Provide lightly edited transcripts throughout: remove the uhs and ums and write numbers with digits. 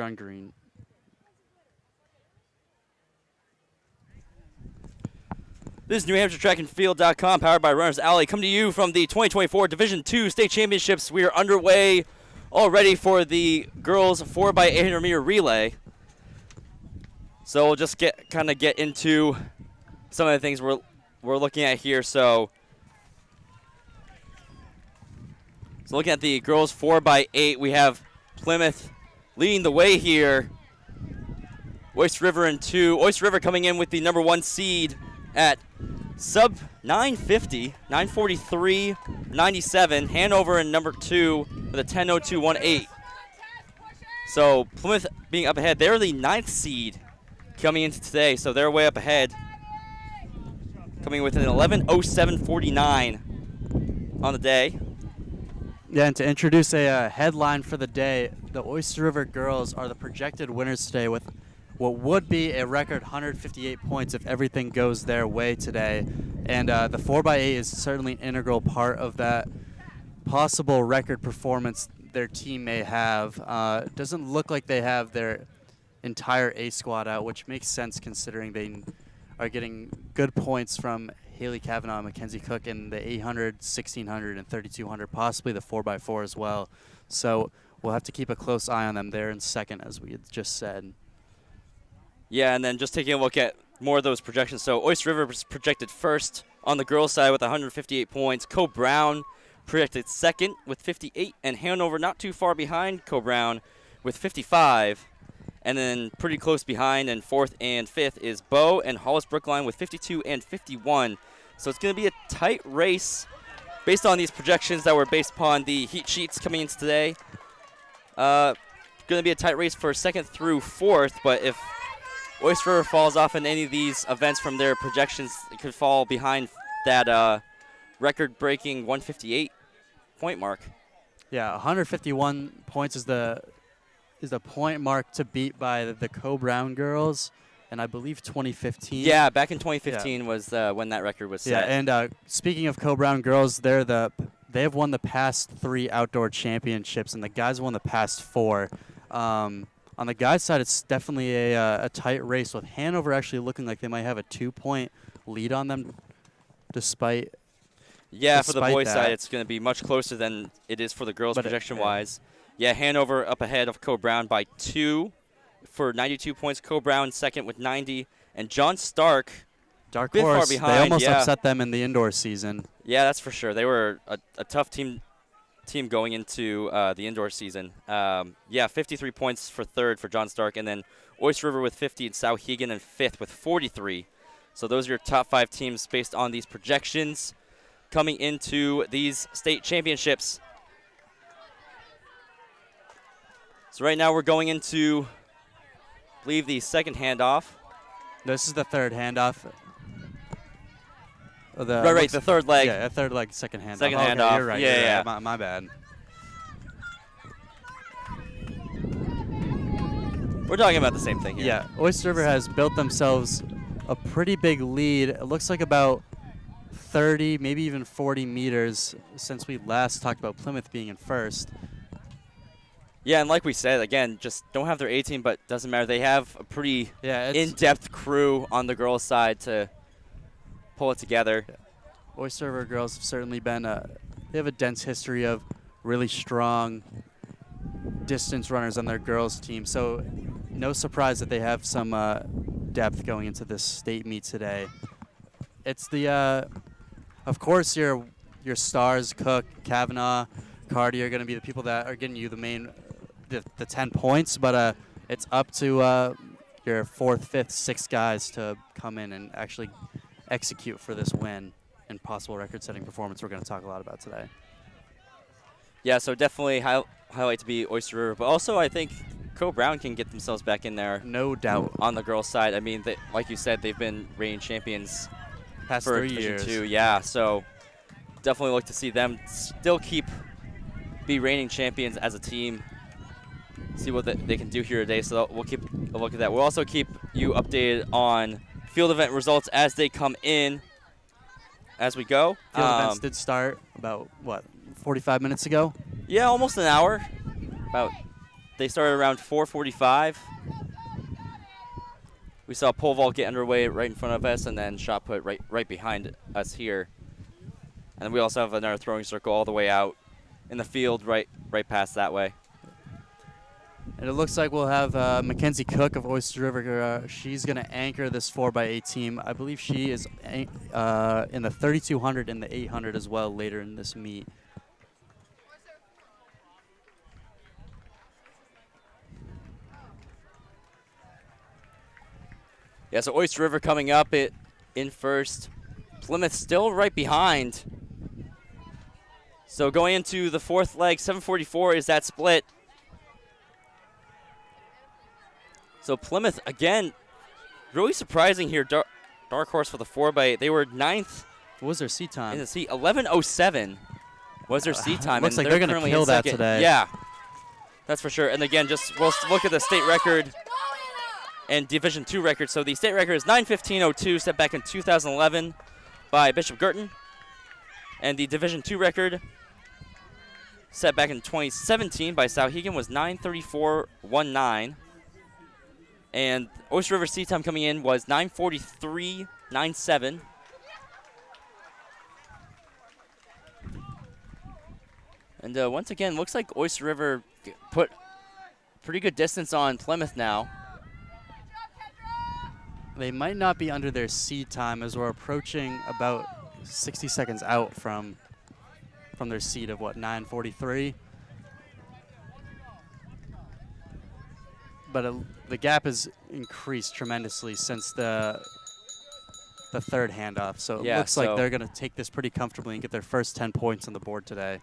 on green. This is NewHampshireTrackandField.com, powered by Runners Alley. Come to you from the 2024 Division II State Championships. We are underway already for the girls 4x800 meter relay. So we'll just get into some of the things we're looking at here. So looking at the girls 4x8, we have Plymouth leading the way here. Oyster River in 2. Oyster River coming in with the number 1 seed at sub 950, 943.97. Hanover in number 2 with a 10:02.18. So Plymouth being up ahead. They're the 9th seed coming into today, so they're way up ahead. Coming with an 11:07.49 on the day. Yeah, and to introduce a headline for the day, the Oyster River girls are the projected winners today with what would be a record 158 points if everything goes their way today. And the 4x8 is certainly an integral part of that possible record performance their team may have. Doesn't look like they have their entire A squad out, which makes sense considering they are getting good points from Haley Kavanaugh, Mackenzie Cook in the 800, 1600, and 3200, possibly the 4x4 as well. So we'll have to keep a close eye on them. They're in second, as we had just said. Yeah, and then just taking a look at more of those projections. So Oyster River was projected first on the girls' side with 158 points. Co-Brown projected second with 58, and Hanover not too far behind Co-Brown with 55. And then pretty close behind in 4th and 5th is Bow and Hollis Brookline with 52 and 51. So it's going to be a tight race based on these projections that were based upon the heat sheets coming into today. Going to be a tight race for 2nd through 4th, but if Oyster River falls off in any of these events from their projections, it could fall behind that record-breaking 158 point mark. Yeah, 151 points is the point mark to beat by the Co-Brown girls, and I believe 2015. Yeah, back in 2015 was when that record was set. Yeah, and speaking of Co-Brown girls, they have won the past 3 outdoor championships, and the guys won the past 4. On the guys' side, it's definitely a tight race, with Hanover actually looking like they might have a 2-point lead on them, despite. Yeah, for the boys' side, it's going to be much closer than it is for the girls' projection-wise. Yeah, Hanover up ahead of Co-Brown by 2 for 92 points. Co-Brown second with 90. And John Stark, dark bit horse, far behind. They almost upset them in the indoor season. Yeah, that's for sure. They were a tough team going into the indoor season. 53 points for 3rd for John Stark. And then Oyster River with 50 and Souhegan in 5th with 43. So those are your top 5 teams based on these projections coming into these state championships. So right now we're going into, I believe, the 2nd handoff. This is the 3rd handoff. Right, the 3rd leg. Yeah, 3rd leg, 2nd handoff. Second handoff. You're right. Yeah. My bad. We're talking about the same thing here. Yeah, Oyster River has built themselves a pretty big lead. It looks like about 30, maybe even 40 meters since we last talked about Plymouth being in first. Yeah, and like we said, again, just don't have their A team, but doesn't matter. They have a pretty in-depth crew on the girls' side to pull it together. Yeah. Oyster River girls have certainly been they have a dense history of really strong distance runners on their girls' team, so no surprise that they have some depth going into this state meet today. It's the, of course, your stars, Cook, Kavanaugh, Cardi are going to be the people that are getting you the 10 points, but it's up to your 4th, 5th, 6th guys to come in and actually execute for this win and possible record-setting performance we're going to talk a lot about today. Yeah, so definitely highlight to be Oyster River, but also I think Co-Brown can get themselves back in there. No doubt. On the girls' side. I mean, like you said, they've been reigning champions past for 3 years. Division II. Yeah, so definitely look to see them still be reigning champions as a team. See what they can do here today. So we'll keep a look at that. We'll also keep you updated on field event results as they come in as we go. Field events did start about, 45 minutes ago? Yeah, almost an hour. About They started around 4:45. We saw pole vault get underway right in front of us, and then shot put right behind us here. And then we also have another throwing circle all the way out in the field, right past that way. And it looks like we'll have Mackenzie Cook of Oyster River. She's going to anchor this 4x8 team. I believe she is in the 3,200 and the 800 as well later in this meet. Yeah, so Oyster River coming up in first. Plymouth still right behind. So going into the fourth leg, 7:44 is that split. So Plymouth, again, really surprising here. Dark horse for the 4x8. They were ninth. What was their seat time? In the seat, 11:07 was their seat time. Looks and like they're going to kill that second. today. Yeah, that's for sure. And again, just we'll look at the state record and Division II record. So the state record is 9:15:02, set back in 2011 by Bishop Girton. And the Division II record set back in 2017 by Souhegan was 9:34:19. And Oyster River seat time coming in was 9:43:97. And once again, looks like Oyster River put pretty good distance on Plymouth now. They might not be under their seed time as we're approaching about 60 seconds out from their seed of, what, 9:43? But the gap has increased tremendously since the third handoff. So it looks like they're going to take this pretty comfortably and get their first 10 points on the board today.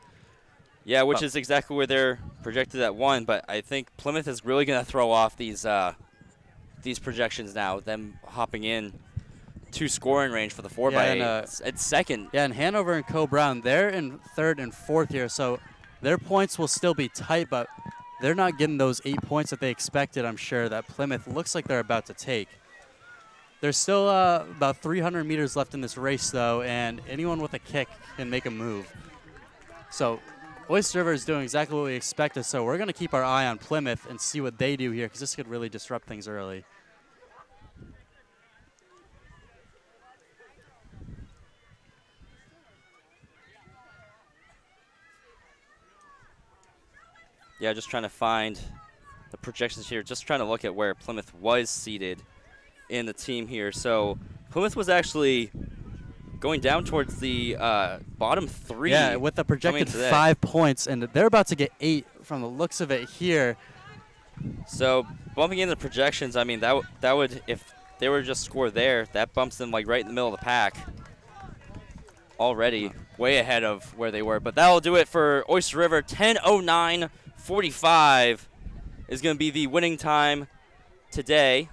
Yeah, which is exactly where they're projected at 1. But I think Plymouth is really going to throw off these projections now, them hopping in to scoring range for the 4x8. It's second. Yeah, and Hanover and Co-Brown, they're in third and fourth here. So their points will still be tight, but they're not getting those 8 points that they expected, I'm sure, that Plymouth looks like they're about to take. There's still about 300 meters left in this race, though, and anyone with a kick can make a move. So Oyster River is doing exactly what we expected, so we're going to keep our eye on Plymouth and see what they do here, because this could really disrupt things early. Yeah, just trying to find the projections here. Just trying to look at where Plymouth was seated in the team here. So Plymouth was actually going down towards the bottom 3. Yeah, with a projected 5 points, and they're about to get 8 from the looks of it here. So bumping into the projections, I mean, that would, if they were just score there, that bumps them like right in the middle of the pack. Already way ahead of where they were. But that'll do it for Oyster River. 10:09:45 is going to be the winning time today.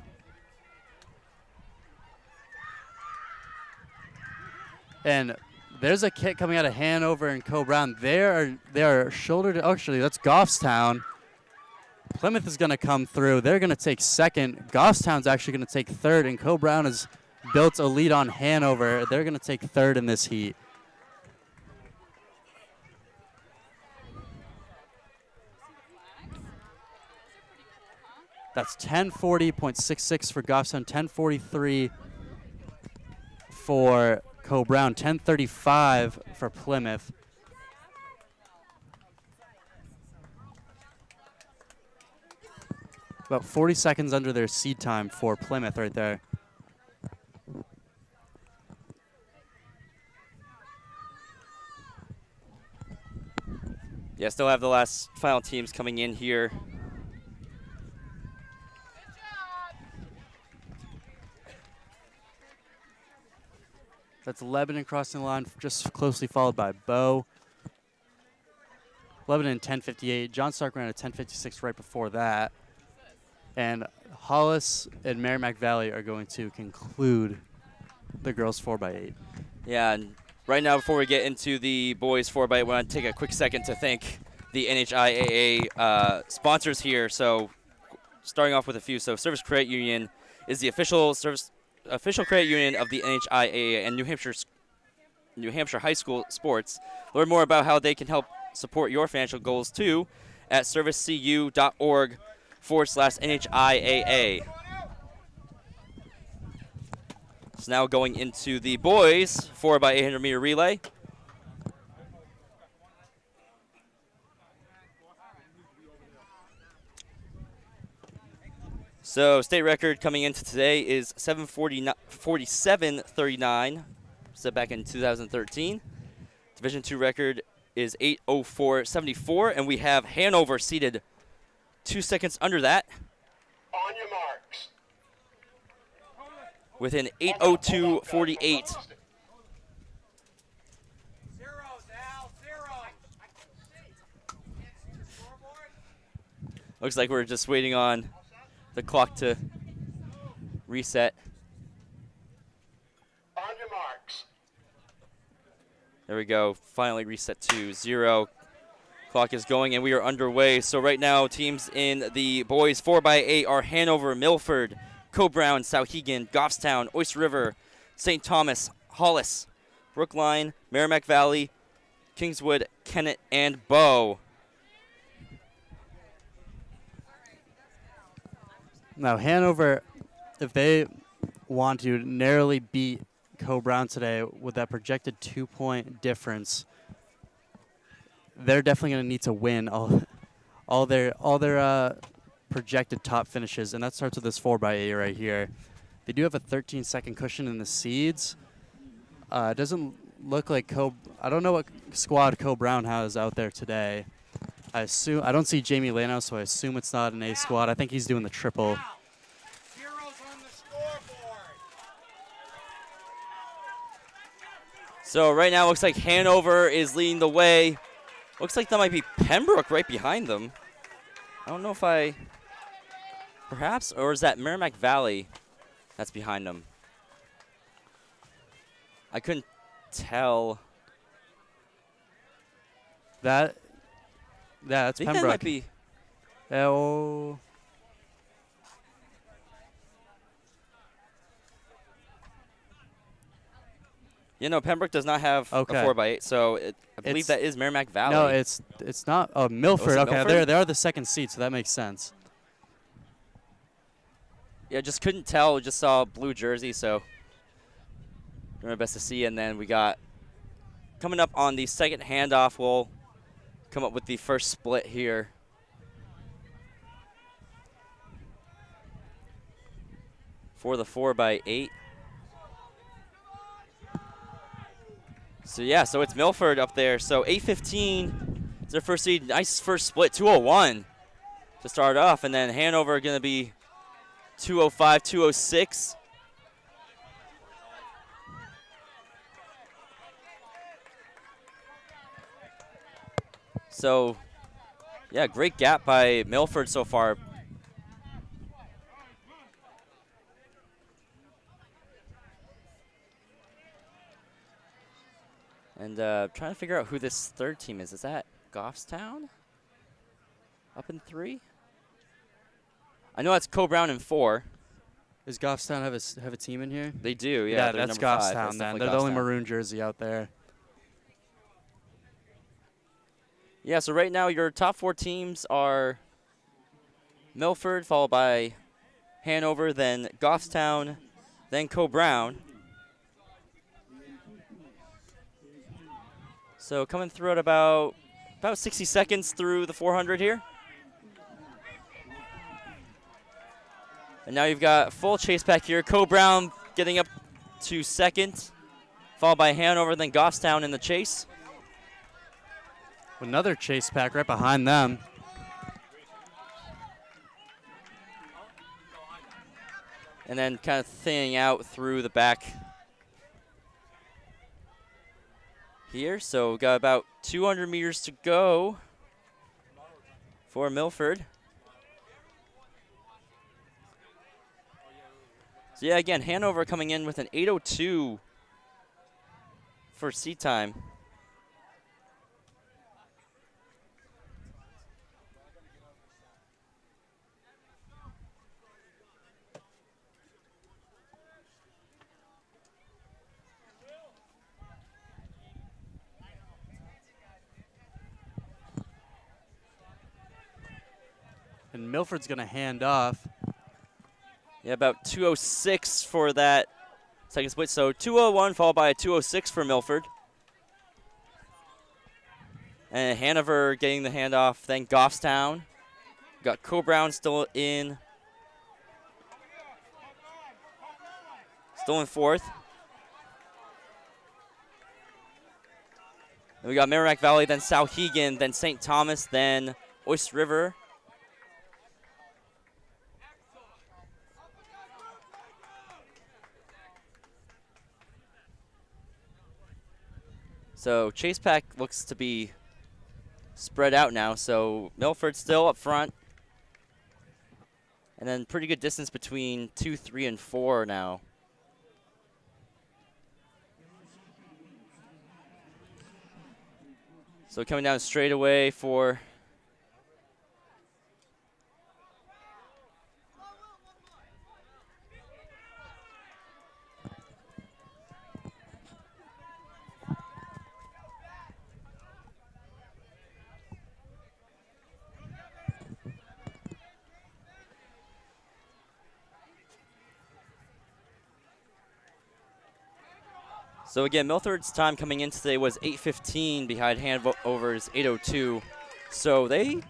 And there's a kick coming out of Hanover and Co-Brown. They are shoulder to, actually, that's Goffstown. Plymouth is going to come through. They're going to take second. Goffstown's actually going to take third, and Co-Brown has built a lead on Hanover. They're going to take third in this heat. That's 10:40.66 for Goffstown, 10:43 for Co-Brown, 10:35 for Plymouth. About 40 seconds under their seed time for Plymouth right there. Yeah, still have the last final teams coming in here. That's Lebanon crossing the line, just closely followed by Bow. Lebanon 10:58. John Stark ran a 10:56 right before that. And Hollis and Merrimack Valley are going to conclude the girls 4x8. Yeah, and right now before we get into the boys 4x8, I want to take a quick second to thank the NHIAA sponsors here. So starting off with a few. So Service Credit Union is the official credit union of the NHIAA and New Hampshire high school sports. Learn more about how they can help support your financial goals too at servicecu.org/NHIAA. It's now going into the boys 4x800 meter relay. So state record coming into today is 7:47:39, set back in 2013. Division II record is 8:04:74, and we have Hanover seated 2 seconds under that. On your marks. With an 8:02:48. Looks like we're just waiting on the clock to reset. On your marks. There we go. Finally reset to 0. Clock is going, and we are underway. So right now, teams in the boys 4x8 are Hanover, Milford, Co-Brown, Souhegan, Goffstown, Oyster River, St. Thomas, Hollis, Brookline, Merrimack Valley, Kingswood, Kennett, and Bow. Now, Hanover, if they want to narrowly beat Co-Brown today with that projected 2-point difference, they're definitely going to need to win all their projected top finishes, and that starts with this 4x8 right here. They do have a 13-second cushion in the seeds. It doesn't look like I don't know what squad Co-Brown has out there today. I don't see Jamie Lano, so I assume it's not an A squad. I think he's doing the triple. Zeros on the scoreboard. So right now, it looks like Hanover is leading the way. Looks like that might be Pembroke right behind them. I don't know if perhaps, or is that Merrimack Valley that's behind them? I couldn't tell. That's I think Pembroke. that might be. Oh. You know, Pembroke does not have a 4x8, so I believe that is Merrimack Valley. No, it's not. Oh, Milford. Oh, is it okay, Milford? they are the second seed, so that makes sense. Yeah, just couldn't tell. Just saw blue jersey, so doing my best to see. And then we got coming up on the second handoff. We'll come up with the first split here. For the 4x8. So yeah, so it's Milford up there. So 8:15 is their first seed. Nice first split, 2:01 to start off, and then Hanover going to be 2:05, 2:06. So yeah, great gap by Milford so far. And trying to figure out who this third team is. Is that Goffstown? Up in 3? I know that's Co-Brown in 4. Does Goffstown have a team in here? They do, yeah. Yeah, they're that's number 5. Goffstown That's then. definitely They're the only Goffstown. maroon jersey out there. Yeah, so right now your top 4 teams are Milford, followed by Hanover, then Goffstown, then Co-Brown. So coming through at about 60 seconds through the 400 here. And now you've got full chase pack here. Co-Brown getting up to second, followed by Hanover, then Goffstown in the chase. Another chase pack right behind them. And then kind of thinning out through the back here. So we've got about 200 meters to go for Milford. So yeah, again, Hanover coming in with an 8:02 for seat time. Milford's going to hand off. Yeah, about 2:06 for that second split. So 2:01 followed by a 2:06 for Milford. And Hanover getting the handoff. Then Goffstown. Got Co-Brown still in fourth. Then we got Merrimack Valley, then Souhegan, then St. Thomas, then Oyster River. So Chase Pack looks to be spread out now. So Milford still up front. And then pretty good distance between 2, 3, and 4 now. So coming down straight away for So again, Milford's time coming in today was 8:15 behind Hanover's 8:02. So they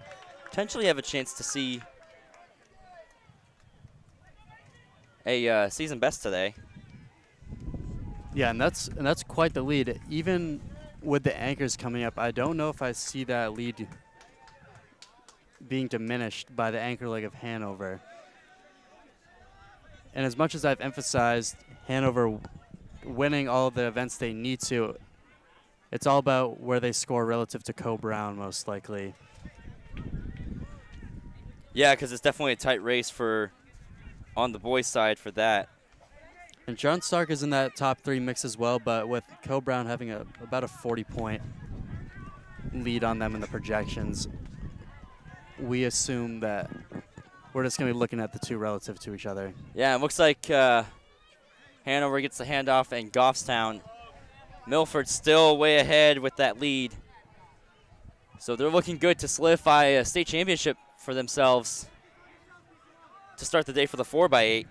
potentially have a chance to see a season best today. Yeah, and that's quite the lead. Even with the anchors coming up, I don't know if I see that lead being diminished by the anchor leg of Hanover. And as much as I've emphasized Hanover winning all of the events they need to, it's all about where they score relative to Co-Brown, most likely. Yeah, because it's definitely a tight race on the boys' side for that. And John Stark is in that top 3 mix as well, but with Co-Brown having about a 40-point lead on them in the projections, we assume that we're just going to be looking at the two relative to each other. Yeah, it looks like Hanover gets the handoff, and Goffstown. Milford still way ahead with that lead. So they're looking good to solidify a state championship for themselves to start the day for the 4x8.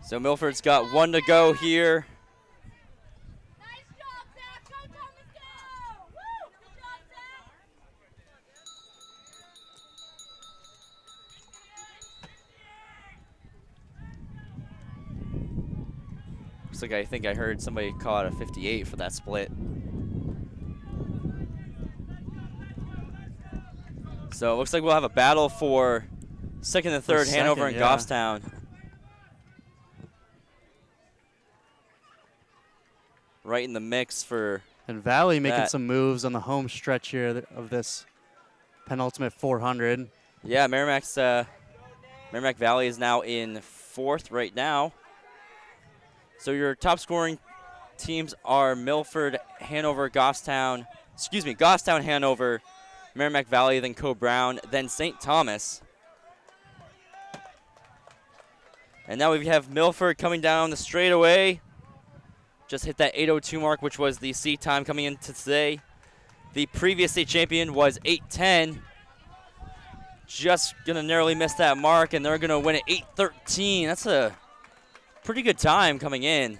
So Milford's got 1 to go here. Nice job, Zach. Go, Thomas, go! Woo! Good job, Zach. Looks like I think I heard somebody call out a 58 for that split. So it looks like we'll have a battle for second and third, Hanover and Goffstown. Right in the mix for And Valley making some moves on the home stretch here of this penultimate 400. Yeah, Merrimack Valley is now in fourth right now. So your top scoring teams are Milford, Hanover, Goffstown, Hanover, Merrimack Valley, then Co-Brown, then St. Thomas. And now we have Milford coming down the straightaway. Just hit that 8:02 mark, which was the seat time coming into today. The previous state champion was 8:10. Just gonna narrowly miss that mark, and they're gonna win at 8:13. That's a pretty good time coming in.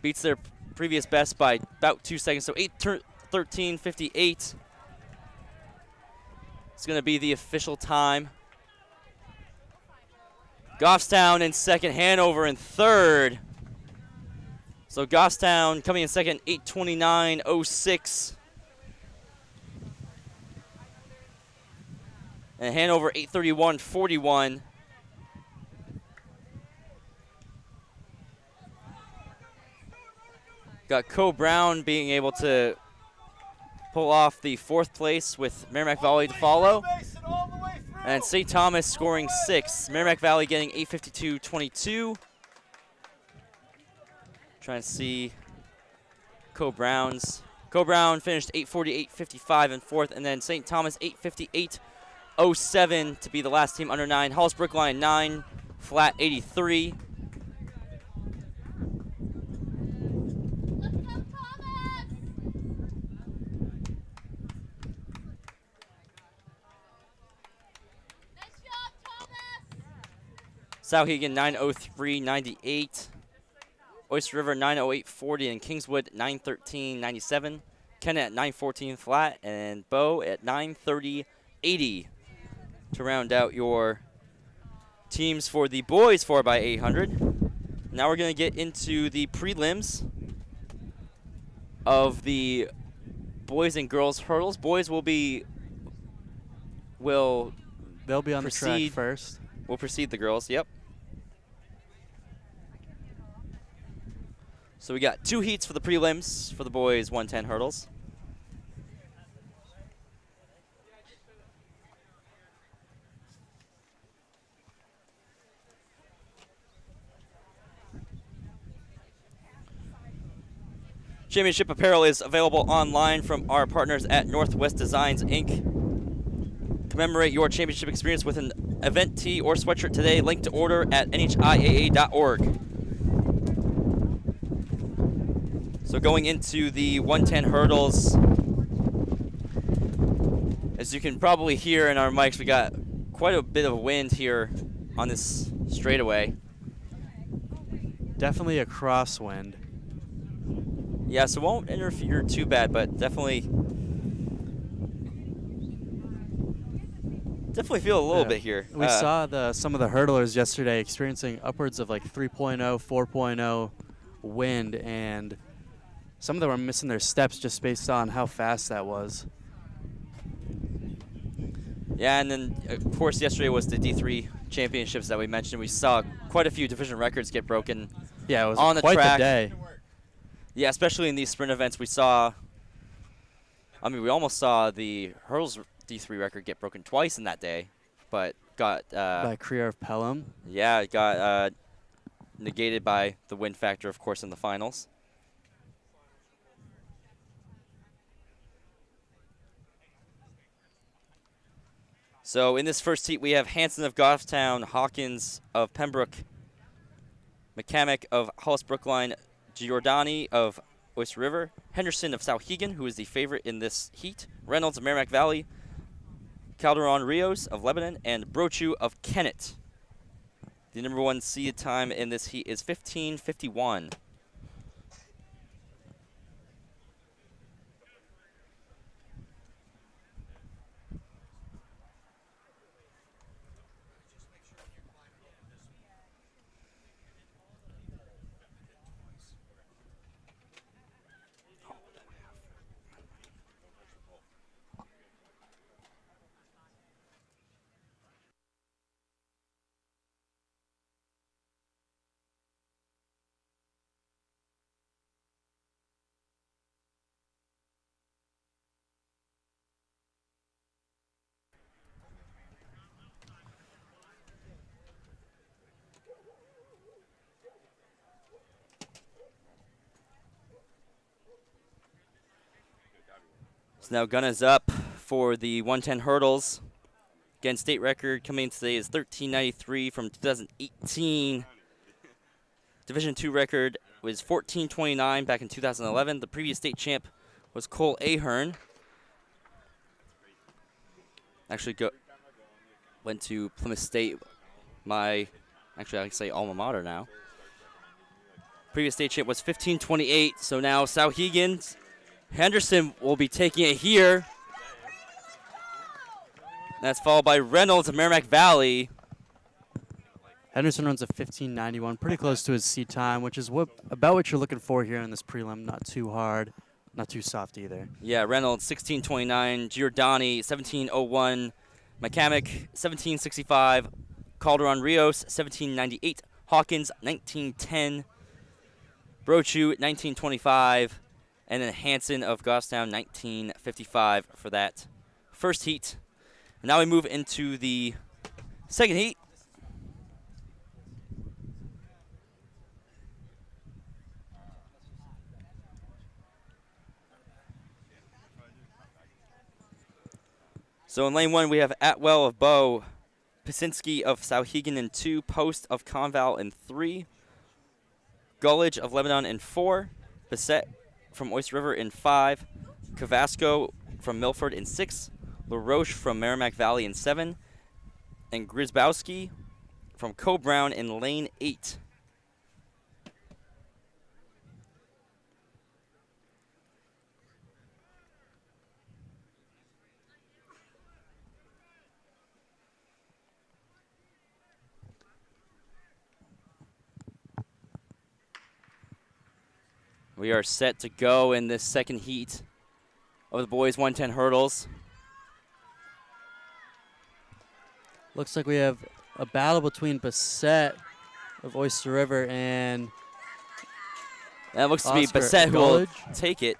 Beats their previous best by about 2 seconds, so 8:13.58. It's gonna be the official time. Goffstown in second, Hanover in third. So Goffstown coming in second, 8:29.06. And Hanover, 8:31.41. Got Co-Brown being able to pull off the fourth place with Merrimack Valley to follow. And St. Thomas scoring sixth. Merrimack Valley getting 8:52.22. Trying to see Co-Brown finished 8:48.55 in fourth, and then St. Thomas 8:58.07 to be the last team under 9. Hollis Brookline 9, flat 83. Let's go, Thomas! Nice job, Thomas! Souhegan 9:03.98. Oyster River 9:08.40, and Kingswood 9:13.97. Kennett at 9:14 flat, and Bow at 9:30.80 to round out your teams for the boys 4x800. Now we're going to get into the prelims of the boys and girls hurdles. Boys will They'll be on the track Proceed. first. will precede the girls. Yep. So we got 2 heats for the prelims for the boys 110 hurdles. Championship apparel is available online from our partners at Northwest Designs, Inc. Commemorate your championship experience with an event tee or sweatshirt today. Link to order at NHIAA.org. So going into the 110 hurdles, as you can probably hear in our mics, we got quite a bit of wind here on this straightaway. Definitely a crosswind. Yeah, so it won't interfere too bad, but definitely feel a little bit here. We saw some of the hurdlers yesterday experiencing upwards of like 3.0, 4.0 wind, and some of them were missing their steps just based on how fast that was. Yeah, and then of course yesterday was the D3 championships that we mentioned. We saw quite a few division records get broken. Yeah, it was on the quite track. the day. Yeah, especially in these sprint events, we almost saw the hurdles D3 record get broken twice in that day, but got By Kriar of Pelham. yeah, it got negated by the wind factor, of course, in the finals. So in this first heat, we have Hanson of Goffstown, Hawkins of Pembroke, McCamick of Hollis Brookline, Giordani of Oyster River, Henderson of Souhegan, who is the favorite in this heat, Reynolds of Merrimack Valley, Calderon Rios of Lebanon, and Brochu of Kennett. The number 1 seeded time in this heat is 15:51. So now gun is up for the 110 hurdles. Again, state record coming in today is 1393 from 2018. Division 2 record was 1429 back in 2011. The previous state champ was Cole Ahern. Actually went to Plymouth State, I can say alma mater now. Previous state champ was 1528, so now Souhegan. Henderson will be taking it here. That's followed by Reynolds of Merrimack Valley. Henderson runs a 15.91, pretty close to his seat time, which is about what you're looking for here in this prelim. Not too hard, not too soft either. Yeah, Reynolds 16:29, Giordani 17:01, McCamick 17:65, Calderon Rios 17:98, Hawkins 19:10, Brochu 19:25, and then Hanson of Goffstown 19:55 for that first heat. And now we move into the second heat. So in lane 1, we have Atwell of Bow, Pasinski of Sauhegan in 2, Post of Conval in 3, Gullidge of Lebanon in 4, Bissett from Oyster River in 5, Cavasco from Milford in 6, LaRoche from Merrimack Valley in 7, and Grzybowski from Co-Brown in lane 8. We are set to go in this second heat of the boys 110 hurdles. Looks like we have a battle between Bissett of Oyster River and That looks to be Oscar Bissett who will Gullidge. take it.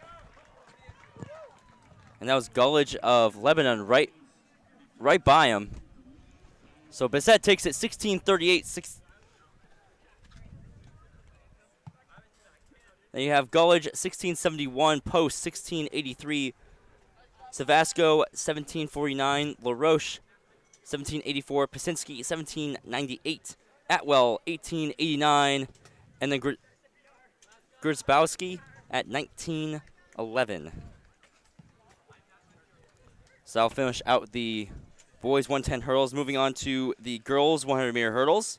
And that was Gullidge of Lebanon right by him. So Bissett takes it 16-38. Then you have Gullidge 1671, Post 1683, Savasco 1749, LaRoche 1784, Pasinski 1798, Atwell 1889, and then Grzybowski at 1911. So I'll finish out the boys 110 hurdles. Moving on to the girls 100 meter hurdles.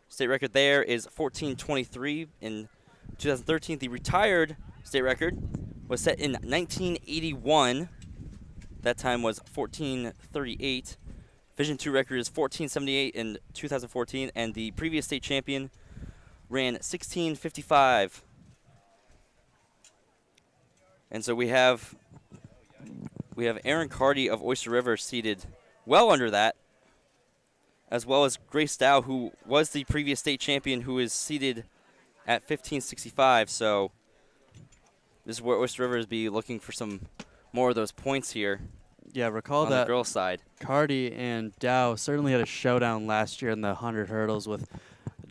State record there is 14:23 in 2013. The retired state record was set in 1981. That time was 14:38. Division 2 record is 14:78 in 2014, and the previous state champion ran 16:55. And so we have Aaron Carty of Oyster River seated well under that, as well as Grace Dow, who was the previous state champion, who is seated at 1565. So this is where Oyster River is be looking for some more of those points here Yeah, recall on the that girls' side. Carty and Dow certainly had a showdown last year in the 100 hurdles with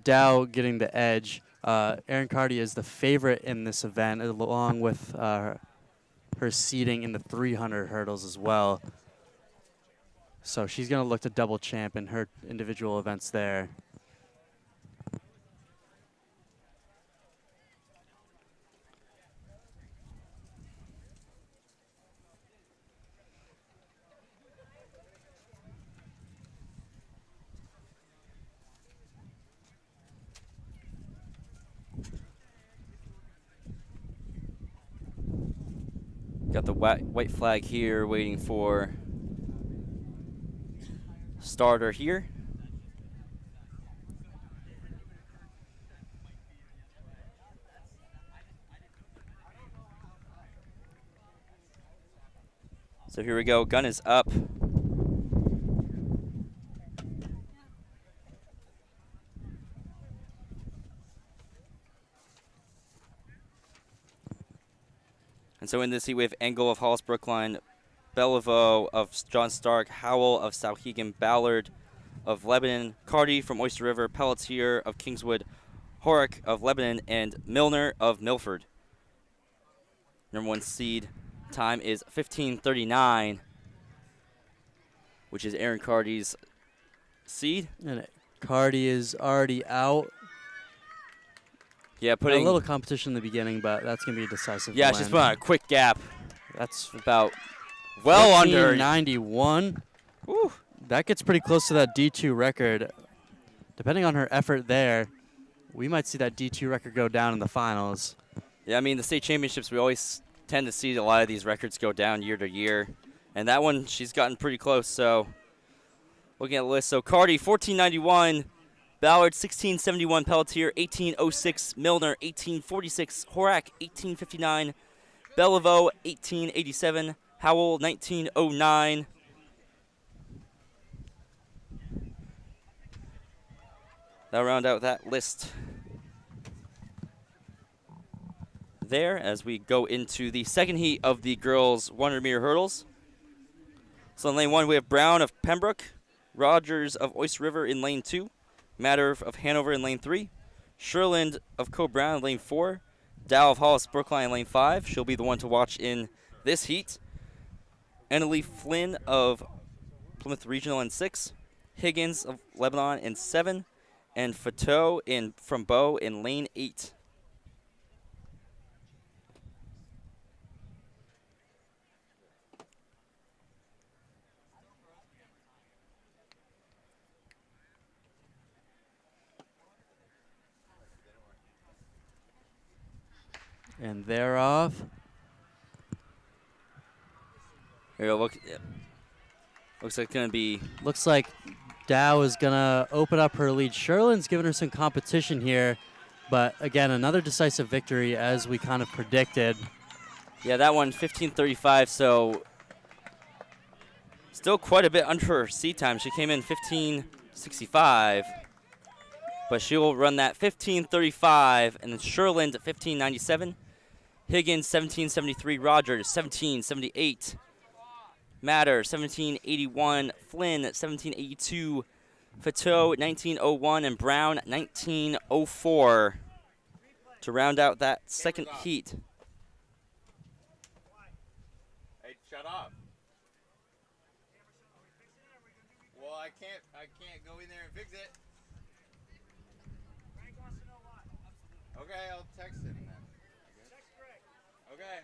Dow getting the edge. Aaron Carty is the favorite in this event, along with her seeding in the 300 hurdles as well. So she's going to look to double champ in her individual events there. Got the white flag here waiting for starter here. So here we go. Gun is up. And so in this heat, we have Engel of Hollis Brookline, Bellevue of John Stark, Howell of Sauhegan, Ballard of Lebanon, Carty from Oyster River, Pelletier of Kingswood, Horick of Lebanon, and Milner of Milford. Number 1 seed time is 15:39, which is Aaron Carty's seed. And Carty is already out. Yeah, A putting little competition in the beginning, but that's going to be a decisive yeah, win. it's just put on a quick gap. That's About well under 91. Whew. That gets pretty close to that D2 record. Depending on her effort there, we might see that D2 record go down in the finals. Yeah, I mean, the state championships, we always tend to see a lot of these records go down year to year. And that one, she's gotten pretty close. So looking at the list, so Carty, 1491. Ballard, 1671. Pelletier, 1806. Milner, 1846. Horak, 1859. Bellevue, 1887. Howell, 1909. That'll round out that list there as we go into the second heat of the girls' 100-meter hurdles. So in lane 1, we have Brown of Pembroke, Rogers of Oyster River in lane 2, Matter of Hanover in lane 3, Sherland of Co-Brown in lane 4, Dow of Hollis Brookline in lane 5. She'll be the one to watch in this heat. Annalie Flynn of Plymouth Regional in 6, Higgins of Lebanon in 7, and Fateau from Bow in lane 8. And thereof, Here, look. Yeah. Looks like it's going to be. looks like Dow is going to open up her lead. Sherlin's giving her some competition here, but again, another decisive victory as we kind of predicted. Yeah, that one 15:35, so still quite a bit under her seat time. She came in 15:65, but she will run that 15:35, and then Sherland 15:97, Higgins 17:73, Rogers 17:78, Matter 17:81, Flynn 17:82, Fateau 19:01, and Brown 19:04 to round out that second heat. Hey, shut up. Well, I can't go in there and fix it. Frank wants to know why. Okay, I'll text him then. Text Greg. Okay.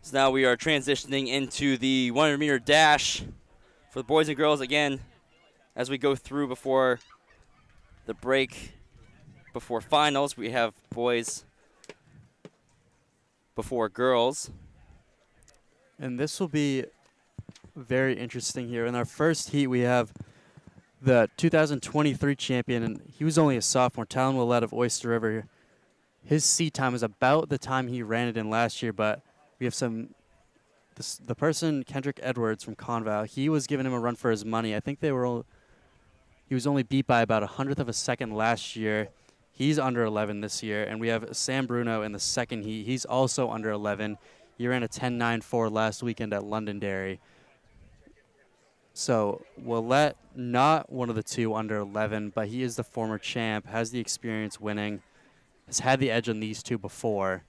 So now we are transitioning into the 100-meter dash for the boys and girls again as we go through before the break, before finals. We have boys before girls. And this will be very interesting here. In our first heat, we have the 2023 champion, and he was only a sophomore, Talon Willett of Oyster River. His seat time is about the time he ran it in last year, but we have the person, Kendrick Edwards from Conval, he was giving him a run for his money. I think he was only beat by about 100th of a second last year. He's under 11 this year. And we have Sam Bruno in the second heat. He's also under 11. He ran a 10.94 last weekend at Londonderry. So Willett, not one of the two under 11, but he is the former champ, has the experience winning, has had the edge on these two before.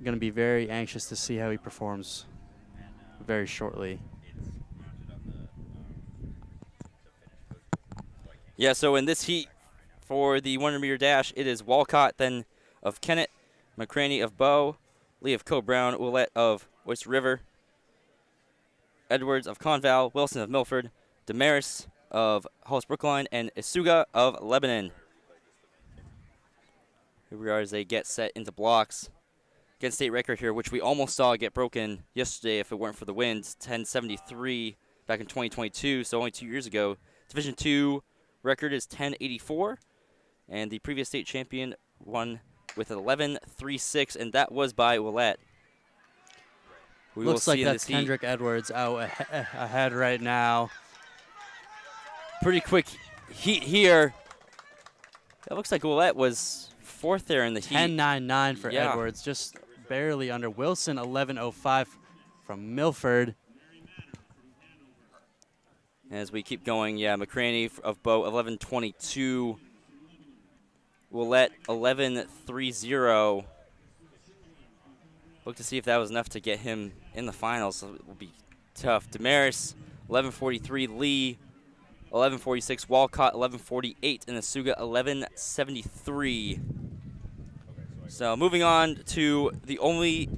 Going to be very anxious to see how he performs very shortly. Yeah, so in this heat for the 100-meter dash, it is Walcott then of Kennett, McCraney of Bow, Lee of Co-Brown, Willett of Oyster River, Edwards of Conval, Wilson of Milford, Damaris of Hollis Brookline, and Isuga of Lebanon. Here we are as they get set into blocks. Again, state record here, which we almost saw get broken yesterday if it weren't for the wind. 10.73 back in 2022, so only 2 years ago. Division II record is 10.84, and the previous state champion won with 11.36, and that was by Willett. We Looks will like see that's in this Kendrick Edwards out ahead right now. pretty quick heat here. It looks like Willett was fourth there in the heat. 10.99 for Yeah. Edwards, just barely under. Wilson, 11.05 from Milford. As we keep going, yeah, McCraney of Bow, 11.22. Willett, 11.30. Look to see if that was enough to get him in the finals. So it will be tough. Damaris, 11.43. Lee, 11.46. Walcott, 11.48. And Asuga, 11.73. So moving on to the only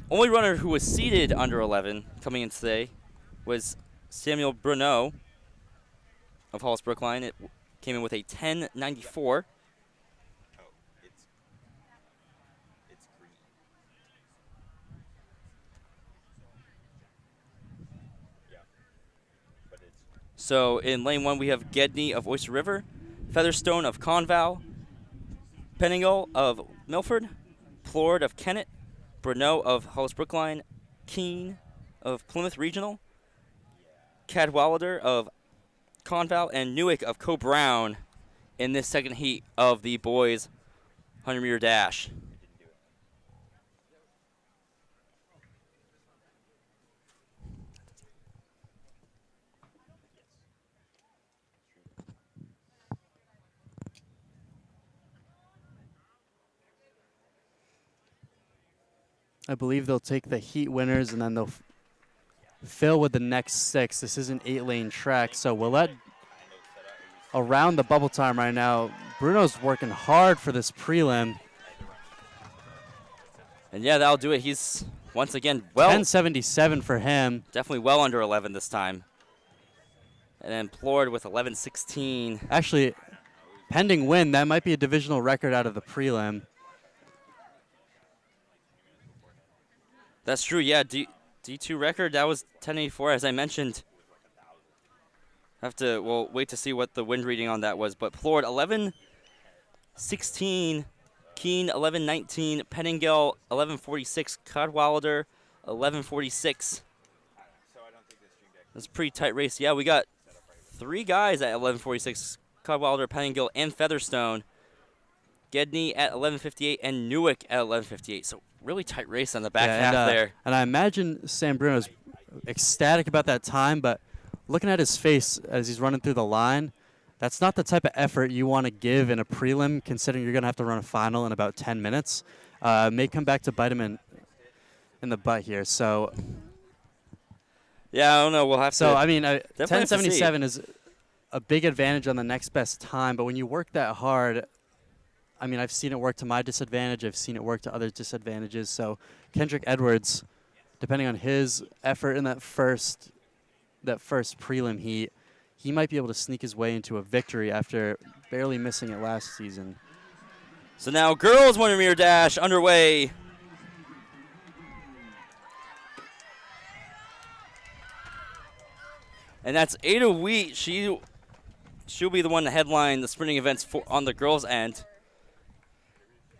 runner who was seated under 11 coming in today was Samuel Bruno of Hollis Brookline. It came in with a 10.94. So in lane 1, we have Gedney of Oyster River, Featherstone of Conval, Penningle of Milford, Plord of Kennett, Bruno of Hollis Brookline, Keene of Plymouth Regional, Cadwallader of Conval, and Newick of Co-Brown in this second heat of the boys 100-meter dash. I believe they'll take the heat winners and then they'll fill with the next 6. This is an 8-lane track, so we'll let around the bubble time right now. Bruno's working hard for this prelim. And yeah, that'll do it. He's once again well 10.77 for him. definitely well under 11 this time. And then Plord with 11.16. Actually, pending win, that might be a divisional record out of the prelim. That's true. Yeah, D2 record, that was 10.84 as I mentioned. We'll wait to see what the wind reading on that was, but Plord 11.16, Keen 11.19, Pettingill 11.46, Cadwalader 11.46. That's a pretty tight race. Yeah, we got 3 guys at 11.46, Cadwalader, Pettingill, and Featherstone. Gedney at 11.58 and Newick at 11.58. So really tight race on the back half there. And I imagine Sam Bruno's ecstatic about that time, but looking at his face as he's running through the line, that's not the type of effort you want to give in a prelim, considering you're going to have to run a final in about 10 minutes. May come back to bite him in the butt here. So, yeah, I don't know. We'll have to. So, I mean, definitely have to 10.77 is a big advantage on the next best time, but when you work that hard, I mean, I've seen it work to my disadvantage. I've seen it work to others' disadvantages. So Kendrick Edwards, depending on his effort in that first prelim heat, he might be able to sneak his way into a victory after barely missing it last season. So now girls 100-meter dash underway. And that's Ada Wheat. She'll be the one to headline the sprinting events on the girls' end.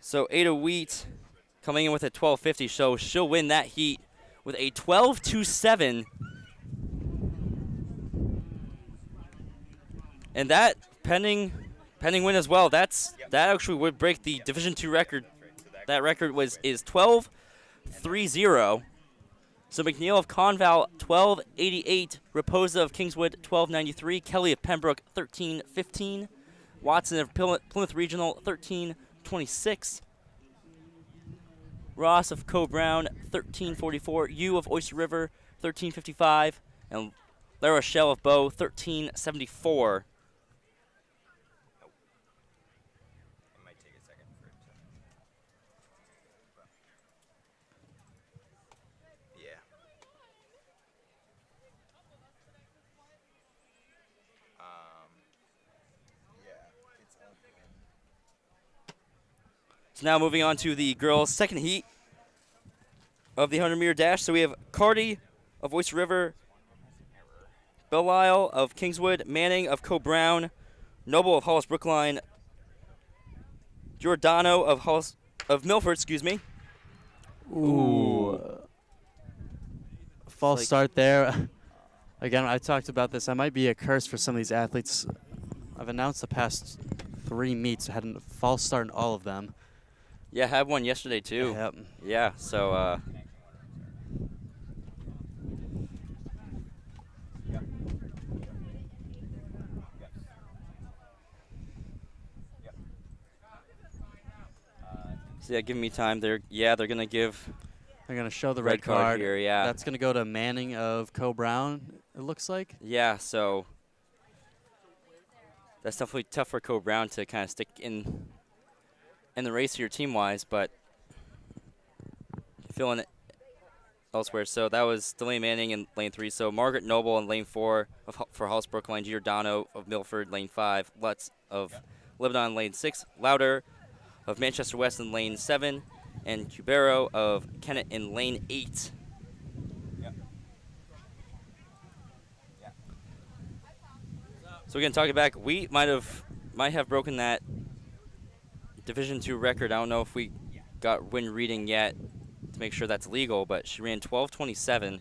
So Ada Wheat coming in with a 12.50, so she'll win that heat with a 12.27. And that pending win as well. That actually would break the Division II record. That record is 12.30. So McNeil of Conval 12.88, Raposa of Kingswood 12.93, Kelly of Pembroke 13.15, Watson of Plymouth Regional 13.26, Ross of Co-Brown 13.44, Yu of Oyster River 13.55, and La Rochelle of Bow 13.74. So now moving on to the girls' second heat of the 100-meter dash. So we have Carty of Oyster River, Belial of Kingswood, Manning of Co-Brown, Noble of Hollis Brookline, Giordano of Milford, excuse me. Ooh. False start there. Again, I talked about this. I might be a curse for some of these athletes. I've announced the past 3 meets. I had a false start in all of them. Yeah, I had one yesterday too. Yep. Yeah, so so yeah, give me time. They're gonna give. They're gonna show the red card here. Yeah, that's gonna go to Manning of Co-Brown. It looks like. Yeah, so that's definitely tough for Co-Brown to kind of stick in the race here team-wise, but feeling it elsewhere. So that was Delaney Manning in lane 3. So Margaret Noble in lane 4 for Hollis Brookline, Giordano of Milford lane 5, Lutz of Lebanon lane 6, Louder of Manchester West in lane 7, and Cubero of Kennett in lane 8. So again, talking back, we might have broken that Division II record. I don't know if we got win reading yet to make sure that's legal, but she ran 12.27.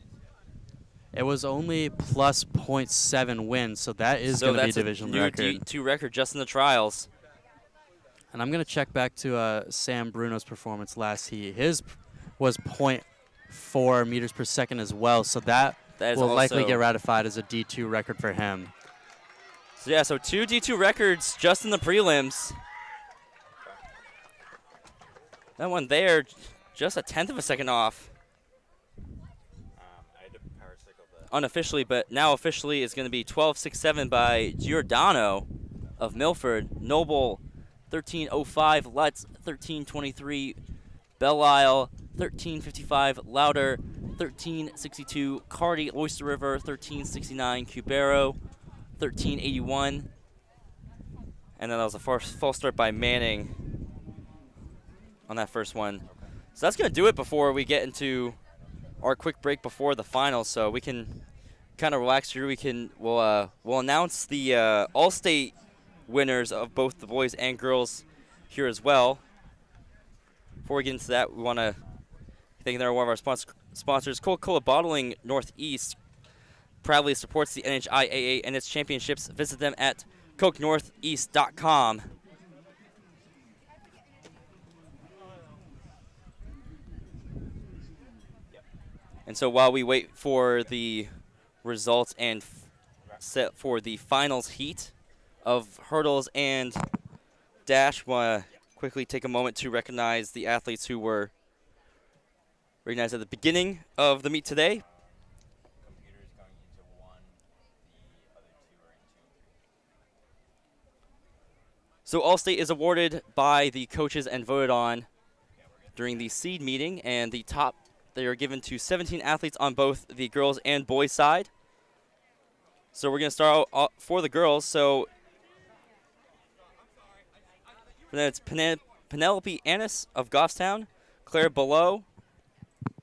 It was only plus 0.7 wins, so that is going to be a division record. So D2 record just in the trials. And I'm going to check back to Sam Bruno's performance last heat. His was 0.4 meters per second as well, so that will likely get ratified as a D2 record for him. So yeah, so 2 D2 records just in the prelims. That one there just a tenth of a second off. I had to power cycle the. Unofficially, but now officially is going to be 12.67 by Giordano of Milford. Noble 13.05. Lutz 13.23. Belle-Isle 13.55. Louder 13.62. Cardi Oyster River 13.69. Cubero 13.81. And then that was a false start by Manning on that first one. So that's going to do it before we get into our quick break before the finals, so we can kind of relax here. We'll announce the all-state winners of both the boys and girls here as well. Before we get into that, we want to thank another one of our sponsors, Coca-Cola Bottling Northeast. Proudly supports the NHIAA and its championships. Visit them at CokeNortheast.com. And so while we wait for the results and set for the finals heat of hurdles and dash, want to quickly take a moment to recognize the athletes who were recognized at the beginning of the meet today. Computer's going into 1. The other 2 are in 2. So All-State is awarded by the coaches and voted on during the seed meeting, and the top they are given to 17 athletes on both the girls and boys side. So we're going to start out for the girls. So then it's Penelope Annis of Goffstown, Claire Balu,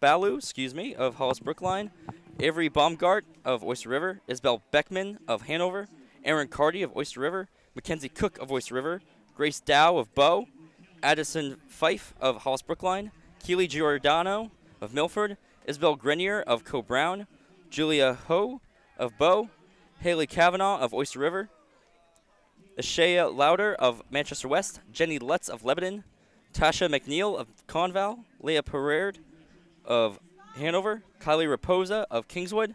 of Hollis Brookline, Avery Baumgart of Oyster River, Isabel Beckman of Hanover, Aaron Cardy of Oyster River, Mackenzie Cook of Oyster River, Grace Dow of Bow, Addison Fife of Hollis Brookline, Keely Giordano of Milford, Isabel Grenier of Co-Brown, Julia Ho of Bow, Haley Kavanaugh of Oyster River, Ashaya Louder of Manchester West, Jenny Lutz of Lebanon, Tasha McNeil of Conval, Leah Perard of Hanover, Kylie Raposa of Kingswood,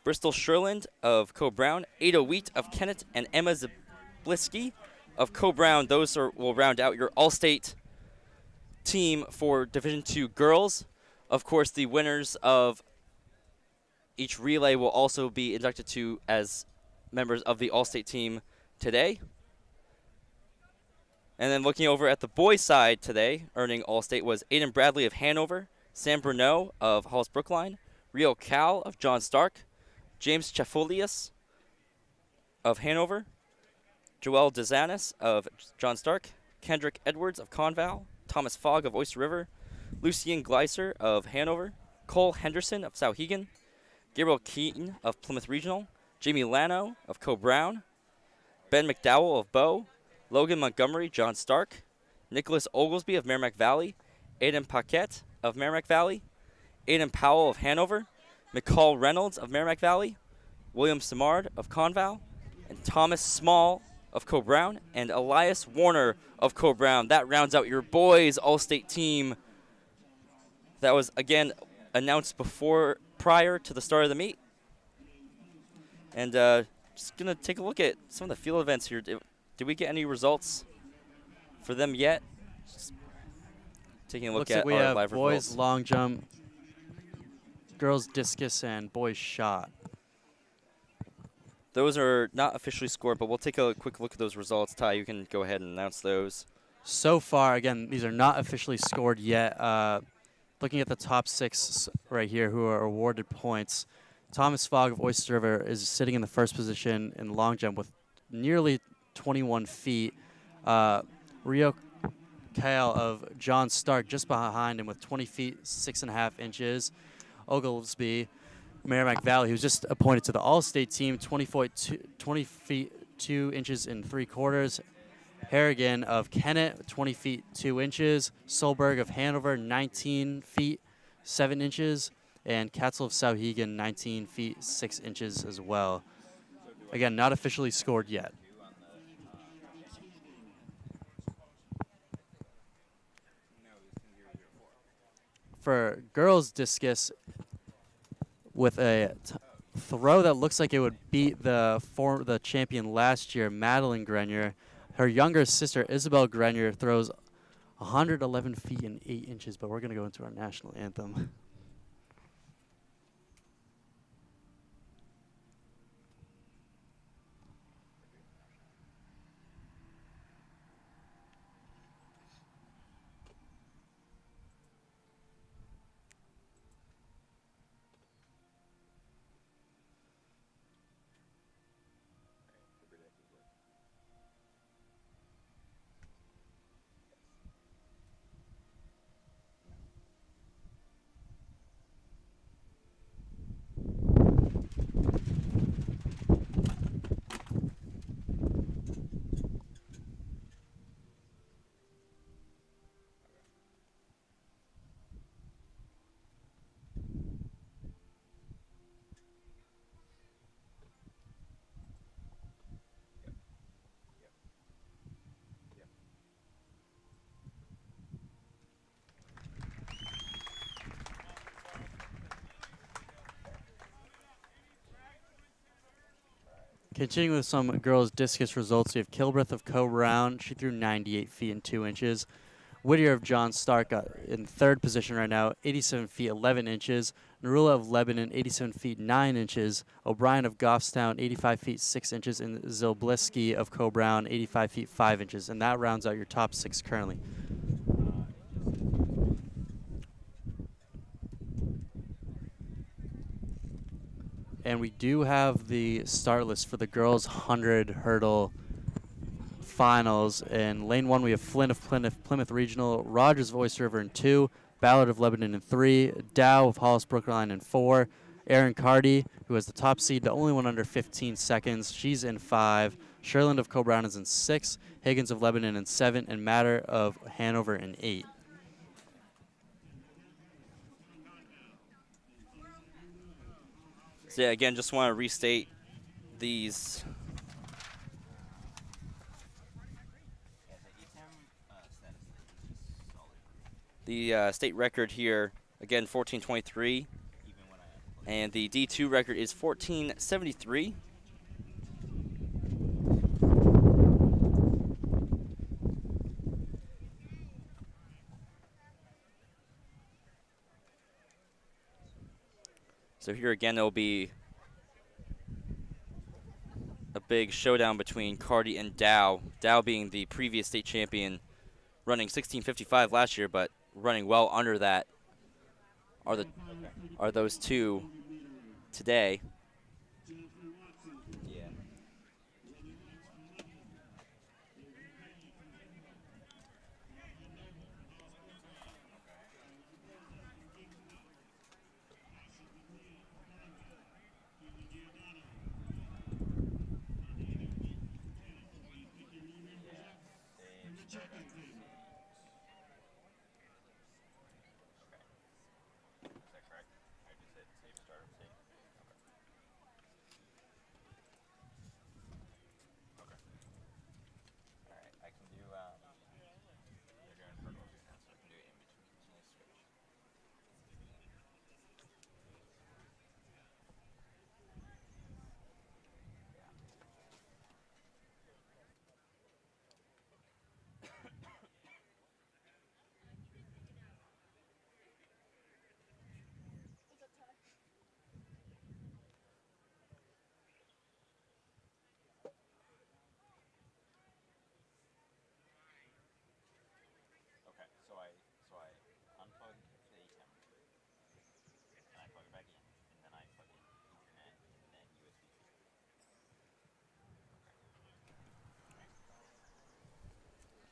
Bristol Sherland of Co-Brown, Ada Wheat of Kennett, and Emma Zablisky of Co-Brown. Those will round out your all-state team for Division II girls. Of course, the winners of each relay will also be inducted to as members of the all-state team today. And then looking over at the boys' side today, earning all-state was Aiden Bradley of Hanover, Sam Bruneau of Hollis Brookline, Rio Cal of John Stark, James Chafolius of Hanover, Joel DeZanis of John Stark, Kendrick Edwards of Conval, Thomas Fogg of Oyster River, Lucien Gleiser of Hanover, Cole Henderson of Souhegan, Gabriel Keaton of Plymouth Regional, Jamie Lano of Co-Brown, Ben McDowell of Bow, Logan Montgomery, John Stark, Nicholas Oglesby of Merrimack Valley, Aiden Paquette of Merrimack Valley, Aiden Powell of Hanover, McCall Reynolds of Merrimack Valley, William Simard of Conval, and Thomas Small of Co-Brown, and Elias Warner of Co-Brown. That rounds out your boys' all-state team. That was, again, announced prior to the start of the meet. And just going to take a look at some of the field events here. Did we get any results for them yet? Just taking a look Looks at like we our have live boys results. long jump, girls discus, and boys shot. Those are not officially scored, but we'll take a quick look at those results. Ty, you can go ahead and announce those. So far, again, these are not officially scored yet. Looking at the top 6 right here who are awarded points, Thomas Fogg of Oyster River is sitting in the first position in long jump with nearly 21 feet. Rio Kale of John Stark just behind him with 20 feet, 6.5 inches. Oglesby, Merrimack Valley, who's just appointed to the All-State team, 20 feet, 2 inches and 3/4. Harrigan of Kennett, 20 feet, 2 inches. Solberg of Hanover, 19 feet, 7 inches. And Katzel of Souhegan, 19 feet, 6 inches as well. Again, not officially scored yet. For girls discus, with a throw that looks like it would beat the champion last year, Madeline Grenier. Her younger sister, Isabel Grenier, throws 111 feet and 8 inches, but we're going to go into our national anthem. Continuing with some girls' discus results, we have Kilbreth of Co Brown. She threw 98 feet and 2 inches. Whittier of John Stark in third position right now, 87 feet 11 inches. Narula of Lebanon, 87 feet 9 inches. O'Brien of Goffstown, 85 feet 6 inches. And Zilbliski of Co Brown, 85 feet 5 inches. And that rounds out your top 6 currently. And we do have the start list for the girls' 100 hurdle finals. In lane 1, we have Flynn of Plymouth Regional, Rogers of Oyster River in 2, Ballard of Lebanon in 3, Dow of Hollis Brookline in 4, Aaron Cardy, who has the top seed, the only one under 15 seconds, she's in 5, Sherland of Co-Brown is in 6, Higgins of Lebanon in 7, and Matter of Hanover in 8. So yeah, again, just want to restate these. The state record here, again, 14:23, and the D2 record is 14:73. So here again, there will be a big showdown between Cardy and Dow. Dow being the previous state champion, running 16:55 last year, but running well under that are those two today.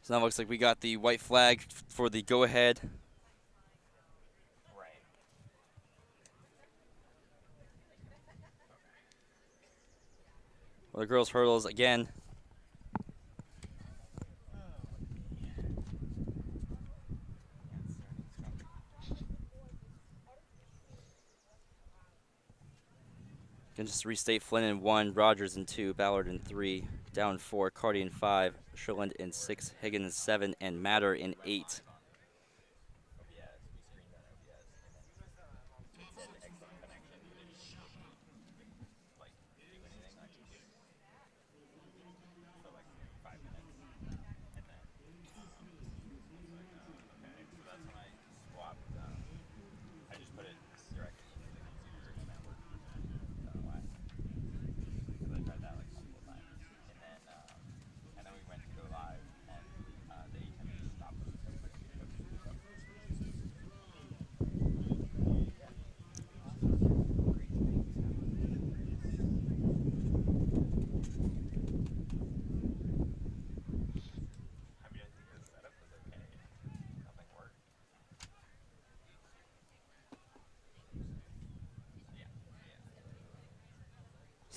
So now it looks like we got the white flag for the go-ahead. Well, the girls' hurdles again. Can just restate: Flynn in 1, Rogers in 2, Ballard in 3, Dow in 4, Cardy in 5, Sherland in 6, Higgins in 7, and Matter in 8.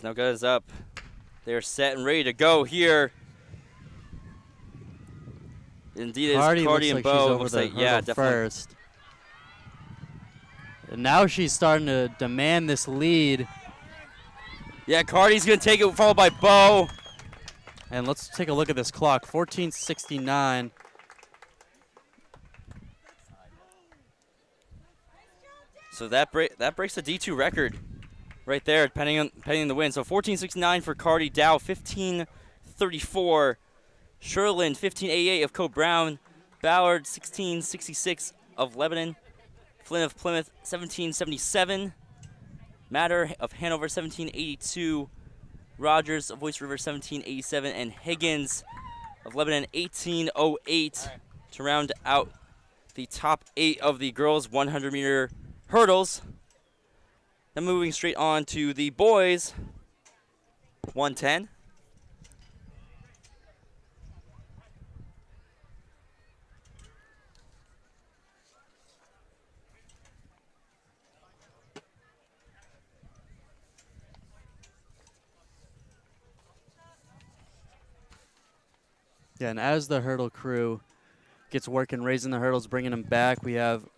Snowga is up. They're set and ready to go here. Indeed, Cardi it's looks Cardi and like Bo. she's over Looks the like, yeah, hurdle definitely. first. And now she's starting to demand this lead. Yeah, Cardi's going to take it, followed by Bo. And let's take a look at this clock. 14:69. So that breaks the D2 record right there, depending on the win. So 14:69 for Cardi, Dow 15:34, Sherlin 15:88 of Co Brown, Ballard 16:66 of Lebanon, Flynn of Plymouth 17:77, Matter of Hanover 17:82, Rogers of Voice River 17:87, and Higgins of Lebanon 18:08 to round out the top 8 of the girls 100-meter hurdles. Then moving straight on to the boys 110. Yeah, and as the hurdle crew gets working, raising the hurdles, bringing them back, we have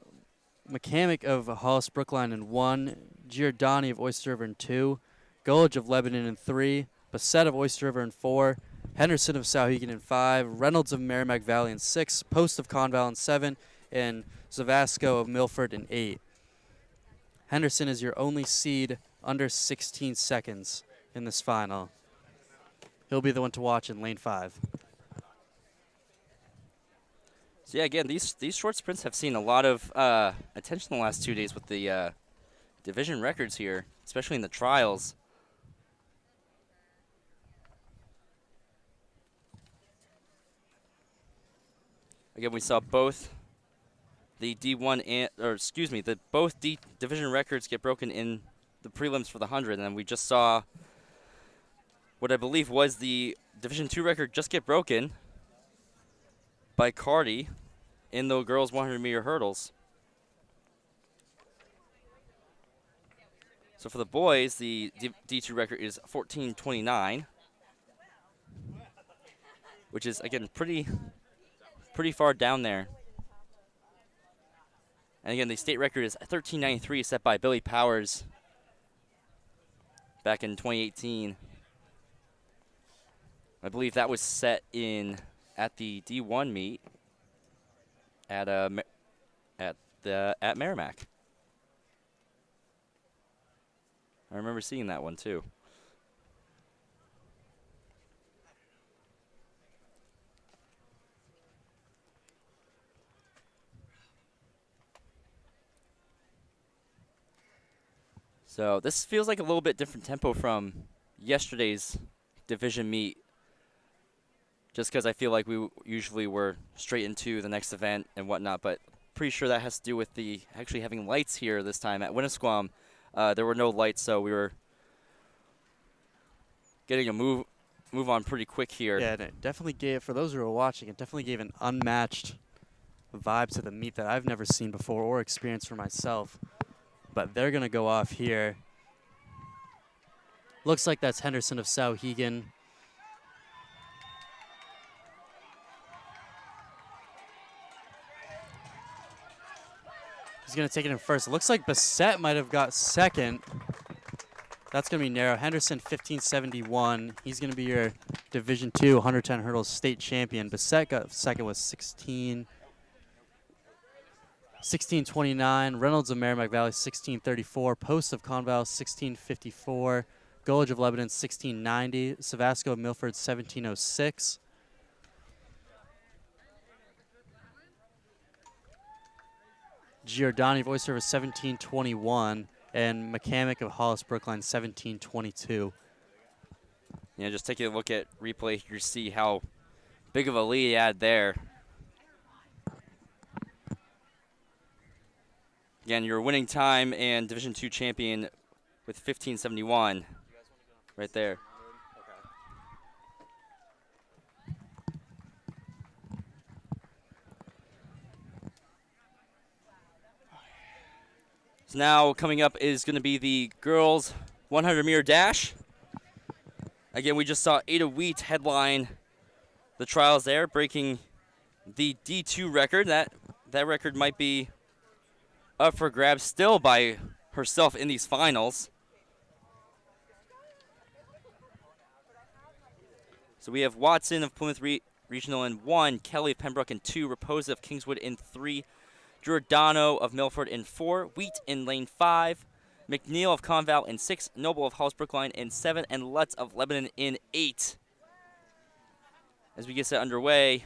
McCamick of Hollis Brookline in 1, Giordani of Oyster River in 2, Gulledge of Lebanon in 3, Bassett of Oyster River in 4, Henderson of Sauhegan in 5, Reynolds of Merrimack Valley in 6, Post of Conval in 7, and Zavasco of Milford in 8. Henderson is your only seed under 16 seconds in this final. He'll be the one to watch in lane 5. So yeah, again, these short sprints have seen a lot of attention the last 2 days with the division records here, especially in the trials. Again, we saw both the D1 and, or excuse me, both division records get broken in the prelims for the 100, and then we just saw what I believe was the Division 2 record just get broken by Cardi in the girls 100-meter hurdles. So for the boys, the D2 record is 14:29, which is, again, pretty far down there. And again, the state record is 13:93, set by Billy Powers back in 2018. I believe that was set at the D1 meet at Merrimack. I remember seeing that one too. So this feels like a little bit different tempo from yesterday's division meet, just because I feel like we usually were straight into the next event and whatnot, but pretty sure that has to do with the actually having lights here this time at Winnisquam. There were no lights, so we were getting a move on pretty quick here. Yeah, and it definitely gave, for those who are watching, it definitely gave an unmatched vibe to the meet that I've never seen before or experienced for myself. But they're going to go off here. Looks like that's Henderson of Sauhegan. He's going to take it in first. It looks like Bassett might have got second. That's going to be narrow. Henderson, 1571. He's going to be your Division II 110 hurdles state champion. Bassett got second with 1629. Reynolds of Merrimack Valley, 1634. Post of Conval, 1654. Gulledge of Lebanon, 1690. Savasco of Milford, 1706. Giordani of Oyster River, 1721. And McCamick of Hollis Brookline, 1722. Yeah, just taking a look at replay here to see how big of a lead he had there. Again, your winning time and Division II champion with 1571 right there. So now coming up is going to be the girls 100-meter dash. Again, we just saw Ada Wheat headline the trials there, breaking the D2 record. That record might be up for grabs still by herself in these finals. So we have Watson of Plymouth Regional in 1, Kelly of Pembroke in 2, Raposa of Kingswood in 3, Giordano of Milford in 4, Wheat in lane 5, McNeil of Conval in 6, Noble of Hollis Brookline in 7, and Lutz of Lebanon in 8. As we get set underway,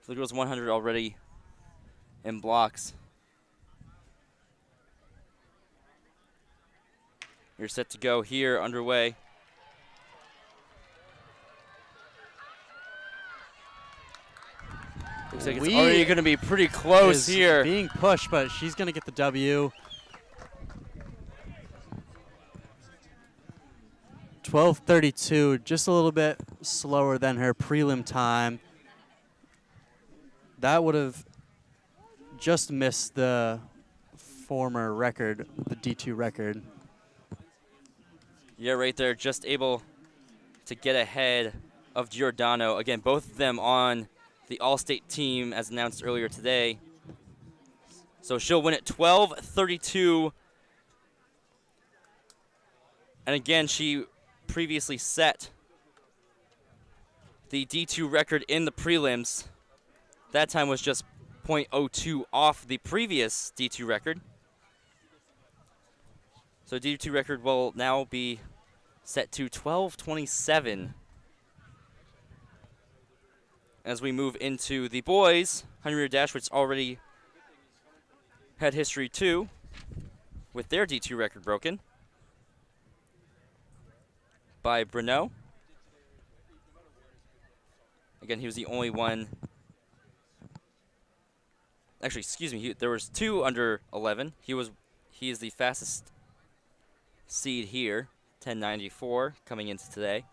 for the girls 100 already in blocks. You're set to go here, underway. Looks like it's already going to be pretty close here. Being pushed, but she's going to get the W. 12:32, just a little bit slower than her prelim time. That would have just missed the former record, the D2 record. Yeah, right there, just able to get ahead of Giordano. Again, both of them on the All-State team, as announced earlier today. So she'll win at 12:32. And again, she previously set the D2 record in the prelims. That time was just .02 off the previous D2 record. So D2 record will now be set to 12:27. As we move into the boys' 100-meter dash, which already had history too, with their D2 record broken by Bruno. Again, he was the only one. Actually, excuse me, there was 2 under 11. He is the fastest seed here, 10:94 coming into today.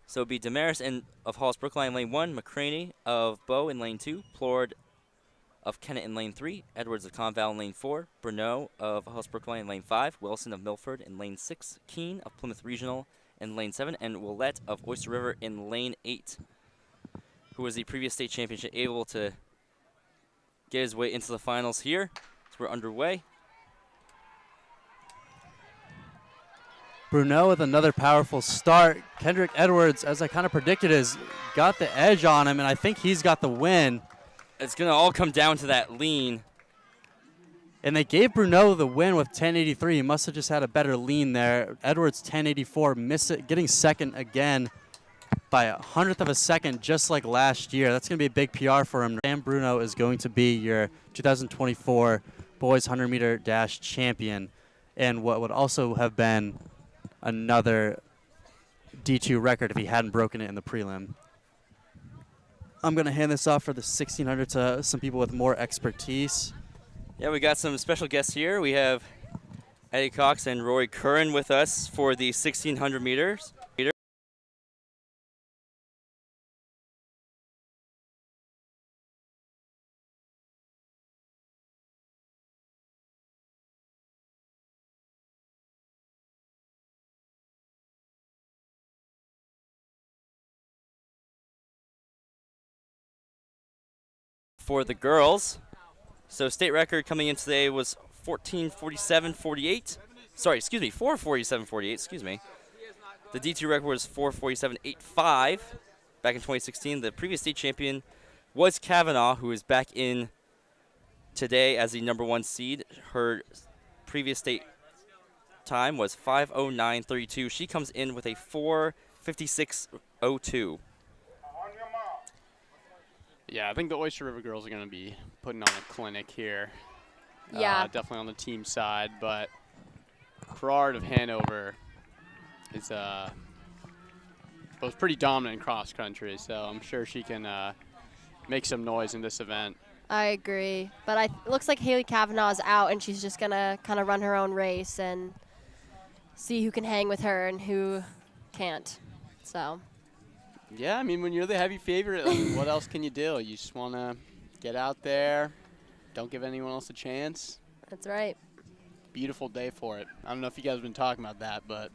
So it'd be Damaris of Hollis Brookline in lane 1, McCraney of Bow in lane 2, Plord of Kennett in lane 3, Edwards of Conval in lane 4, Bruno of Hollis Brookline in lane 5, Wilson of Milford in lane 6, Keene of Plymouth Regional in lane 7, and Willette of Oyster River in lane 8, who was the previous state championship, able to get his way into the finals here. So we're underway. Bruno with another powerful start. Kendrick Edwards, as I kind of predicted, has got the edge on him, and I think he's got the win. It's going to all come down to that lean. And they gave Bruno the win with 10:83. He must have just had a better lean there. Edwards 10:84, getting second again by 100th of a second, just like last year. That's going to be a big PR for him. Sam Bruno is going to be your 2024 boys 100-meter dash champion, and what would also have been another D2 record if he hadn't broken it in the prelim. I'm going to hand this off for the 1600 to some people with more expertise. Yeah, we got some special guests here. We have Eddie Cox and Rory Curran with us for the 1600 meters. For the girls, so state record coming in today was 14:47.48. Sorry, excuse me, 4:47.48. Excuse me. The D2 record was 4:47.85 back in 2016. The previous state champion was Kavanaugh, who is back in today as the #1 seed. Her previous state time was 5:09.32. She comes in with a 4:56.02. Yeah, I think the Oyster River girls are going to be putting on a clinic here. Yeah. Definitely on the team side, but Gerard of Hanover is was pretty dominant in cross country, so I'm sure she can make some noise in this event. I agree. But it looks like Haley Kavanaugh's out, and she's just going to kind of run her own race and see who can hang with her and who can't. So. Yeah, I mean, when you're the heavy favorite, like, what else can you do? You just want to get out there, don't give anyone else a chance. That's right. Beautiful day for it. I don't know if you guys have been talking about that, but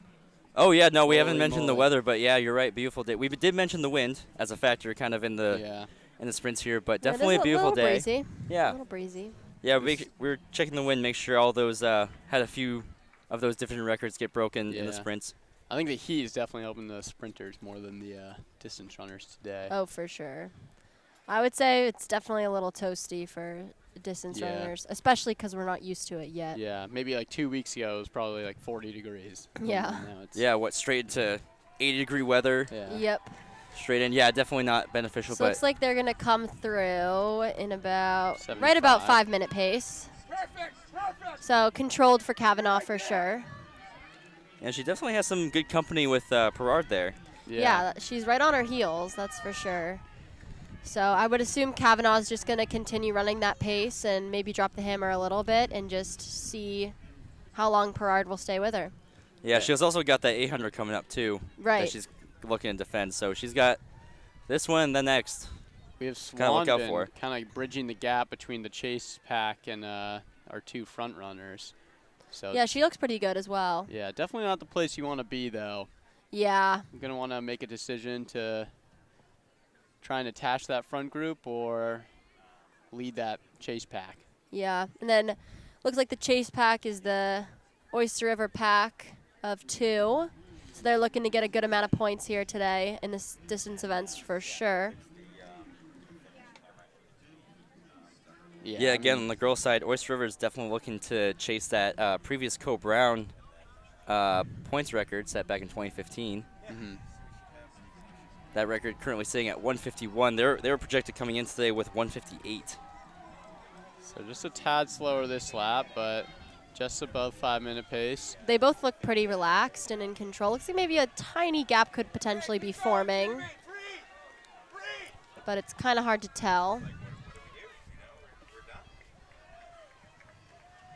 Oh, yeah, no, we haven't Holy mentioned the moly. weather, but yeah, you're right, beautiful day. We did mention the wind as a factor kind of in the Yeah. in the sprints here, but Yeah, it is definitely a beautiful little day. Breezy. A Yeah. little breezy. Yeah, we're checking the wind, make sure all those had a few of those different records get broken in the Yeah. sprints. I think the heat is definitely helping the sprinters more than the distance runners today. Oh, for sure. I would say it's definitely a little toasty for distance Yeah. runners, especially because we're not used to it yet. Yeah, maybe like 2 weeks ago it was probably like 40 degrees. Yeah. And now it's Yeah, what, straight into 80-degree weather, Yeah. Yep. straight in. Yeah, definitely not beneficial, So but looks like they're going to come through in about, 75. right about 5-minute pace. So controlled for Kavanaugh for sure. and she definitely has some good company with Perard there. Yeah, she's right on her heels, that's for sure. So I would assume Kavanaugh's just going to continue running that pace and maybe drop the hammer a little bit and just see how long Perard will stay with her. Yeah, she's also got that 800 coming up too. Right. That she's looking to defend. So she's got this one, then next. We have Kinda look out Swan for. kind of bridging the gap between the chase pack and our 2 front runners. So Yeah, she looks pretty good as well. yeah, definitely not the place you want to be though. Yeah. You're going to want to make a decision to try and attach that front group or lead that chase pack. Yeah, and then looks like the chase pack is the Oyster River pack of 2. So they're looking to get a good amount of points here today in this distance events for sure. Yeah, I again, mean, on the girls' side, Oyster River is definitely looking to chase that previous Co Brown points record set back in 2015. mhm. That record currently sitting at 151. They were projected coming in today with 158. So just a tad slower this lap, but just above 5-minute pace. They both look pretty relaxed and in control. Looks like maybe a tiny gap could potentially be forming, but it's kind of hard to tell.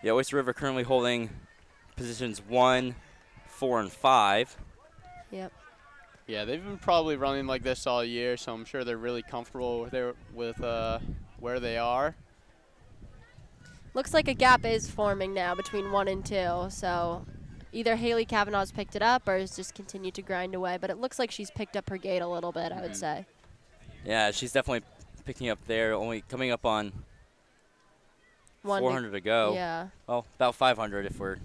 Yeah, Oyster River currently holding positions 1, 4, and 5. Yep. Yeah, they've been probably running like this all year, so I'm sure they're really comfortable with where they are. Looks like a gap is forming now between 1 and 2, so either Haley Kavanaugh's picked it up or has just continued to grind away, but it looks like she's picked up her gait a little bit, I would say. Yeah, she's definitely picking up there, only coming up on 400 to go. Yeah. Well, about 500 if we're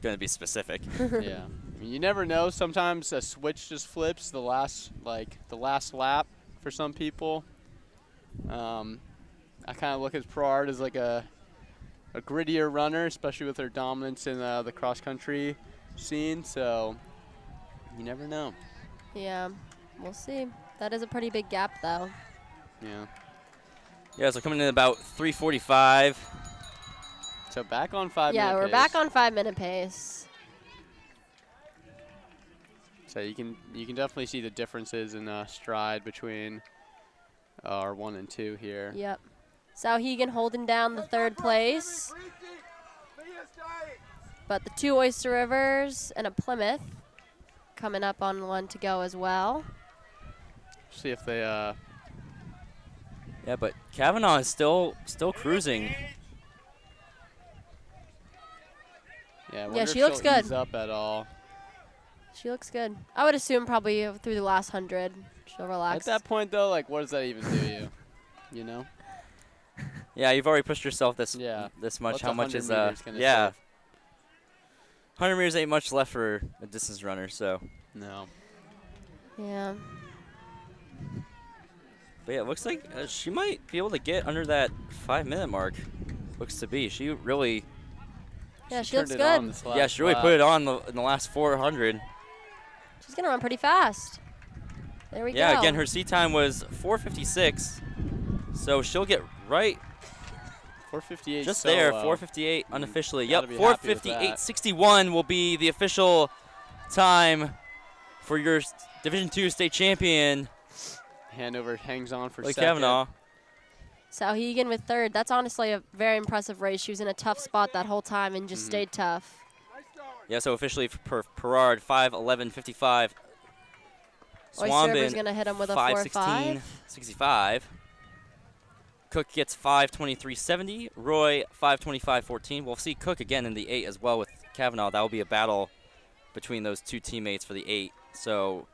going to be specific. Yeah. I mean, you never know. Sometimes a switch just flips the last lap for some people. I kind of look at Perard as like a grittier runner, especially with her dominance in the cross-country scene. So you never know. Yeah, we'll see. That is a pretty big gap, though. Yeah. Yeah, so coming in about 345. So back on 5 Yeah, minute we're pace. back on 5-minute pace. So you can definitely see the differences in stride between our 1 and 2 here. Yep. Sauhegan holding down the 3rd place. But the 2 Oyster Rivers and a Plymouth coming up on 1 to go as well. See if they Yeah, but Kavanaugh is still cruising. yeah, I Yeah, wonder she if looks she'll good. ease up at all. She looks good. I would assume probably through the last 100 she'll relax. At that point though, like what does that even do you? You know? Yeah, you've already pushed yourself this Yeah. much. What's How much 100 is meters gonna yeah. save? 100 meters ain't much left for a distance runner, so. No. Yeah. But yeah, it looks like she might be able to get under that 5-minute mark. Looks to be. She really, Yeah, she turned looks it on good. this yeah, last she really lap. put it on in the last 400. She's going to run pretty fast. There we Yeah, go. again, her seat time was 4:56, so she'll get right 4:58. just so there. low. 4:58 unofficially. Gotta Yep, be happy with that. 4:58.61 will be the official time for your Division II state champion, Hanover hangs on for Lake second. Kavanaugh. Sauhegan with 3rd. That's honestly a very impressive race. She was in a tough spot that whole time and just stayed tough. Yeah, so officially for Perard, 5:11.55. Oyster River's Swanbin, going to hit him with a 5:16.65. 4.5. Cook gets 5:23.70. Roy 5:25.14. We'll see Cook again in the 8 as well with Kavanaugh. That will be a battle between those two teammates for the 8. So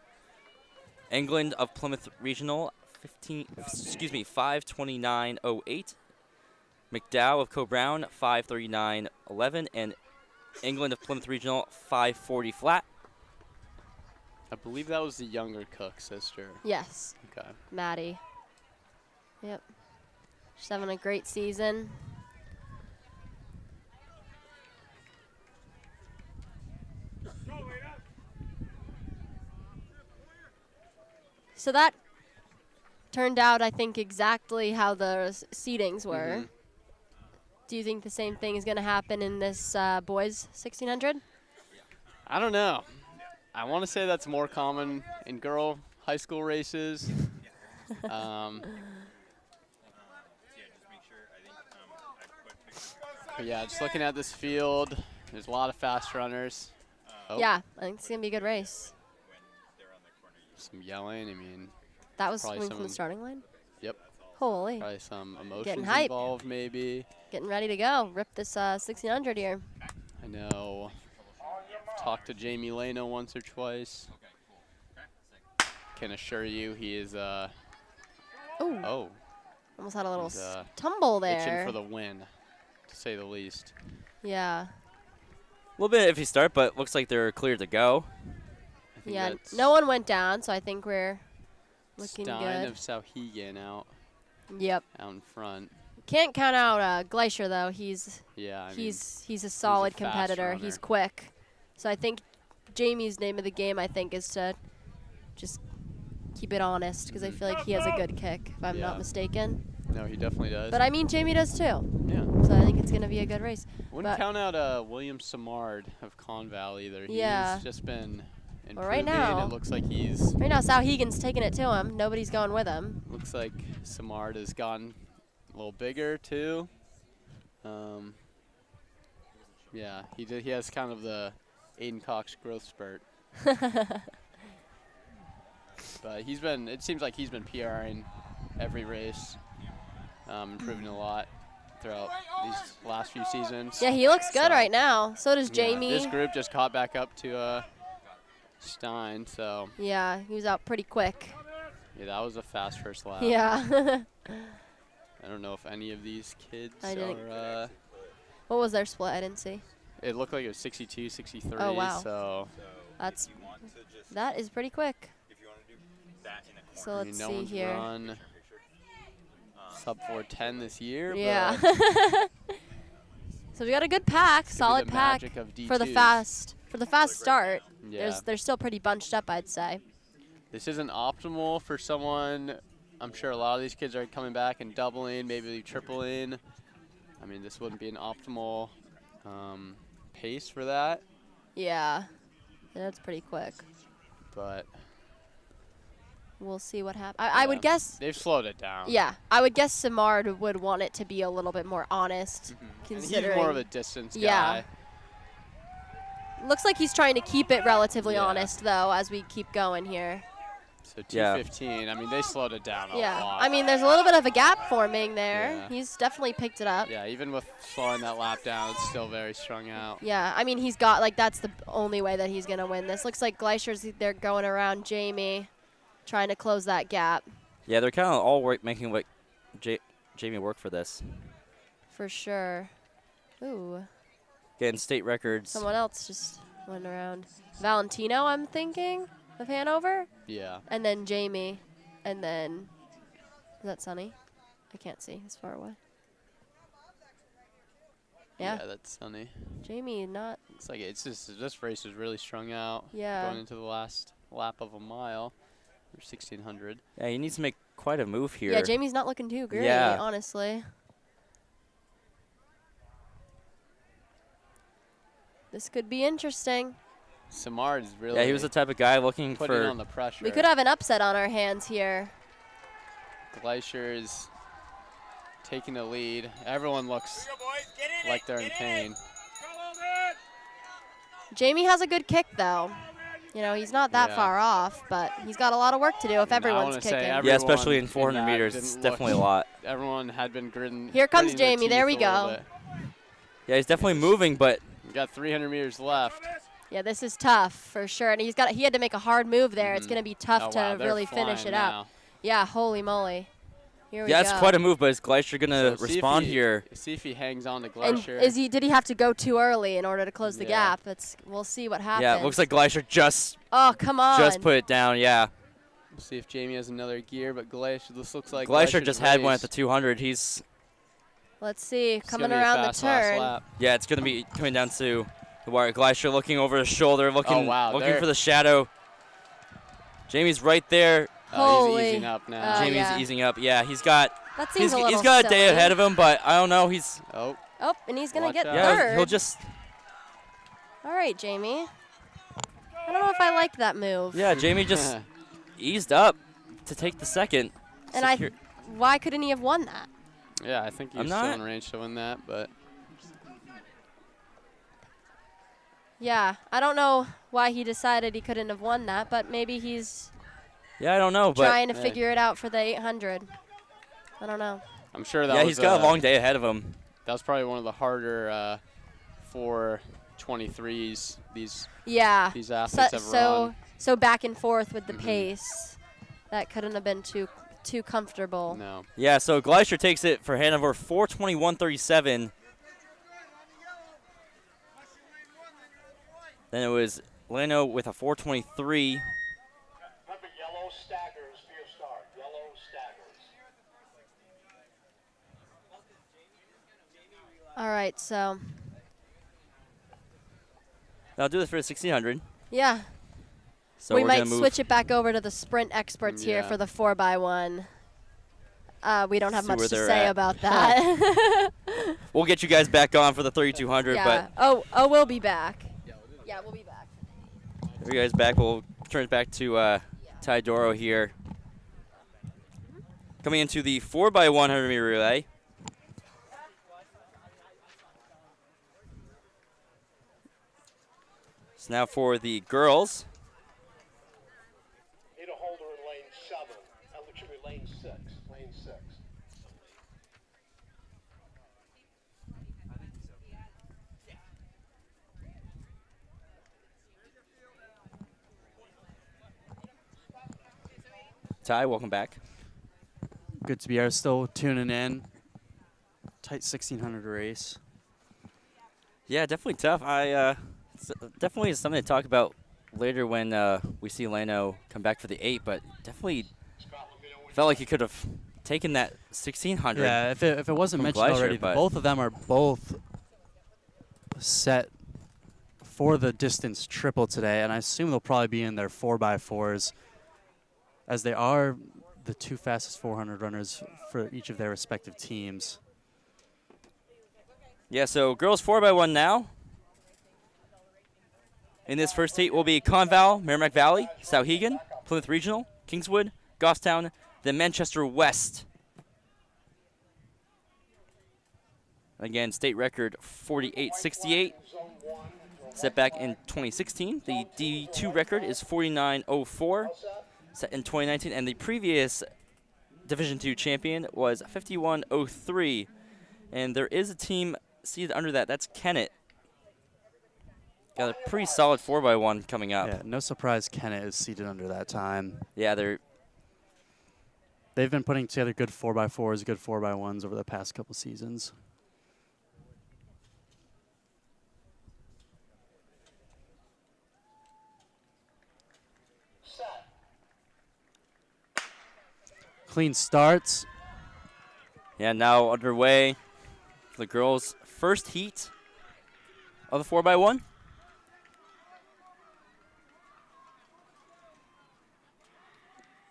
England of Plymouth Regional, 5:29.08. McDowell of Co-Brown, 5:39.11, and England of Plymouth Regional, 5:40 flat. I believe that was the younger Cook sister. Yes, Okay. Maddie. Yep. She's having a great season. So that turned out, I think, exactly how the seedings were. Mhm. Do you think the same thing is going to happen in this boys 1600? I don't know. I want to say that's more common in girl high school races. But yeah, just looking at this field, there's a lot of fast runners. Oh, Yeah, I think it's going to be a good race. some yelling. I mean, That was Probably coming from the some- starting line? Yep. Holy. Probably some Getting emotions hype. involved, maybe. Getting ready to go. Rip this 1600 here. I know. Talked to Jamie Leno once or twice. Can assure you he is Ooh. oh, Almost had a little he's, tumble itching there. for the win, to say the least. Yeah. A little bit iffy start, but looks like they're clear to go. I think Yeah. that's No one went down, so I think we're looking Stein good. of Sauhegan out Yep. in front. Can't count out Glacier though. He's Yeah, I mean, he's a solid fast competitor. runner. He's quick. So I think Jamie's name of the game, I think, is to just keep it honest, because I feel like he has a good kick, if I'm not Yeah. mistaken. no, he definitely does. But I mean, Jamie does too. yeah, So I think it's going to be a good race. wouldn't but- count out William Samard of Conval either. Yeah. He's just been improving. Well, right now- it looks like he's Right now, Sauhegan's taking it to him. Nobody's going with him. looks like Samard has gotten a little bigger too. Yeah, he has kind of the Aiden Cox growth spurt. But it seems like he's been PRing every race, improving a lot throughout these last few seasons. Yeah, he looks good So, right now. So does yeah, Jamie. this group just caught back up to Stein, so Yeah, he was out pretty quick. yeah, that was a fast first lap. Yeah. I don't know if any of these kids I didn't- are. What was their split? I didn't see. It looked like it was 62, 63. Oh, wow. So That is pretty quick. If you want to do that in a corner. So I let's mean, no see one's here. run sub 410 this year. Yeah. But So we got a good pack, could be solid the pack magic of for the D2s. fast start. Yeah. They're still pretty bunched up, I'd say. This isn't optimal for someone. I'm sure a lot of these kids are coming back and doubling, maybe tripling. I mean, this wouldn't be an optimal pace for that, Yeah. That's pretty quick. but We'll see what happens. I would yeah, guess. they've slowed it down. Yeah, I would guess Samard would want it to be a little bit more honest, And considering. he's more of a distance Yeah. guy. Looks like he's trying to keep it relatively Yeah. honest, though, as we keep going here. So Yeah. 215. I mean, they slowed it down a Yeah, lot. I mean, there's a little bit of a gap forming there. Yeah. He's definitely picked it up. Yeah, even with slowing that lap down, it's still very strung out. Yeah, I mean, he's got, like, that's the only way that he's going to win this. Looks like Glacier's, they're going around Jamie, trying to close that gap. Yeah, they're kind of all making like Jamie work for this. For sure. Ooh, Getting state records. someone else just went around. Valentino, I'm thinking, of Hanover. Yeah. And then Jamie. And then, is that Sunny? I can't see. It's far away. Yeah, That's sunny. Jamie, not, It's like it's just this race is really strung out. Yeah. Going into the last lap of a mile, or 1600. Yeah, he needs to make quite a move here. yeah, Jamie's not looking too great, Yeah. honestly. This could be interesting. Samard is really. Yeah, he was the type of guy looking putting for. on the pressure. We could have an upset on our hands here. Glacier is taking the lead. Everyone looks like they're in pain. Jamie has a good kick, though. You know, he's not that Yeah. far off, but he's got a lot of work to do if And I everyone's wanna say kicking. Yeah, especially everyone in 400 that meters, didn't it's look- definitely a lot. Everyone had been gritting. Here comes gritting their Jamie, there teeth we a little go. bit. Yeah, he's definitely moving, but We got 300 meters left. Yeah, this is tough for sure. And he had to make a hard move there. It's going to be tough Oh, to wow, they're really finish flying it now. up. Yeah, holy moly. Here we Yeah, go. it's quite a move, but is Gleister going to So see if respond he- here? See if he hangs on to And Glacier. did he have to go too early in order to close the Yeah. gap? We'll see what happens. Yeah, it looks like Gleister just Oh, come on. put it down. Yeah, See if Jamie has another gear, but Glacier, this looks like Gleister just had one at the 200. Let's see. It's Coming gonna be a around the fast last turn. lap. Yeah, it's going to be coming down to the wire. Gleister looking over his shoulder, looking wow, looking there- for the shadow. Jamie's right there. Oh, he's Holy. easing up now. Jamie's yeah. easing up. Yeah, he's got That seems a little he's got a day silly. ahead of him, but I don't know. He's Oh, Oh, and he's going to Watch get out. yeah, third. he'll just All right, Jamie. I don't know if I like that move. yeah. Jamie just eased up to take the second. And Secure- why couldn't he have won that? yeah, I think I'm he's still not- in range to win that, but Yeah, I don't know why he decided he couldn't have won that, but maybe he's yeah, I don't know, but trying to Hey. figure it out for the 800. I don't know. I'm sure that yeah, was he's got a long day ahead of him. that was probably one of the harder 423s Yeah. these athletes have run. So back and forth with the Mhm. pace. That couldn't have been too comfortable. No. Yeah, so Gleister takes it for Hanover 4:21:37. Then it was Leno with a 4:23. Remember, yellow staggers for your start. Yellow staggers. All right, so I'll do this for the 1600. yeah, So we we're might gonna move. switch it back over to the sprint experts here Yeah. for the 4x1. We don't have See much where to they're say at. about that. We'll get you guys back on for the 3200, yeah. Oh, we'll be back. Yeah, we'll be back. but you guys back. We'll turn it back to Ty Doro here. Coming into the 4x100 meter relay. So now for the girls. Need a holder in lane 7. Excuse me, lane 6. Lane 6. Ty, welcome back. Good to be here. Still tuning in. Tight 1600 race. Yeah, definitely tough. Definitely is something to talk about later when we see Leno come back for the 8, but definitely felt like he could have taken that 1600. Yeah, if it wasn't From mentioned Gleiser, already, but- both of them are both set for the distance triple today, and I assume they'll probably be in their 4x4s, as they are the two fastest 400 runners for each of their respective teams. Yeah, so girls 4x1 now. In this first heat will be Conval, Merrimack Valley, Sauhegan, Plymouth Regional, Kingswood, Goffstown, then Manchester West. Again, state record 48.68, set back in 2016. The D2 record is 49.04, set in 2019, and the previous Division II champion was 51.03. And there is a team seated under that. That's Kennett. Got a pretty solid 4x1 coming up. Yeah, no surprise Kennett is seated under that time. Yeah, They've been putting together good 4x4s, good 4x1s over the past couple seasons. Clean starts. yeah, now underway for the girls' first heat of the 4x1.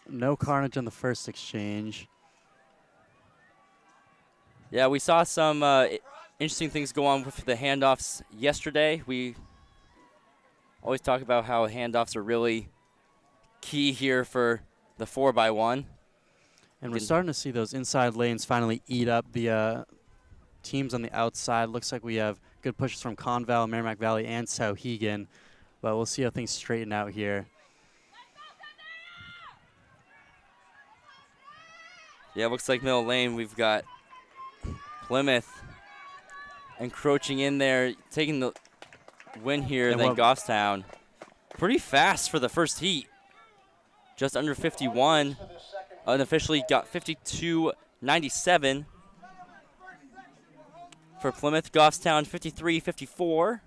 No carnage on the first exchange. Yeah, we saw some interesting things go on with the handoffs yesterday. We always talk about how handoffs are really key here for the 4x1. And we're starting to see those inside lanes finally eat up the teams on the outside. Looks like we have good pushes from Conval, Merrimack Valley, and Sauhegan. But we'll see how things straighten out here. Yeah, looks like middle lane. We've got Plymouth encroaching in there, taking the win here And than what- Goffstown. Pretty fast for the first heat. Just under 51. Unofficially got 52.97. For Plymouth, Goffstown 53.54.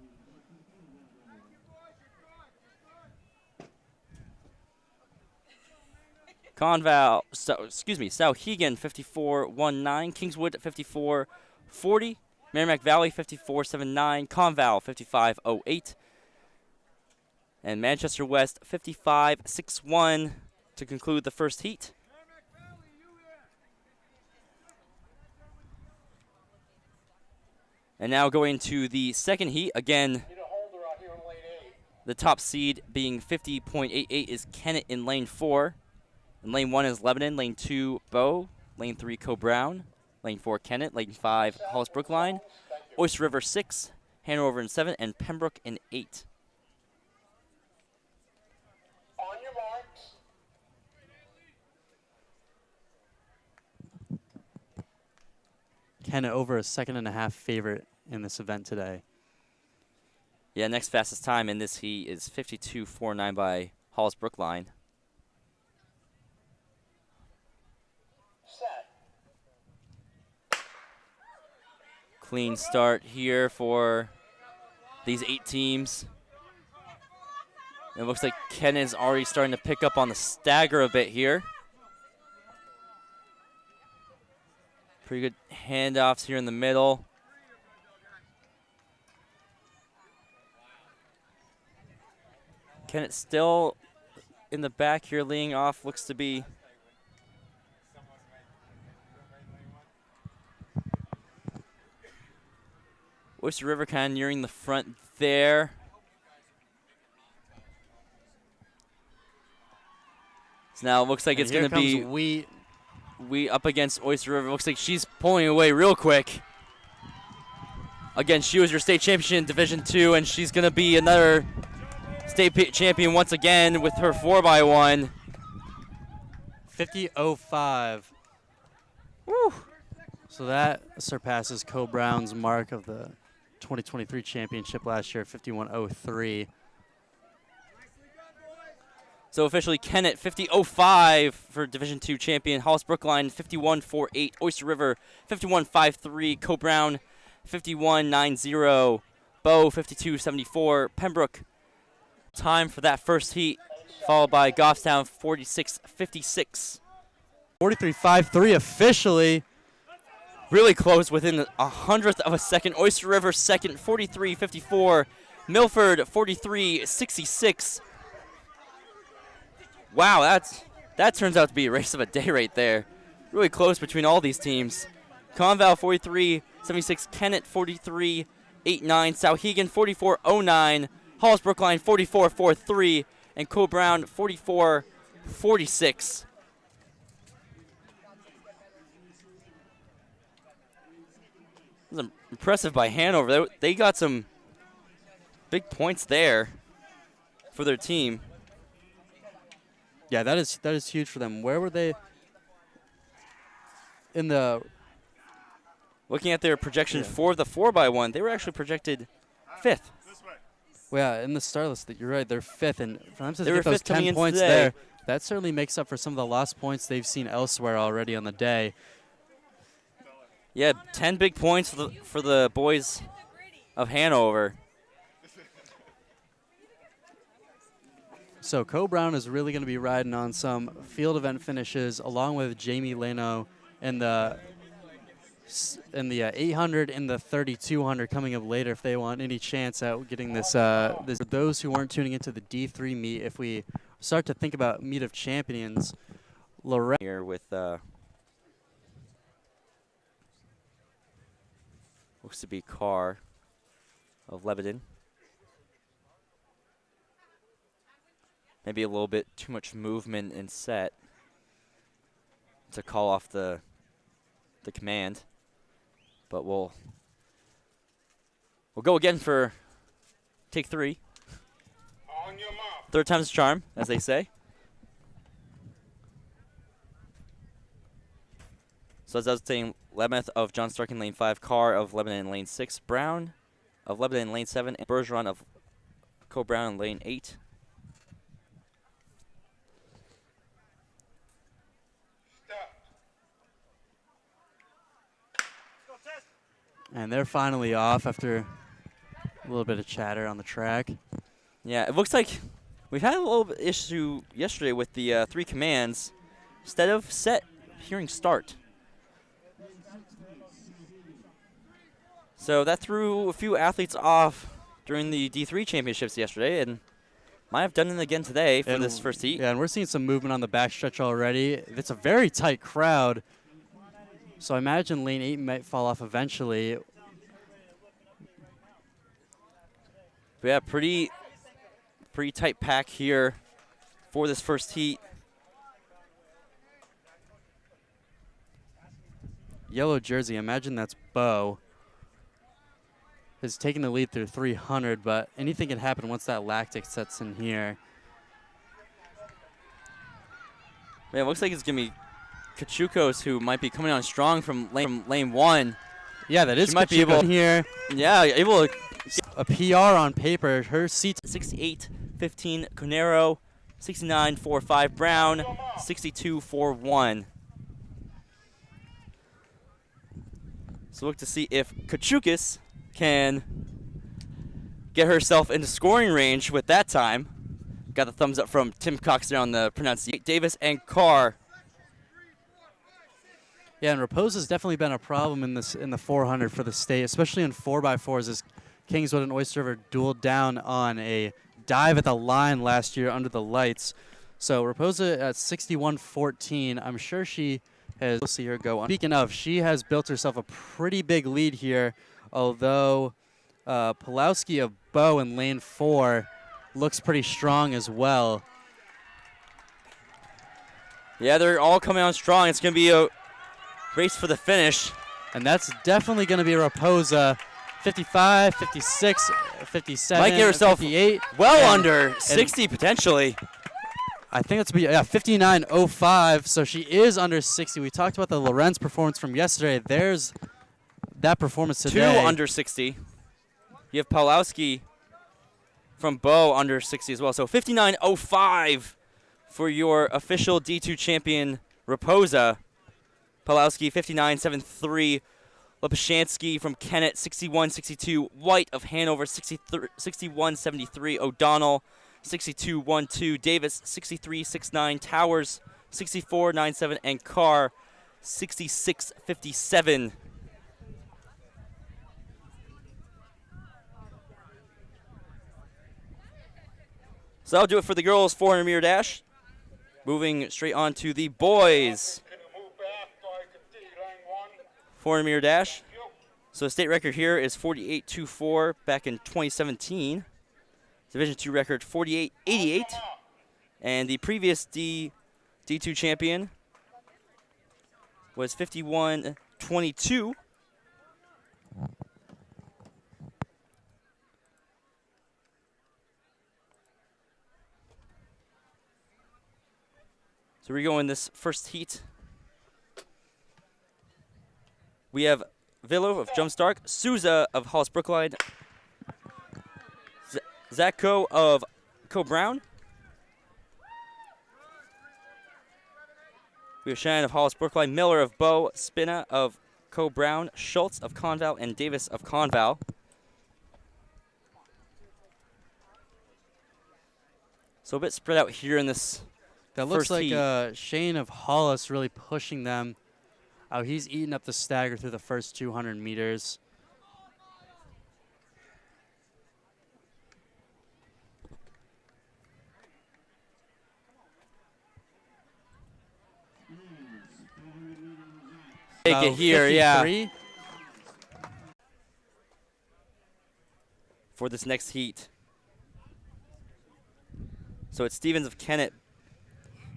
Souhegan 54.19. Kingswood 54.40. Merrimack Valley 54.79. Conval 55.08. And Manchester West 55.61 to conclude the first heat. And now going to the second heat. Again, Need a holder out here in lane 8. the top seed being 50.88 is Kennett in lane 4. In lane 1 is Lebanon. Lane 2, Bow. Lane 3, Co-Brown. Lane 4, Kennett. Lane 5, Hollis Brookline. Oyster River 6. Hanover in 7. And Pembroke in 8. On your marks. Kennett over a 2.5 favorite in this event today. Yeah, next fastest time in this heat is 52.49 by Hollis Brookline. Set. Clean start here for these 8 teams. It looks like Kennett is already starting to pick up on the stagger a bit here. Pretty good handoffs here in the middle. Kennett still in the back here, leading off, looks to be Oyster River kind of nearing the front there. So now it looks like it's going to be we up against Oyster River. Looks like she's pulling away real quick. Again, she was your state champion in Division II, and she's going to be another state champion once again with her 4x1. 50.05. Woo. So that surpasses Co-Brown's mark of the 2023 championship last year, 51.03. So officially Kennett 50.05 for Division II champion. Hollis Brookline 51.48. Oyster River 51.53. Co-Brown 51.90. Bow 52.74. Pembroke time for that first heat, followed by Goffstown 46.56. 43.53 officially. Really close, within a hundredth of a second. Oyster River second, 43.54. Milford 43.66. Wow, that turns out to be a race of a day right there. Really close between all these teams. Conval 43.76, Kennett 43.89, Souhegan 44.09, Hollis Brookline 44.43, and Co-Brown 44.46. This is impressive by Hanover. They got some big points there for their team. Yeah, that is huge for them. Where were they in the? Looking at their projection for the 4x1, they were actually projected 5th. Well, yeah, in the star list, you're right. They're 5th, and for them to They were get those 5th coming 10 in points today. there, that certainly makes up for some of the lost points they've seen elsewhere already on the day. Yeah, 10 big points for the boys of Hanover. So Co-Brown is really going to be riding on some field event finishes, along with Jamie Leno in the 800 and the 3200 coming up later if they want any chance at getting this. For those who weren't tuning into the D3 meet, if we start to think about meet of champions, Lorette Here with looks to be Carr of Lebanon. Maybe a little bit too much movement in set to call off the command, but we'll go again for take 3. On your mark. Third time's a charm, as they say. So as I was saying, Lebanon of John Stark in lane 5, Carr of Lebanon in lane 6, Brown of Lebanon in lane 7, and Bergeron of Cole Brown in lane 8. And they're finally off after a little bit of chatter on the track. Yeah, it looks like we've had a little bit issue yesterday with the 3 commands. Instead of set, hearing start. So that threw a few athletes off during the D3 championships yesterday, and might have done it again today for this first heat. Yeah, and we're seeing some movement on the backstretch already. It's a very tight crowd, so I imagine lane 8 might fall off eventually. But yeah, pretty tight pack here for this first heat. Yellow jersey, imagine that's Bo, is taking the lead through 300, but anything can happen once that lactic sets in here. Man, it looks like it's going to be Kachukos who might be coming on strong from lane 1. Yeah, that is She might be able here. Yeah, able to A PR on paper. Her seat 68-15 Conero, 69-45 Brown, 62-41. So look to see if Kachukis can get herself into scoring range with that time. Got the thumbs up from Tim Cox there on the pronunciation. Davis and Carr. Yeah, and Repose has definitely been a problem in the 400 for the state, especially in 4x4s. As Kingswood and Oyster River dueled down on a dive at the line last year under the lights. So Raposa at 61-14. I'm sure she has. We'll see her go on. Speaking of, she has built herself a pretty big lead here, although Pulowski of Bow in lane 4 looks pretty strong as well. Yeah, they're all coming on strong. It's going to be a race for the finish. And that's definitely going to be Raposa. 55, 56, 57, Might get herself 58. Well under 60 potentially. I think it's be 59.05, so she is under 60. We talked about the Lorenz performance from yesterday. There's that performance today. 2 under 60. You have Pawlowski from Bow under 60 as well. So 59.05 for your official D2 champion, Raposa. Pawlowski 59.73. Lepashansky from Kennett 61.62. White of Hanover 61.73. O'Donnell 62.12. Davis 63.69. Towers 64.97. And Carr 66.57. So that'll do it for the girls' 400 meter dash. Moving straight on to the boys' 400 meter dash. So the state record here is 48.24 back in 2017. Division II record 48.88. And the previous D2 champion was 51.22. So we go in this first heat. We have Villo of Jumpstart, Souza of Hollis Brookline, Zacko of Co Brown. We have Shannon of Hollis Brookline, Miller of Bow, Spina of Co Brown, Schultz of Conval, and Davis of Conval. So a bit spread out here in this. That looks first like heat. Shane of Hollis really pushing them. Oh, he's eating up the stagger through the first 200 meters. Take it here, 53. yeah. For this next heat. So it's Stevens of Kennett,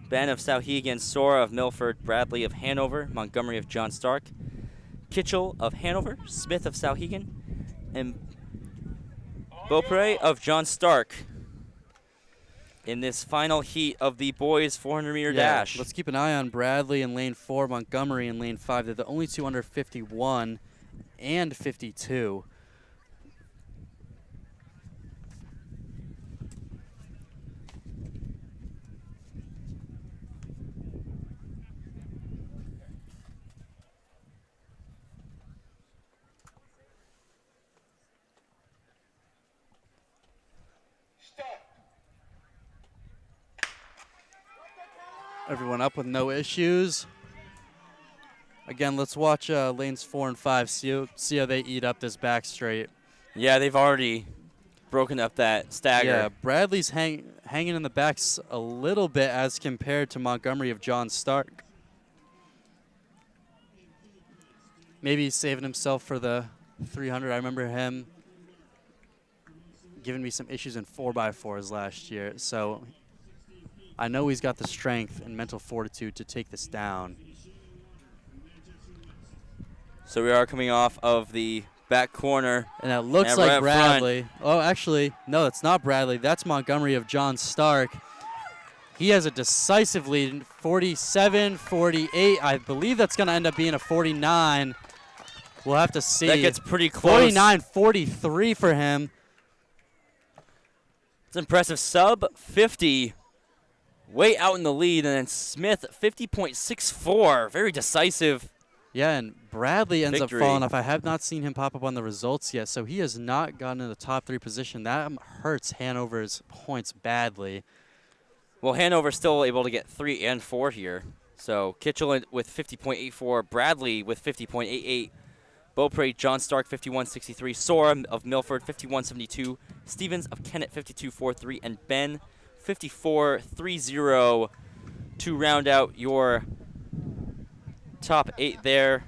Ben of Sauhegan, Sora of Milford, Bradley of Hanover, Montgomery of John Stark, Kitchell of Hanover, Smith of Sauhegan, and Beaupre of John Stark in this final heat of the boys 400 meter dash. Let's keep an eye on Bradley in lane 4, Montgomery in lane 5. They're the only two under 51 and 52. Everyone up with no issues. Again, let's watch lanes 4 and 5, see how they eat up this back straight. Yeah, they've already broken up that stagger. Yeah, Bradley's hanging in the backs a little bit as compared to Montgomery of John Stark. Maybe he's saving himself for the 300. I remember him giving me some issues in 4x4s last year, so I know he's got the strength and mental fortitude to take this down. So we are coming off of the back corner. And it looks And right like up Bradley. Oh, actually, no, it's not Bradley. That's Montgomery of John Stark. He has a decisive lead, 47-48. I believe that's going to end up being a 49. We'll have to see. That gets pretty close. 49-43 for him. It's impressive. Sub 50, way out in the lead. And then Smith, 50.64. Very decisive. Yeah, and Bradley ends Victory. up falling off. I have not seen him pop up on the results yet, so he has not gotten in the top 3 position. That hurts Hanover's points badly. Well, Hanover's still able to get 3 and 4 here. So Kitchell with 50.84, Bradley with 50.88, Beaupre, John Stark, 51.63, Sora of Milford, 51.72, Stevens of Kennett, 52.43, and Ben, 54.30 to round out your top 8 there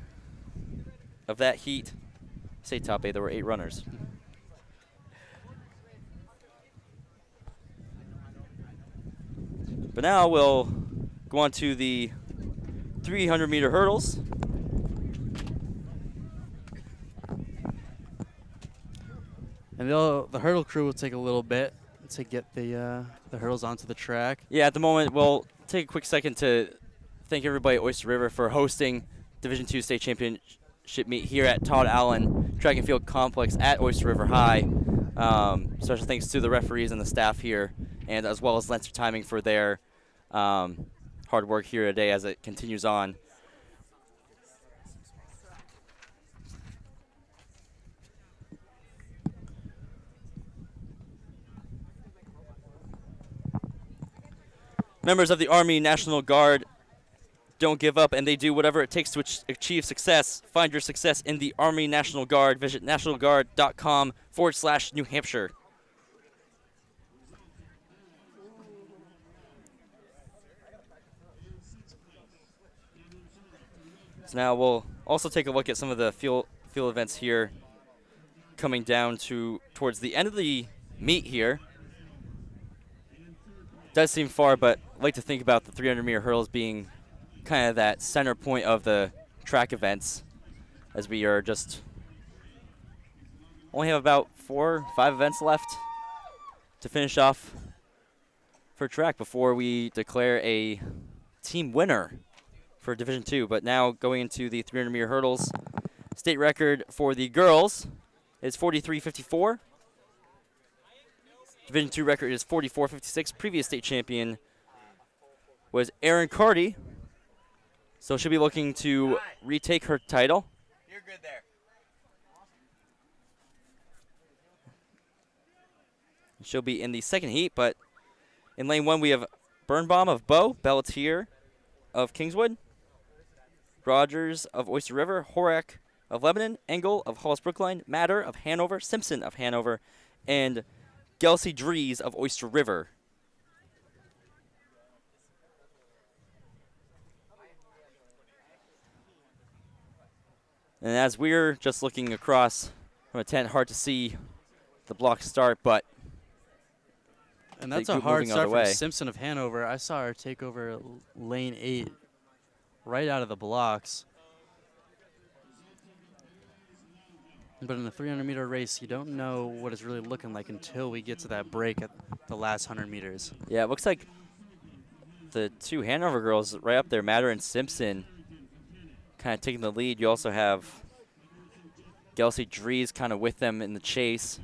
of that heat. Say top 8, there were 8 runners. But now we'll go on to the 300-meter hurdles. And the hurdle crew will take a little bit to get the hurdles onto the track. Yeah, at the moment, we'll take a quick second to thank everybody at Oyster River for hosting Division II State Championship meet here at Todd Allen Track and Field Complex at Oyster River High. Special thanks to the referees and the staff here, and as well as Lancer Timing for their hard work here today as it continues on. Members of the Army National Guard don't give up, and they do whatever it takes to achieve success. Find your success in the Army National Guard. Visit nationalguard.com/New Hampshire. So now we'll also take a look at some of the field events here coming down towards the end of the meet here. Does seem far, but I like to think about the 300-meter hurdles being kind of that center point of the track events, as we are just only have about 4 or 5 events left to finish off for track before we declare a team winner for Division II. But now going into the 300-meter hurdles, state record for the girls is 43.54. Division II record is 44.56. Previous state champion was Erin Carty. So she'll be looking to retake her title. You're good there. She'll be in the second heat, but in lane 1 we have Birnbaum of Bow, Bellatier of Kingswood, Rogers of Oyster River, Horak of Lebanon, Engel of Hollis Brookline, Matter of Hanover, Simpson of Hanover, and Gelsey Dries of Oyster River. And as we're just looking across from a tent, hard to see the block start, but And that's they a keep hard moving start on from the way. Simpson of Hanover. I saw her take over lane 8 right out of the blocks. But in a 300-meter race, you don't know what it's really looking like until we get to that break at the last 100 meters. Yeah, it looks like the 2 Hanover girls right up there, Matter and Simpson, kind of taking the lead. You also have Gelsey Dries kind of with them in the chase.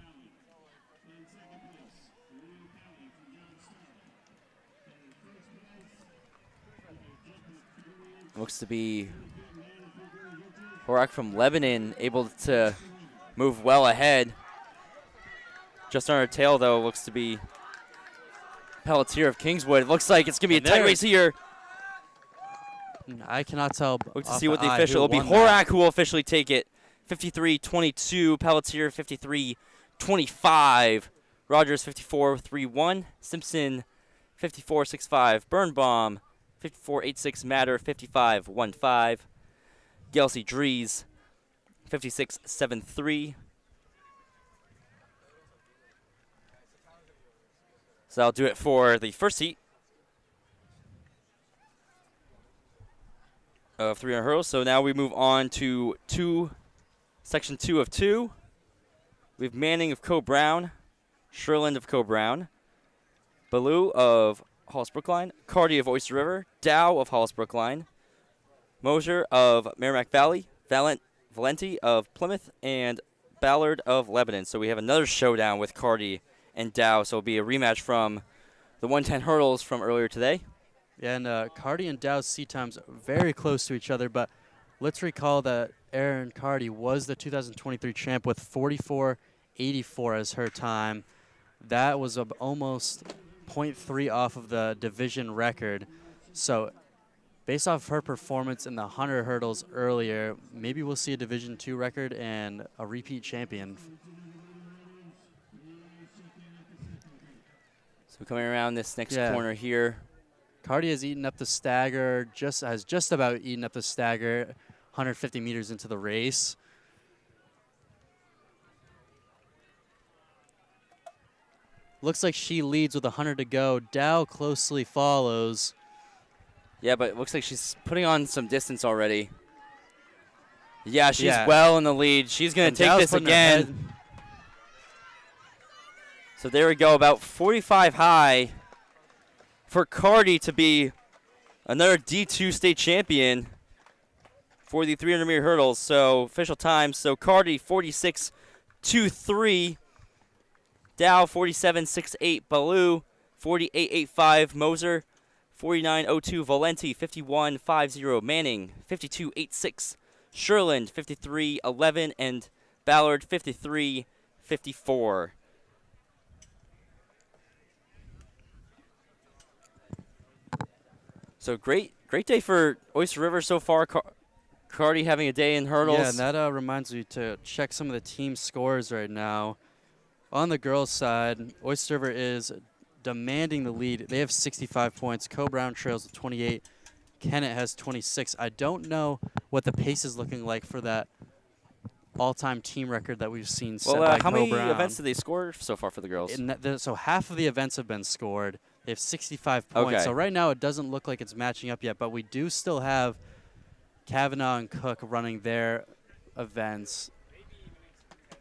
Looks to be Horak from Lebanon able to move well ahead. Just on her tail, though, looks to be Pelletier of Kingswood. It looks like it's going to be a tight race here. I cannot tell. Look to off see what the eye official who will be. won that. Horak who will officially take it. 53-22. Pelletier 53-25. Rogers 54-3-1. Simpson 54-6-5. Birnbaum 54-8-6. Matter 55-1-5. Gelsey Drees 56-7-3. So I'll do it for the first heat of 300 hurdles. So now we move on to section 2 of 2. We have Manning of Co Brown, Sherland of Co Brown, Ballou of Hollis Brookline, Carty of Oyster River, Dow of Hollis Brookline, Mosier of Merrimack Valley, Valenti of Plymouth, and Ballard of Lebanon. So we have another showdown with Carty and Dow. So it'll be a rematch from the 110 hurdles from earlier today. Yeah, and Carty and Dow's seat times are very close to each other, but let's recall that Erin Carty was the 2023 champ with 44.84 as her time. That was almost 0.3 off of the division record. So based off her performance in the 100 hurdles earlier, maybe we'll see a Division II record and a repeat champion. So coming around this next corner here. Carty has eaten up the stagger, has just about eaten up the stagger 150 meters into the race. Looks like she leads with 100 to go. Dow closely follows. Yeah, but it looks like she's putting on some distance already. Yeah, she's well in the lead. She's going to take this again. So there we go, about 45 high for Carty to be another D2 state champion for the 300-meter hurdles. So official time, so Carty 46.23, Dow 47.68, Ballou 48.85, Moser 49.02, Valenti 51.50, Manning 52.86, Sherland 53.11, and Ballard 53.54. So great day for Oyster River so far. Carty having a day in hurdles. Yeah, and that reminds me to check some of the team scores right now. On the girls' side, Oyster River is demanding the lead. They have 65 points. Co Brown trails with 28. Kennett has 26. I don't know what the pace is looking like for that all-time team record that we've seen set by how many Co-Brown. events did they score so far for the girls? So half of the events have been scored. They have 65 points. Okay. So right now it doesn't look like it's matching up yet, but we do still have Kavanaugh and Cook running their events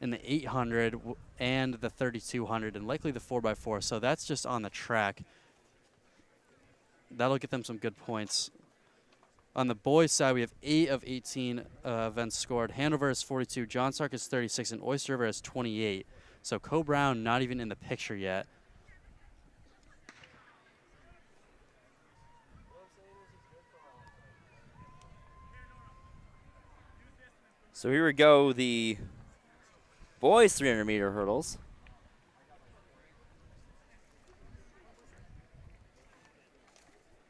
in the 800 and the 3200 and likely the 4x4. So that's just on the track. That'll get them some good points. On the boys' side, we have 8 of 18 events scored. Hanover is 42, John Stark is 36, and Oyster River is 28. So Co-Brown not even in the picture yet. So here we go, the boys 300-meter hurdles.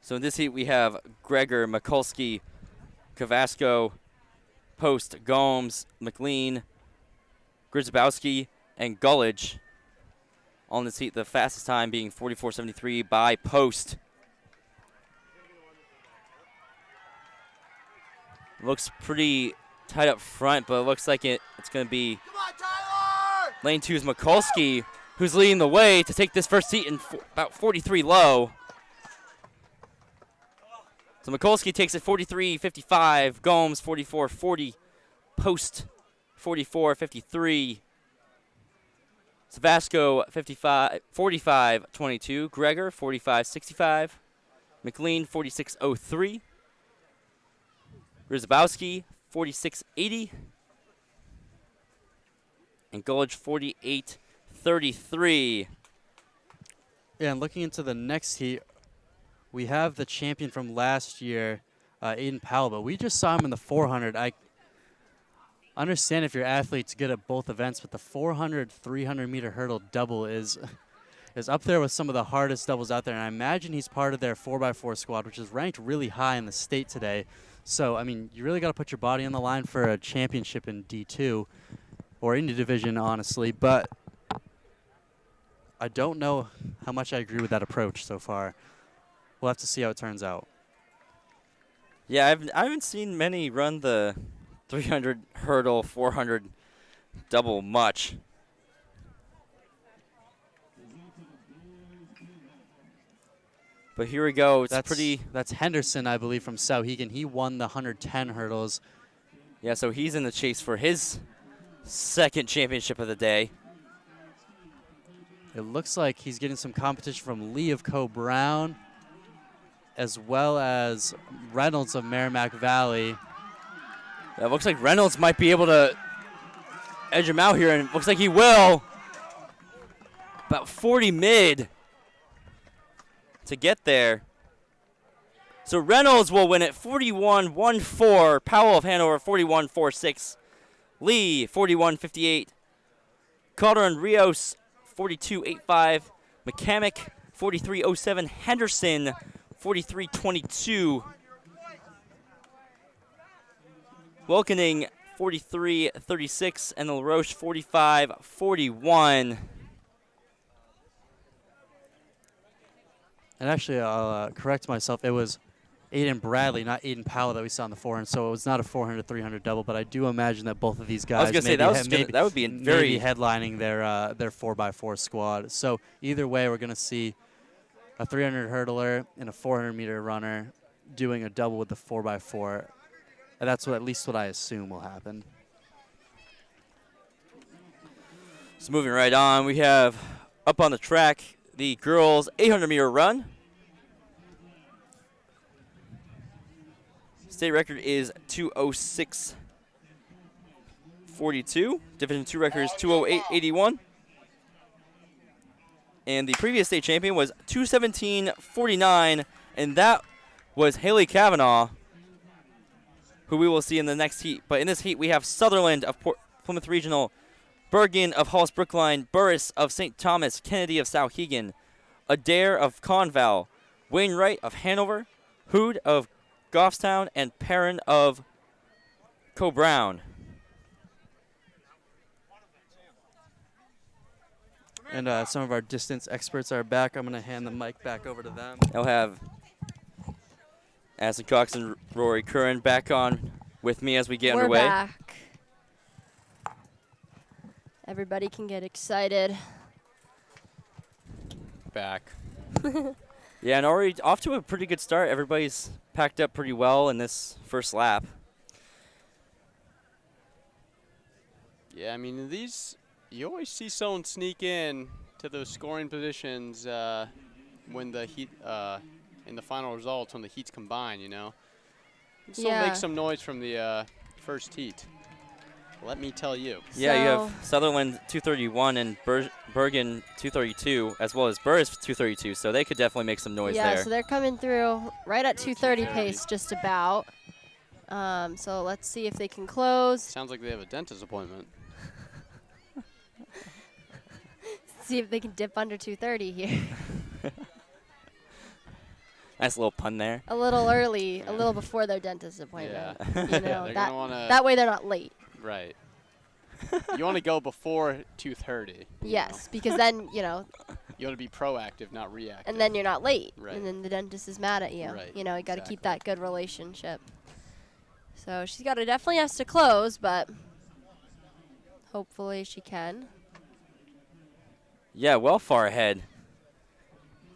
So in this heat, we have Gregor, Mikulski, Kavasco, Post, Gomes, McLean, Grzybowski, and Gullidge. All in this heat, the fastest time being 44.73 by Post. Looks pretty tight up front, but it looks like it's going to be lane 2's Mikulski, who's leading the way to take this first heat in about 43 low. So Mikulski takes it 43.55, Gomes 44.40, Post 44.53, Savasco 45.22, Gregor 45.65, McLean 46.03, Grzybowski 46.80, and Gullidge 48.33. Yeah, and looking into the next heat, we have the champion from last year, Aiden Powell, but we just saw him in the 400. I understand if your athlete's good at both events, but the 400, 300-meter hurdle double is is up there with some of the hardest doubles out there, and I imagine he's part of their 4x4 squad, which is ranked really high in the state today. So, I mean, you really got to put your body on the line for a championship in D2 or any division, honestly. But I don't know how much I agree with that approach so far. We'll have to see how it turns out. Yeah, I haven't seen many run the 300 hurdle, 400 double much. But here we go. That's Henderson, I believe, from Sauhegan. He won the 110 hurdles. Yeah, so he's in the chase for his second championship of the day. It looks like he's getting some competition from Lee of Co Brown, as well as Reynolds of Merrimack Valley. Yeah, it looks like Reynolds might be able to edge him out here, and it looks like he will. About 40 mid to get there. So Reynolds will win it 41-1-4. Powell of Hanover 41-4-6. Lee 41-58. Calderon Rios 42-8-5. McCamick 43-07. Henderson 43-22. Wilkening 43-36. And LaRoche 45-41. And actually, I'll correct myself. It was Aiden Bradley, not Aiden Powell, that we saw in the 400. So it was not a 400-300 double, but I do imagine that both of these guys I was going to say, that would be very headlining their 4x4 squad. So either way, we're going to see a 300 hurdler and a 400-meter runner doing a double with the 4x4. And that's at least what I assume will happen. So moving right on, we have up on the track the girls' 800-meter run. State record is 2:06.42. Division II record is 2:08.81. And the previous state champion was 2:17.49, and that was Haley Kavanaugh, who we will see in the next heat. But in this heat, we have Sutherland of Plymouth Regional, Bergen of Hollis Brookline, Burris of St. Thomas, Kennedy of Sauhegan, Adair of Conval, Wainwright of Hanover, Hood of Goffstown, and Perrin of Co-Brown. And some of our distance experts are back. I'm going to hand the mic back over to them. I'll have Aston Cox and Rory Curran back on with me as we get underway. We're back. Everybody can get excited. Back. Yeah, and already off to a pretty good start. Everybody's packed up pretty well in this first lap. Yeah, I mean, you always see someone sneak in to those scoring positions when the heat, in the final results, when the heats combine, you know. Still make some noise from the first heat. Let me tell you. Yeah, you have Sutherland 231 and Bergen 232, as well as Burris 232, so they could definitely make some noise there. Yeah, so they're coming through right at 2:30 pace, just about. So let's see if they can close. Sounds like they have a dentist appointment. See if they can dip under 2:30 here. Nice little pun there. A little early, a little before their dentist appointment. Yeah. You know, They're gonna wanna that way they're not late. Right. You want to go before 2:30. Yes, because then, you know. You want to be proactive, not reactive. And then you're not late. Right. And then the dentist is mad at you. Right. You know, you got to keep that good relationship. So she's got to definitely has to close, but hopefully she can. Yeah, well far ahead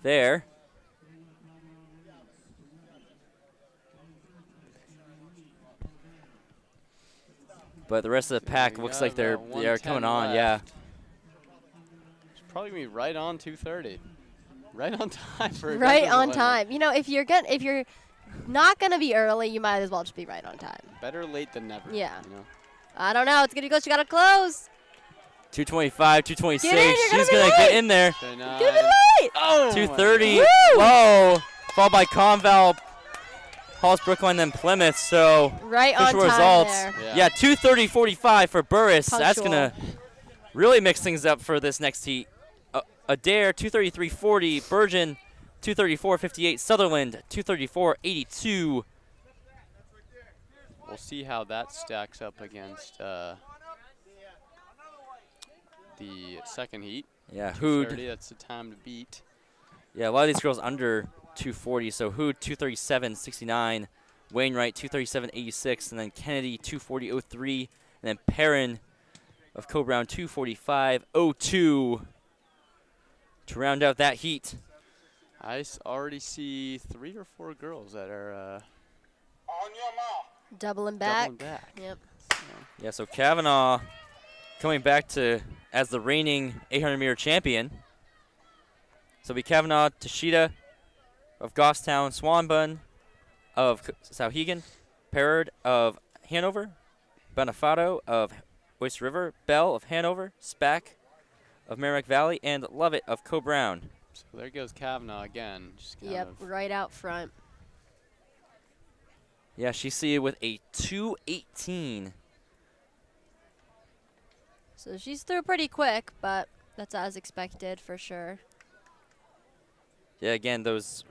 there. But the rest of the pack looks like they're coming on, yeah. It's probably gonna be right on 2:30. Right on time for a Right dentist on appointment. time. You know, if you're not gonna be early, you might as well just be right on time. Better late than never. Yeah. You know? I don't know. It's gonna be close. You gotta close. 225, 226. Get in, you're She's gonna gonna be get late. in there. Gonna Gonna be late. Oh, 230. Woo! Low. Followed by Conval, Hollis Brookline, then Plymouth. So Right on official time results. there. Yeah, 230.45 for Burris. That's Punctual. gonna really mix things up for this next heat. Adair 233.40. Bergen 234.58. Sutherland 234.82. We'll see how that stacks up against the second heat. Yeah, 230, Hood. that's the time to beat. Yeah, a lot of these girls under 240. So Hood 237.69. Wainwright 237.86. And then Kennedy 240.03. And then Perrin of Co-Brown 245.02 to round out that heat. I already see 3 or 4 girls that are On your mark. Doubling back. doubling back. Yep. Yeah, so Kavanaugh coming back to as the reigning 800-meter champion. So it'll be Kavanaugh, Tashida of Goffstown, Swanbun of Sauhegan, Perrard of Hanover, Bonifato of Oyster River, Bell of Hanover, Spack of Merrimack Valley, and Lovett of Co-Brown. So there goes Kavanaugh again. Just kind Yep, of right out front. Yeah, she's seated with a 2:18. So she's through pretty quick, but that's as expected for sure. Yeah, again, those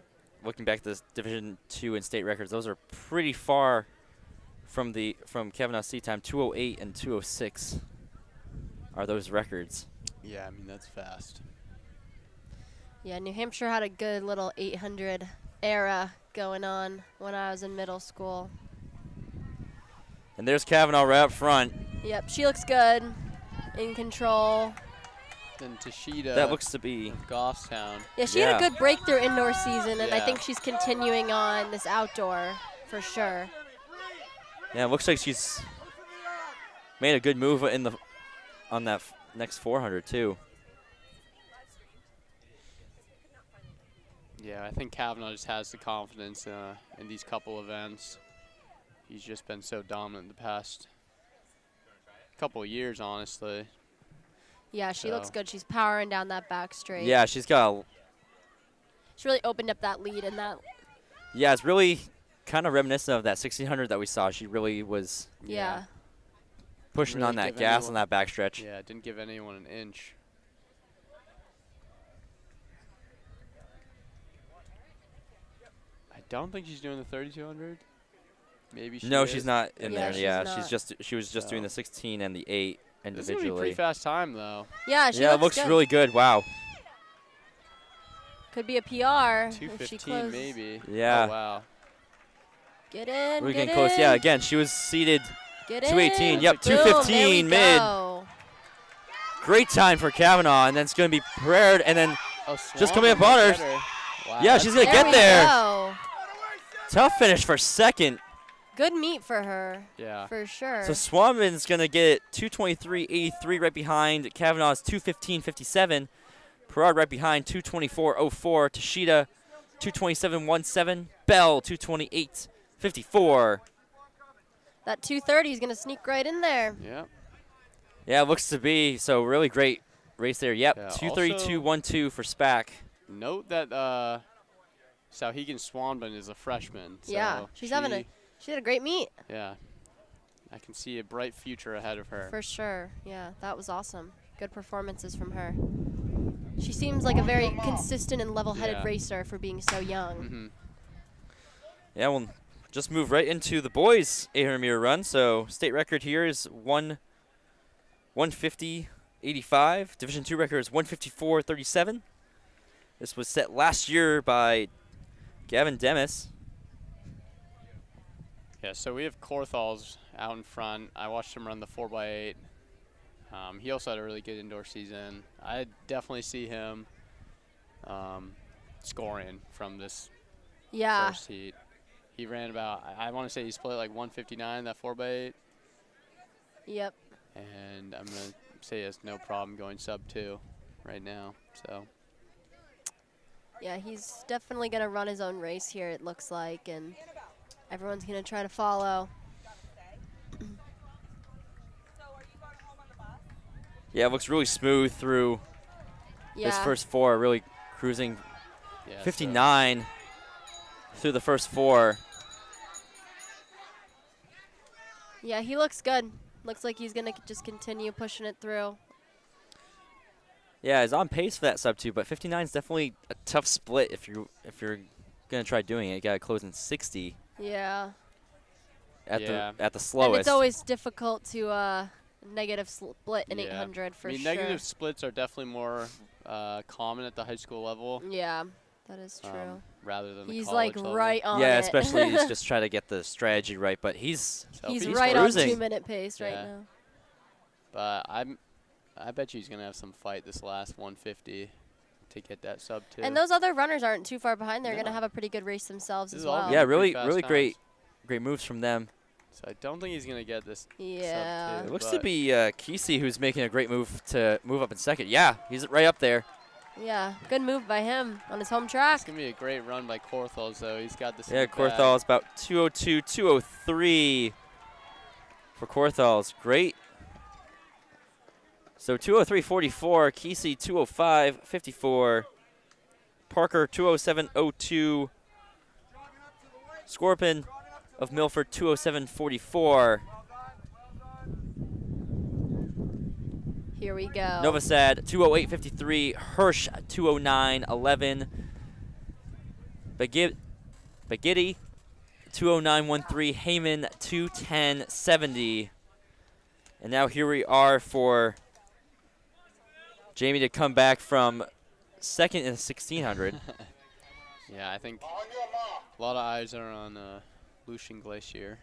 looking back at this Division II and state records, those are pretty far from Kavanaugh's seat time. 2:08 and 2:06 are those records. yeah, I mean, that's fast. Yeah, New Hampshire had a good little 800 era going on when I was in middle school. And there's Kavanaugh right up front. Yep, she looks good, in control. Then Tashida That looks to be. of Goffstown. Yeah, she had Yeah. a good breakthrough indoor season, and I Yeah. think she's continuing on this outdoor for sure. Yeah, it looks like she's made a good move on that next 400 too. Yeah, I think Kavanaugh just has the confidence in these couple events. He's just been so dominant the past couple of years, honestly. Yeah, she looks So- good. She's powering down that back straight. Yeah, she's got. She really opened up that lead in that. Yeah, it's really kind of reminiscent of that 1600 that we saw. She really was Yeah. pushing Really on that give gas on anyone- that backstretch. Yeah, didn't give anyone an inch. I don't think she's doing the 3200. Maybe she No, is. she's not in Yeah, there. she's Yeah, not. she was just doing So- the 16 and the 8 This is gonna be a individually. pretty fast time, though. Yeah, she Yeah, it looks good. really good. Wow. Could be a PR if she 215 closes. maybe. Yeah. Oh, wow. Get in, We're get getting close. in. Yeah, again, she was seated. Get 218, in. yep, Boom, 215 there we mid. go. Great time for Kavanaugh, and then it's going to be Prairie, and then Oh, Just coming up Swan on her. better. Wow, Yeah, she's gonna There get we there. go. Tough finish for second. Good meet for her, Yeah. for sure. So Swanman's going to get 223.83 right behind Kavanaugh's 215.57. Perrard right behind 224.04. Tashida 227.17. Bell 228.54. That 230 is going to sneak right in there. Yeah. Yeah, it looks to be. So really great race there. Yep, Yeah, 232.12 for SPAC. Note that Sauhegan Swanbun is a freshman. So Yeah, she had a great meet. Yeah. I can see a bright future ahead of her. For sure. Yeah, that was awesome. Good performances from her. She seems like a very consistent and level-headed Yeah. racer for being so young. Mm-hmm. Yeah, we'll just move right into the boys' 800-meter run. So state record here is 150.85. Division II record is 154.37. This was set last year by Gavin Demis. Yeah, so we have Korthals out in front. I watched him run the 4x8. He also had a really good indoor season. I definitely see him scoring from this Yeah. first heat. He ran about, I want to say he split like 159, that 4x8. Yep. And I'm going to say he has no problem going sub 2 right now. So Yeah, he's definitely going to run his own race here, it looks like, and everyone's going to try to follow. Yeah, it looks really smooth through Yeah. this first four, really cruising yeah, so 59 through the first four. Yeah, he looks good. Looks like he's going to just continue pushing it through. Yeah, is on pace for that sub 2, but 59 is definitely a tough split if you're gonna try doing it. You gotta close in 60 Yeah. at Yeah. the slowest. And it's always difficult to negative split in Yeah. 800 for I mean, sure. negative splits are definitely more common at the high school level Yeah, that is true. rather than He's the like college level. right on yeah, it. especially he's just trying to get the strategy right, but he's So He's he's right on cruising. 2-minute pace right Yeah. now. But I bet you he's gonna have some fight this last 150 to get that sub 2. And those other runners aren't too far behind. They're going to No. have a pretty good race themselves This as is all well. good. yeah, Pretty really fast great times. moves from them. So I don't think he's gonna get this Yeah. sub 2. It looks to but be Kesey who's making a great move to move up in second. Yeah, he's right up there. Yeah, good move by him on his home track. It's gonna be a great run by Korthals, though. He's got this. in Yeah, the bag. Korthal's about 202, 203 for Korthal's. Great. So 203.44, Kesey 205.54, Parker 207.02, Scorpion of Milford 207.44, Here we go. Novosad 208.53, Hirsch 209.11, Baghetti 209.13, Heyman 210.70. And now here we are for Jamie to come back from second in 1600. Yeah, I think On your mark. a lot of eyes are on Lucian Glacier.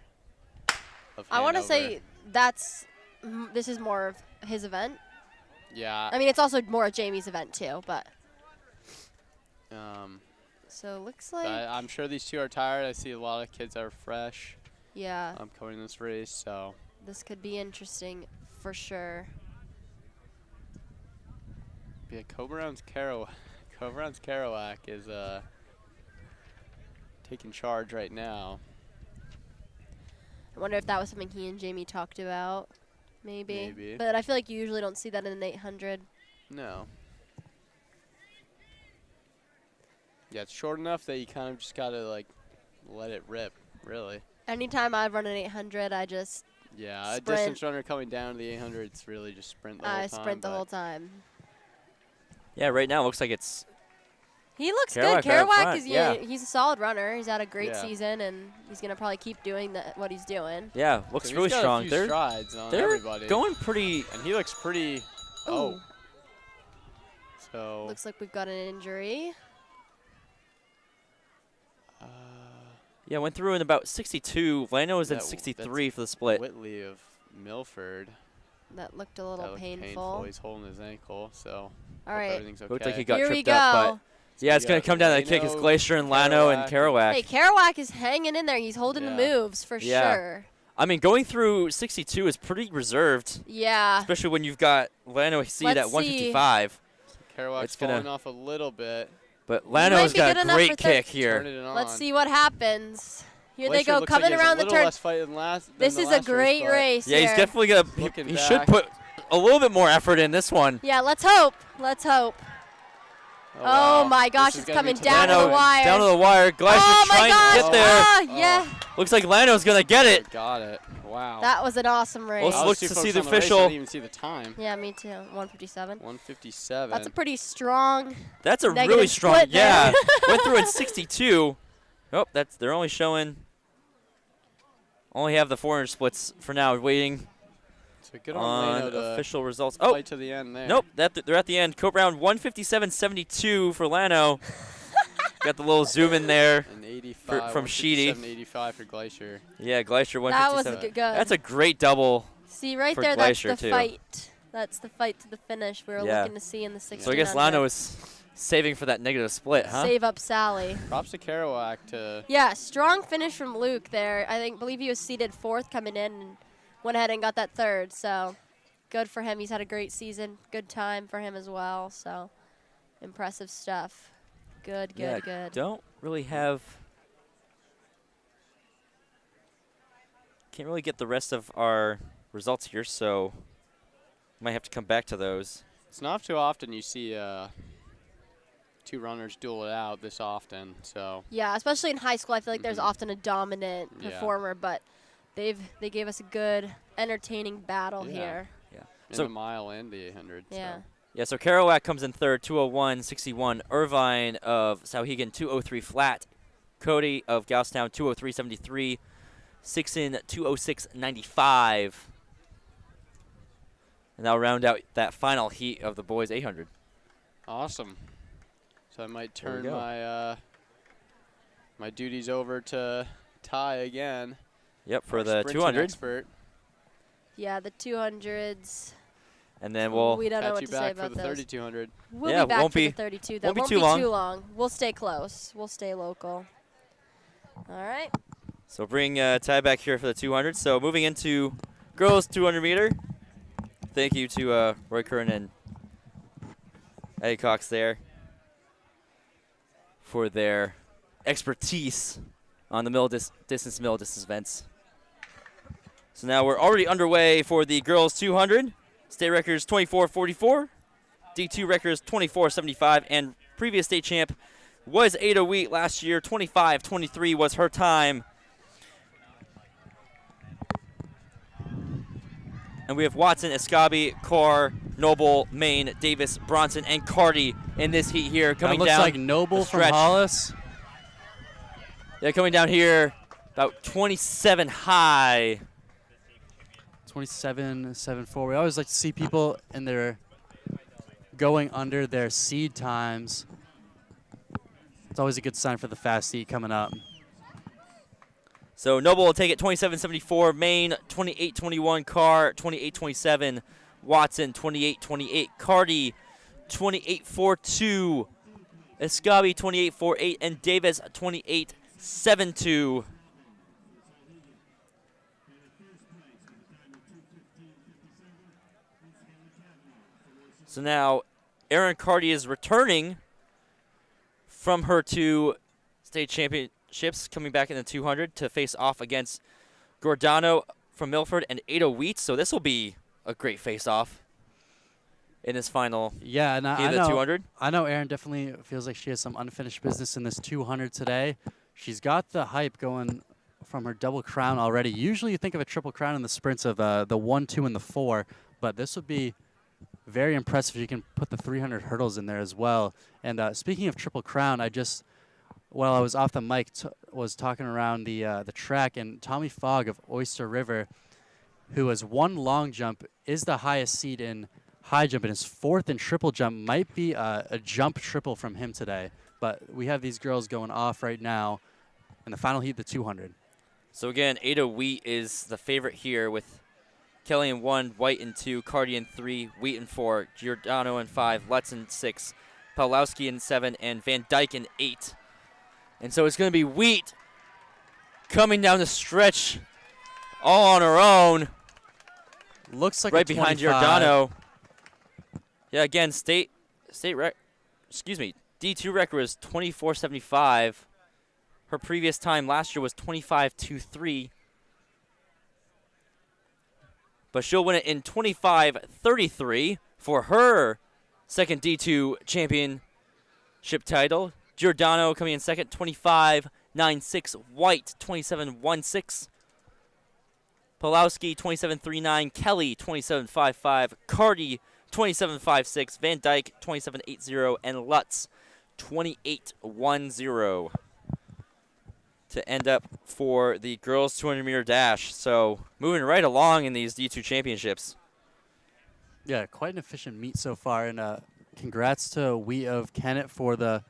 Of I want to Hanover. say this is more of his event. Yeah. I mean, it's also more of Jamie's event too, but Um, so looks like I'm sure these two are tired. I see a lot of kids are fresh yeah, coming in this race, so this could be interesting for sure. yeah. Coburns Kerouac is taking charge right now. I wonder if that was something he and Jamie talked about. Maybe. Maybe. But I feel like you usually don't see that in an 800. No. Yeah, it's short enough that you kind of just gotta like let it rip, really. Anytime I run an 800, I just Yeah, a Sprint. distance runner coming down to the 800, it's really just sprint the whole time. sprint the but whole time. Yeah, right now it looks like it's He looks Kerouac good. out Kerouac front, is yeah. he's a solid runner. He's had a great Yeah. season, and he's gonna probably keep doing what he's doing. yeah, so looks he's really got strong. A few They're strides on they're everybody. going pretty. And he looks pretty. Ooh. Oh. So. Looks like we've got an injury. Yeah, went through in about 62. Lano was Yeah, in that's 63 for the split. Whitley of Milford. That looked a That little looked painful. He's holding his ankle, so All hope right. everything's okay. Looked like he got Here we tripped up, go. but yeah, it's we gonna got come down to that kick. It's Lano, Glacier and Lano and Kerouac. Hey, Kerouac is hanging in there. He's holding the Yeah. moves for Yeah. sure. I mean, going through 62 is pretty reserved, Yeah. especially when you've got Lano seed Let's at 155. Kerouac's It's gonna- falling off a little bit. But might Lano's be got good a enough great for kick third. here. Turning it on. Let's see what happens. Here Glacier they go, looks like coming he has around a the little turn. less fight than This the is a last great but race. Yeah, he's here. definitely gonna. Looking He should back. put a little bit more effort in this one. Yeah, let's hope. Let's hope. Oh, wow. my gosh, This is it's gonna coming be down to Lano the wire. down to the wire. Glacier Oh my trying gosh. to get there. Ah, yeah. Looks like Lano's gonna get it. Got it. Wow. That was an awesome race. Let's I was look too to focused see the on race, I official. didn't even see the time. Yeah, me too. 157. 157. That's a pretty strong. That's a Negative really strong. split Yeah, there. went through in 62. Oh, they're only showing. Only have the 400 splits for now. Waiting So good on on Lano to official results. Oh, fight to the end there. nope. They're at the end. Cope round 157.72 for Lano. Got the little zoom in there. And 85 from Sheedy. 85 for Glacier. Yeah, Glacier That was 157. good. That's a great double. See, right for there, Glacier, that's the too. fight. That's the fight to the finish we were Yeah. looking to see in the 1600. So I guess Lano is saving for that negative split, huh? Save up Sally. Props to Kerouac to Yeah, strong finish from Luke there. Believe he was seated 4th coming in and went ahead and got that 3rd. So good for him. He's had a great season. Good time for him as well. So impressive stuff. Good, good, Yeah, good. Don't really have. Can't really get the rest of our results here, so might have to come back to those. It's not too often you see two runners duel it out this often. So Yeah, especially in high school, I feel like there's Mhm. often a dominant Yeah. performer, but they gave us a good, entertaining battle Yeah. here. in So- the mile and the 800. Yeah. So. Yeah, so Kerouac comes in third, 201.61. Irvine of Sauhegan, 203 flat. Cody of Gousetown, 203.73. Sixon, 206.95. And that'll round out that final heat of the boys 800. Awesome. So I might There we turn go. my my duties over to Ty again. Yep, for our the sprinting 200. expert. Yeah, the 200s. And then we'll We don't know Catch what you to say back for about the those. 3200. We'll Yeah, be back won't for be- the 32, though. won't be too long. We'll stay close. We'll stay local. All right. So bring Ty back here for the 200. So moving into girls 200 meter. Thank you to Roy Curran and Eddie Cox there for their expertise on the middle distance events. So now we're already underway for the girls 200. State records 24.44, D2 records 24.75, and previous state champ was Ada Wheat last year. 25.23 was her time. And we have Watson, Escabi, Carr, Noble, Maine, Davis, Bronson, and Carty in this heat here. That Coming looks down like Noble the from stretch. Hollis. Yeah, coming down here about 27 high. 27.74. We always like to see people in their going under their seed times. It's always a good sign for the fast heat coming up. So Noble will take it 27.74. Maine 28.21. Carr 28.27. Watson 28.28. Carty 28.42. Escabi 28.48. And Davis 28.72. So now Erin Carty is returning from her two state championships, coming back in the 200 to face off against Giordano from Milford and Ada Wheat. So this will be a great face-off in this final Yeah, and heat I of the know 200. I know Erin definitely feels like she has some unfinished business in this 200 today. She's got the hype going from her double crown already. Usually you think of a triple crown in the sprints of the 1, 2, and the 4, but this would be very impressive if you can put the 300 hurdles in there as well. And speaking of triple crown, while I was off the mic, was talking around the track, and Tommy Fogg of Oyster River, who has won long jump, is the highest seed in high jump, and his fourth in triple jump might be a jump triple from him today. But we have these girls going off right now in the final heat, the 200. So again, Ada Wheat is the favorite here with Kelly in 1, White in 2, Carty in 3, Wheat in 4, Giordano in 5, Lutz in 6, Pawlowski in 7, and Van Dyke in 8. And so it's going to be Wheat coming down the stretch all on her own, Looks like right a behind 25. Giordano. Yeah, again, D2 record was 24.75. Her previous time last year was 25.23. But she'll win it in 25.33 for her second D2 championship title. Giordano coming in second, 25.96. White, 27.16. Pawlowski, 27.39. Kelly, 27.55. Carty, 27.56. Van Dyke, 27.80. And Lutz, 28.10. To end up for the girls 200-meter dash. So moving right along in these D2 championships. Yeah, quite an efficient meet so far, and congrats to We of Kennett for the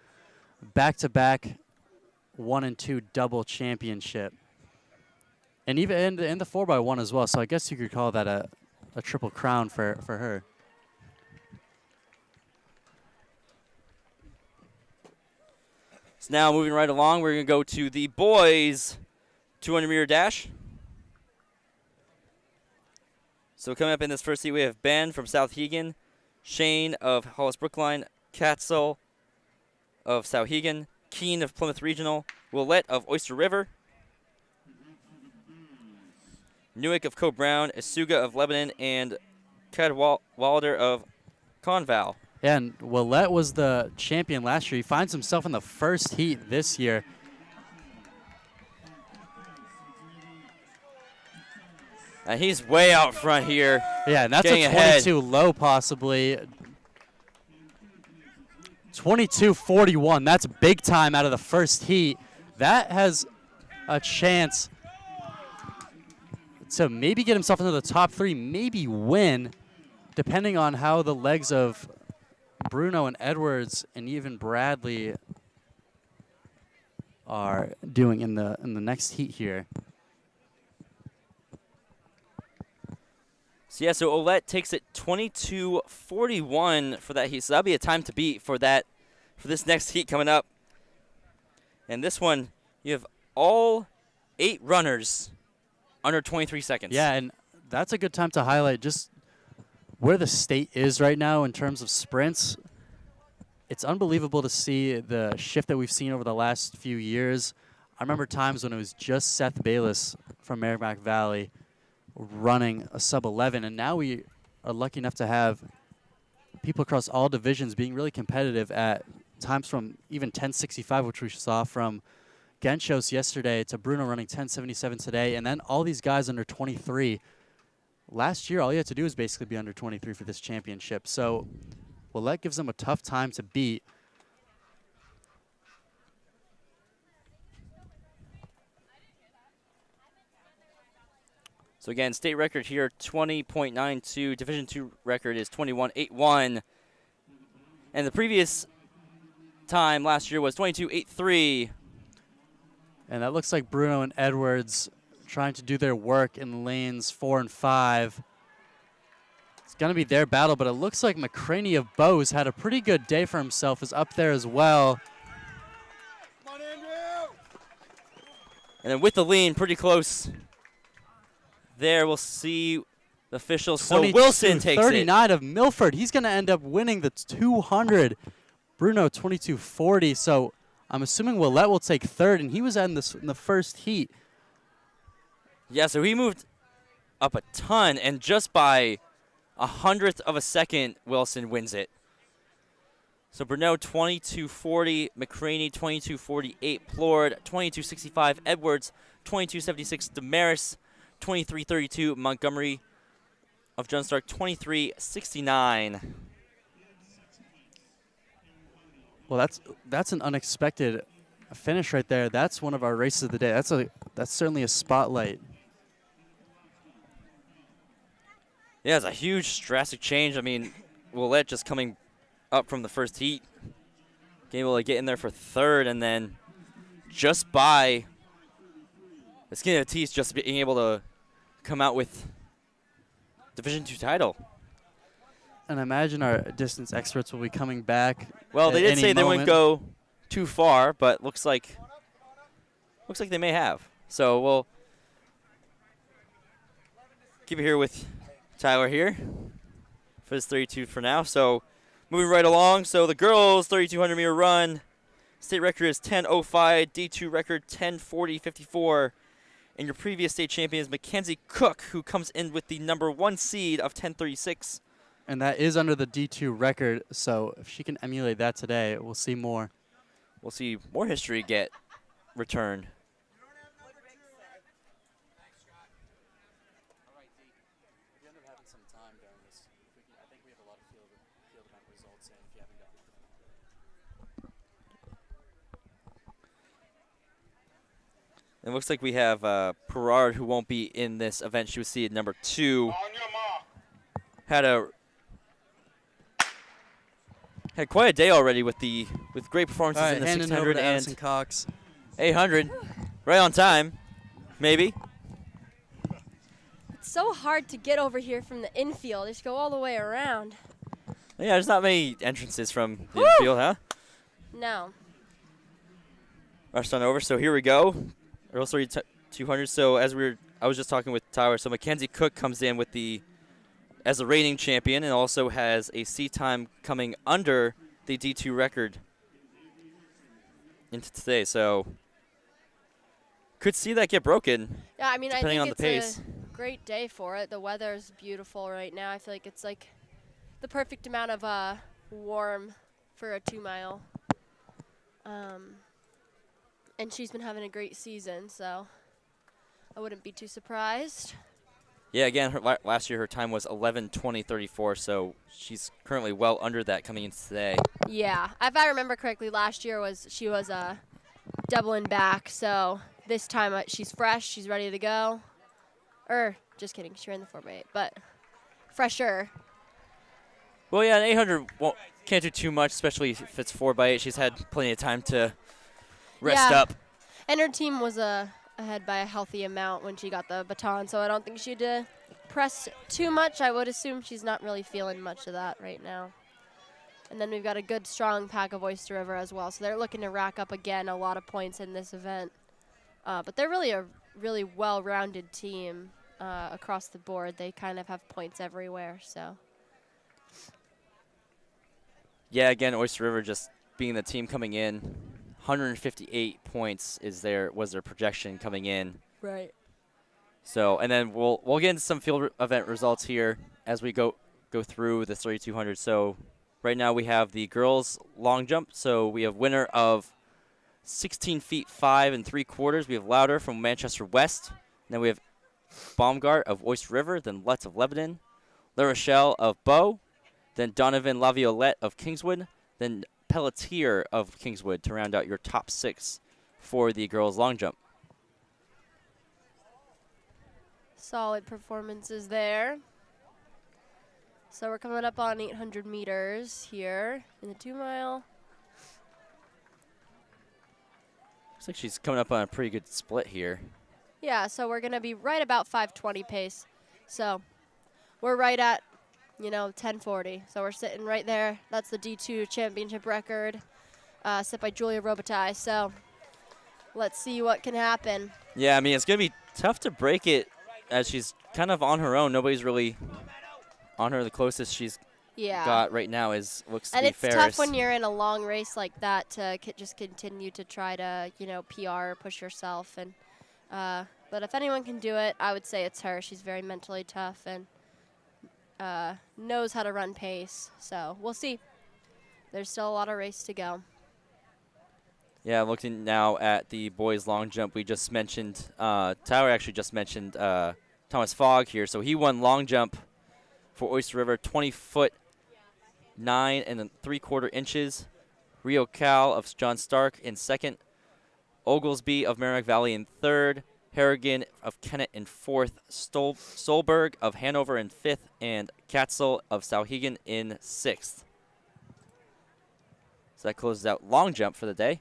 back-to-back 1 and 2 double championship, and even in the 4x1 as well. So I guess you could call that a triple crown for her. So now moving right along, we're going to go to the boys 200-meter dash. So coming up in this first heat, we have Ben from South Hegan, Shane of Hollis Brookline, Katzel of Sauhegan, Keene of Plymouth Regional, Willette of Oyster River, Newick of Coe Brown, Isuga of Lebanon, and Cadwallader of Conval. And Willette was the champion last year. He finds himself in the first heat this year. And he's way out front here. Yeah, and that's Getting a ahead. 22 low possibly. 22:41. That's big time out of the first heat. That has a chance to maybe get himself into the top 3, maybe win, depending on how the legs of Bruno and Edwards and even Bradley are doing in the next heat here. So yeah, so Olette takes it 22:41 for that heat. So that'll be a time to beat for this next heat coming up. And this one, you have all 8 runners under 23 seconds. Yeah, and that's a good time to highlight just where the state is right now in terms of sprints. It's unbelievable to see the shift that we've seen over the last few years. I remember times when it was just Seth Bayless from Merrimack Valley running a sub-11, and now we are lucky enough to have people across all divisions being really competitive at times from even 10:65, which we saw from Genshos yesterday, to Bruno running 10:77 today, and then all these guys under 23. Last year, all you had to do was basically be under 23 for this championship. So, well, that gives them a tough time to beat. So again, state record here, 20.92. Division II record is 21.81. And the previous time last year was 22.83. And that looks like Bruno and Edwards trying to do their work in lanes 4 and 5. It's going to be their battle, but it looks like McCraney of Bose had a pretty good day for himself, is up there as well. Come on, Andrew! And then with the lean, pretty close there. We'll see the officials. So Wilson takes it. 39 of Milford. He's going to end up winning the 200. Bruno 22:40. So I'm assuming Willette will take third, and he was in the first heat. Yeah, so he moved up a ton, and just by 100th of a second, Wilson wins it. So Bruno 22:40, McCraney 22:48, Plord 22:65, Edwards 22:76, Damaris 23:32, Montgomery of John Stark 23:69. Well, that's an unexpected finish right there. That's one of our races of the day. That's certainly a spotlight. Yeah, it's a huge drastic change. I mean, Willette just coming up from the first heat, being able to get in there for third, and then just by the skin of the teeth, just being able to come out with Division II title. And I imagine our distance experts will be coming back. Well, they did any say they wouldn't moment. go too far, but looks like they may have. So we'll keep it here with Tyler here for this 32 for now. So moving right along. So the girls 3,200 meter run. State record is 10:05. D2 record 10:40.54. And your previous state champion is Mackenzie Cook, who comes in with the #1 seed of 10:36. And that is under the D2 record, so if she can emulate that today, we'll see more. We'll see more history get returned. It looks like we have Perard, who won't be in this event. She was seeded #2. On your mark. Had quite a day already with great performances All right, in the handing it over 600 to and Addison Cox. 800. Right on time, maybe. It's so hard to get over here from the infield. Just go all the way around. Yeah, there's not many entrances from the Woo! infield, huh? No. Rushed on over, so here we go. Earl 200. So I was just talking with Tyler. So Mackenzie Cook comes in with as a reigning champion, and also has a seat time coming under the D2 record into today. So could see that get broken. Yeah, I mean, I depending think on the it's pace. a great day for it. The weather's beautiful right now. I feel like it's like the perfect amount of warm for a 2 mile. And she's been having a great season, so I wouldn't be too surprised. Yeah, again, last year her time was 11:20:34, so she's currently well under that coming in today. Yeah, if I remember correctly, last year she was doubling back. So this time she's fresh, she's ready to go. Just kidding, she ran the 4x8, but fresher. Well, yeah, an 800 can't do too much, especially if it's 4x8. She's had plenty of time to rest Yeah. up. And her team was ahead by a healthy amount when she got the baton, so I don't think she'd press too much. I would assume she's not really feeling much of that right now. And then we've got a good, strong pack of Oyster River as well, so they're looking to rack up, again, a lot of points in this event. But they're really a really well-rounded team across the board. They kind of have points everywhere, so. Yeah, again, Oyster River just being the team coming in. 158 points was their projection coming in. Right. So, and then we'll get into some field event results here as we go through the 3200. So, right now we have the girls long jump. So we have winner of 16 feet 5 3/4. We have Louder from Manchester West. And then we have Baumgart of Oyster River. Then Lutz of Lebanon. La Rochelle of Bow. Then Donovan Laviolette of Kingswood. Then Pelletier of Kingswood to round out your top 6 for the girls long jump. Solid performances there. So we're coming up on 800 meters here in the 2 mile. Looks like she's coming up on a pretty good split here. Yeah, so we're going to be right about 5:20 pace. So we're right at, 10:40. So we're sitting right there. That's the D2 championship record set by Julia Robitaille. So let's see what can happen. Yeah, I mean, it's going to be tough to break it as she's kind of on her own. Nobody's really on her. The closest she's got right now looks to and be it's Ferris. tough when you're in a long race like that to just continue to try to, PR, push yourself. And but if anyone can do it, I would say it's her. She's very mentally tough and knows how to run pace. So we'll see. There's still a lot of race to go. Yeah, looking now at the boys long jump, we just mentioned, Tyler actually just mentioned Thomas Fogg here. So he won long jump for Oyster River, 20 foot 9 3/4 Rio Cal of John Stark in second. Oglesby of Merrimack Valley in third. Harrigan of Kennett in fourth. Stolberg of Hanover in fifth. And Katzel of Sauhegan in sixth. So that closes out long jump for the day.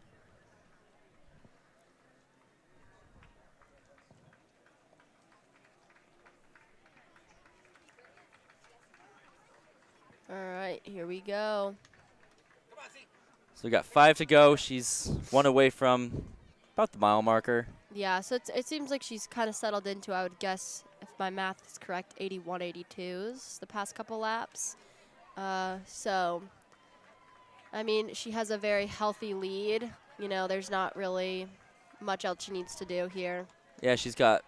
All right, here we go. So we got 5 to go. She's 1 away from about the mile marker. Yeah, so it seems like she's kind of settled into, I would guess, if my math is correct, 81, 82s the past couple laps. So, I mean, she has a very healthy lead. There's not really much else she needs to do here. Yeah, she's got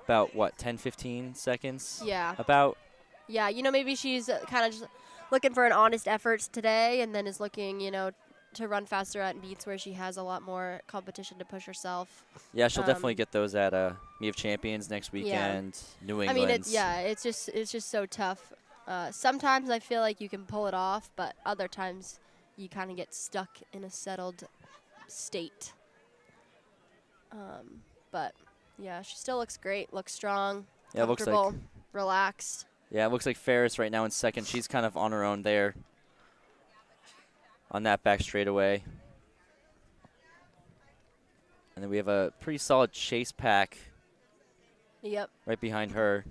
about, 10, 15 seconds? Yeah. About? Yeah, maybe she's kind of just looking for an honest effort today and then is looking, to run faster at meets where she has a lot more competition to push herself. Yeah, she'll definitely get those at Meet of Champions next weekend, New England. I mean, it's just so tough. Sometimes I feel like you can pull it off, but other times you kind of get stuck in a settled state. But, yeah, she still looks great, looks strong, comfortable, relaxed. Yeah, it looks like Ferris right now in second. She's kind of on her own there on that back straightaway. And then we have a pretty solid chase pack right behind her.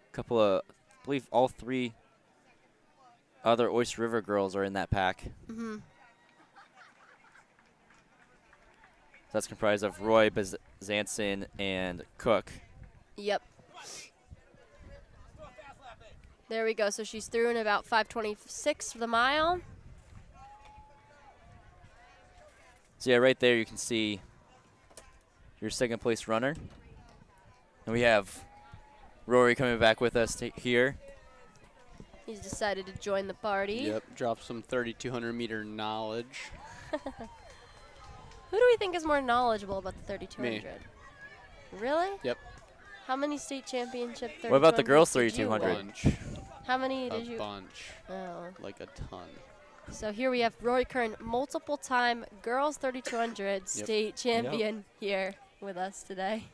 A couple of, I believe all 3 other Oyster River girls are in that pack. Mm-hmm. That's comprised of Roy, Zanson, and Cook. Yep. There we go. So she's through in about 5:26 for the mile. So yeah, right there you can see your second place runner. And we have Rory coming back with us here. He's decided to join the party. Yep, drop some 3,200 meter knowledge. Who do we think is more knowledgeable about the 3,200? Me. Really? Yep. How many state championship 3200s What about the girls' did you 3200? win? Bunch. How many A did you? bunch. Oh. Like a ton. So here we have Rory Kern, multiple-time girls 3200 state champion here with us today.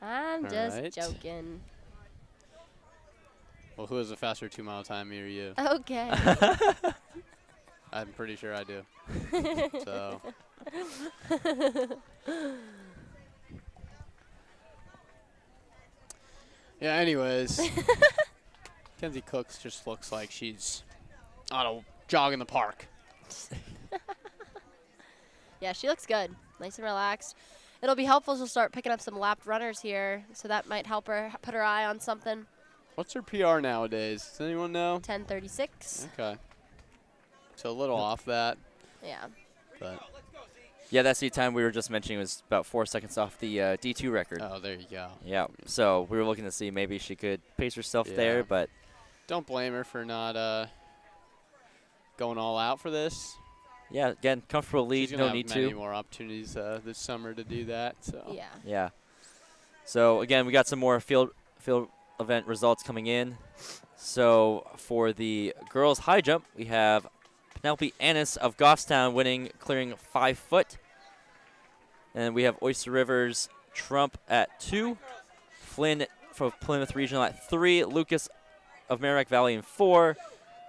I'm All just right. joking. Well, who has a faster 2 mile time, me or you? Okay. I'm pretty sure I do. So. Yeah, anyways. Kenzie Cooks just looks like she's on a jog in the park. Yeah, she looks good. Nice and relaxed. It'll be helpful she'll start picking up some lapped runners here, so that might help her put her eye on something. What's her PR nowadays? Does anyone know? 10:36. Okay. So a little off that, Yeah. but Yeah, that seat time we were just mentioning was about 4 seconds off the D2 record. oh, there you go. Yeah, so we were looking to see maybe she could pace herself Yeah. there, but Don't blame her for not going all out for this. yeah, again, comfortable lead, She's gonna no have need many to. more opportunities this summer to do that. So. Yeah. Yeah. So again, we got some more field event results coming in. So for the girls high jump, we have Penelope Annis of Goffstown winning, clearing 5 foot. And we have Oyster River's Trump at 2, Flynn from Plymouth Regional at 3, Lucas of Merrimack Valley in 4,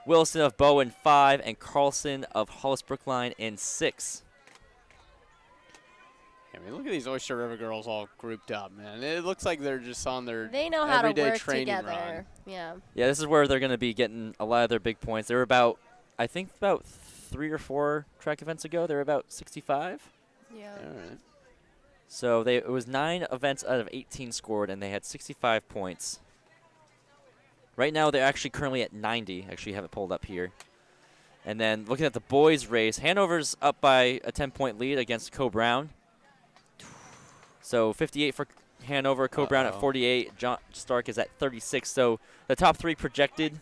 Wilson of Bow in 5, and Carlson of Hollis Brookline in 6. I mean, look at these Oyster River girls all grouped up, man. It looks like they're just on their They know how to everyday work training together. run. Yeah. Yeah, this is where they're going to be getting a lot of their big points. They were about, I think, about 3 or 4 track events ago. They were about 65. Yeah. All right. So it was 9 events out of 18 scored, and they had 65 points. Right now, they're actually currently at 90. Actually, have it pulled up here. And then looking at the boys' race, Hanover's up by a 10-point lead against Co Brown. So 58 for Hanover, Co Brown at 48. John Stark is at 36. So the top 3 projected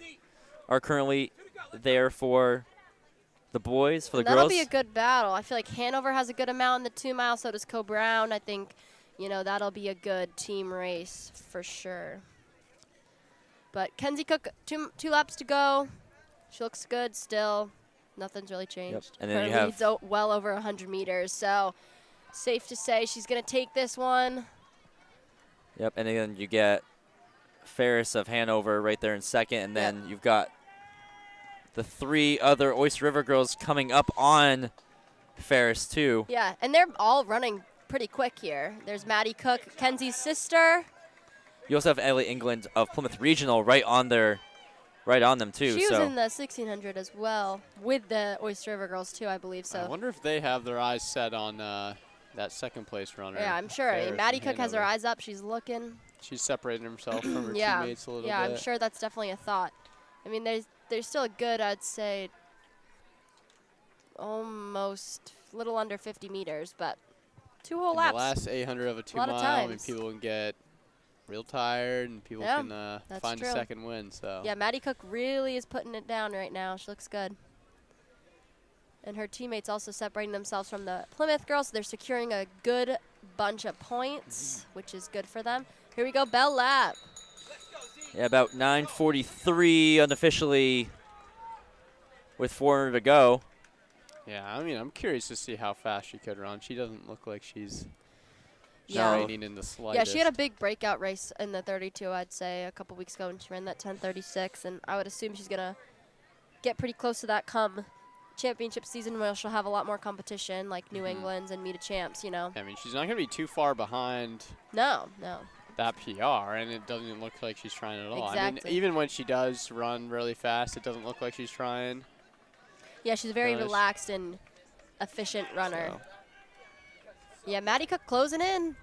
are currently there for the boys, for the That'll girls. be a good battle. I feel like Hanover has a good amount in the 2 mile, so does Co Brown. I think, that'll be a good team race for sure. But Kenzie Cook, two laps to go. She looks good still. Nothing's really changed. And then Her you have lead's well over 100 meters, so safe to say she's going to take this one. Yep, and then you get Ferris of Hanover right there in second, and then you've got the 3 other Oyster River girls coming up on Ferris too. Yeah, and they're all running pretty quick here. There's Maddie Cook, Kenzie's sister. You also have Ellie England of Plymouth Regional right on them too. She was so in the 1600 as well with the Oyster River girls too, I believe. I So wonder if they have their eyes set on that second place runner. yeah, I'm sure. Ferris Maddie from Cook has her Hanover. eyes up. She's looking. She's separating herself from her Yeah, teammates a little yeah, bit. I'm sure that's definitely a thought. I mean, there's still a good, I'd say, almost little under 50 meters, but 2 whole In laps. the last 800 of a 2 lot of mile, I mean, times. people can get real tired and people Yeah, can that's find true. a second win. So Yeah, Maddie Cook really is putting it down right now. She looks good. And her teammates also separating themselves from the Plymouth girls. So they're securing a good bunch of points, which is good for them. Here we go, bell lap. yeah, about 9:43 unofficially with 400 to go. yeah, I mean, I'm curious to see how fast she could run. She doesn't look like she's Yeah. training in the Yeah, slightest. she had a big breakout race in the 32, I'd say, a couple weeks ago, and she ran that 10:36. And I would assume she's going to get pretty close to that come championship season where she'll have a lot more competition, like New England's and Meet a Champs, I mean, she's not going to be too far behind No. that PR, and it doesn't look like she's trying at all. I mean, Exactly. even when she does run really fast, it doesn't look like she's trying. Yeah, she's a very Nice. relaxed and efficient runner. So, Yeah, Maddie Cook closing in.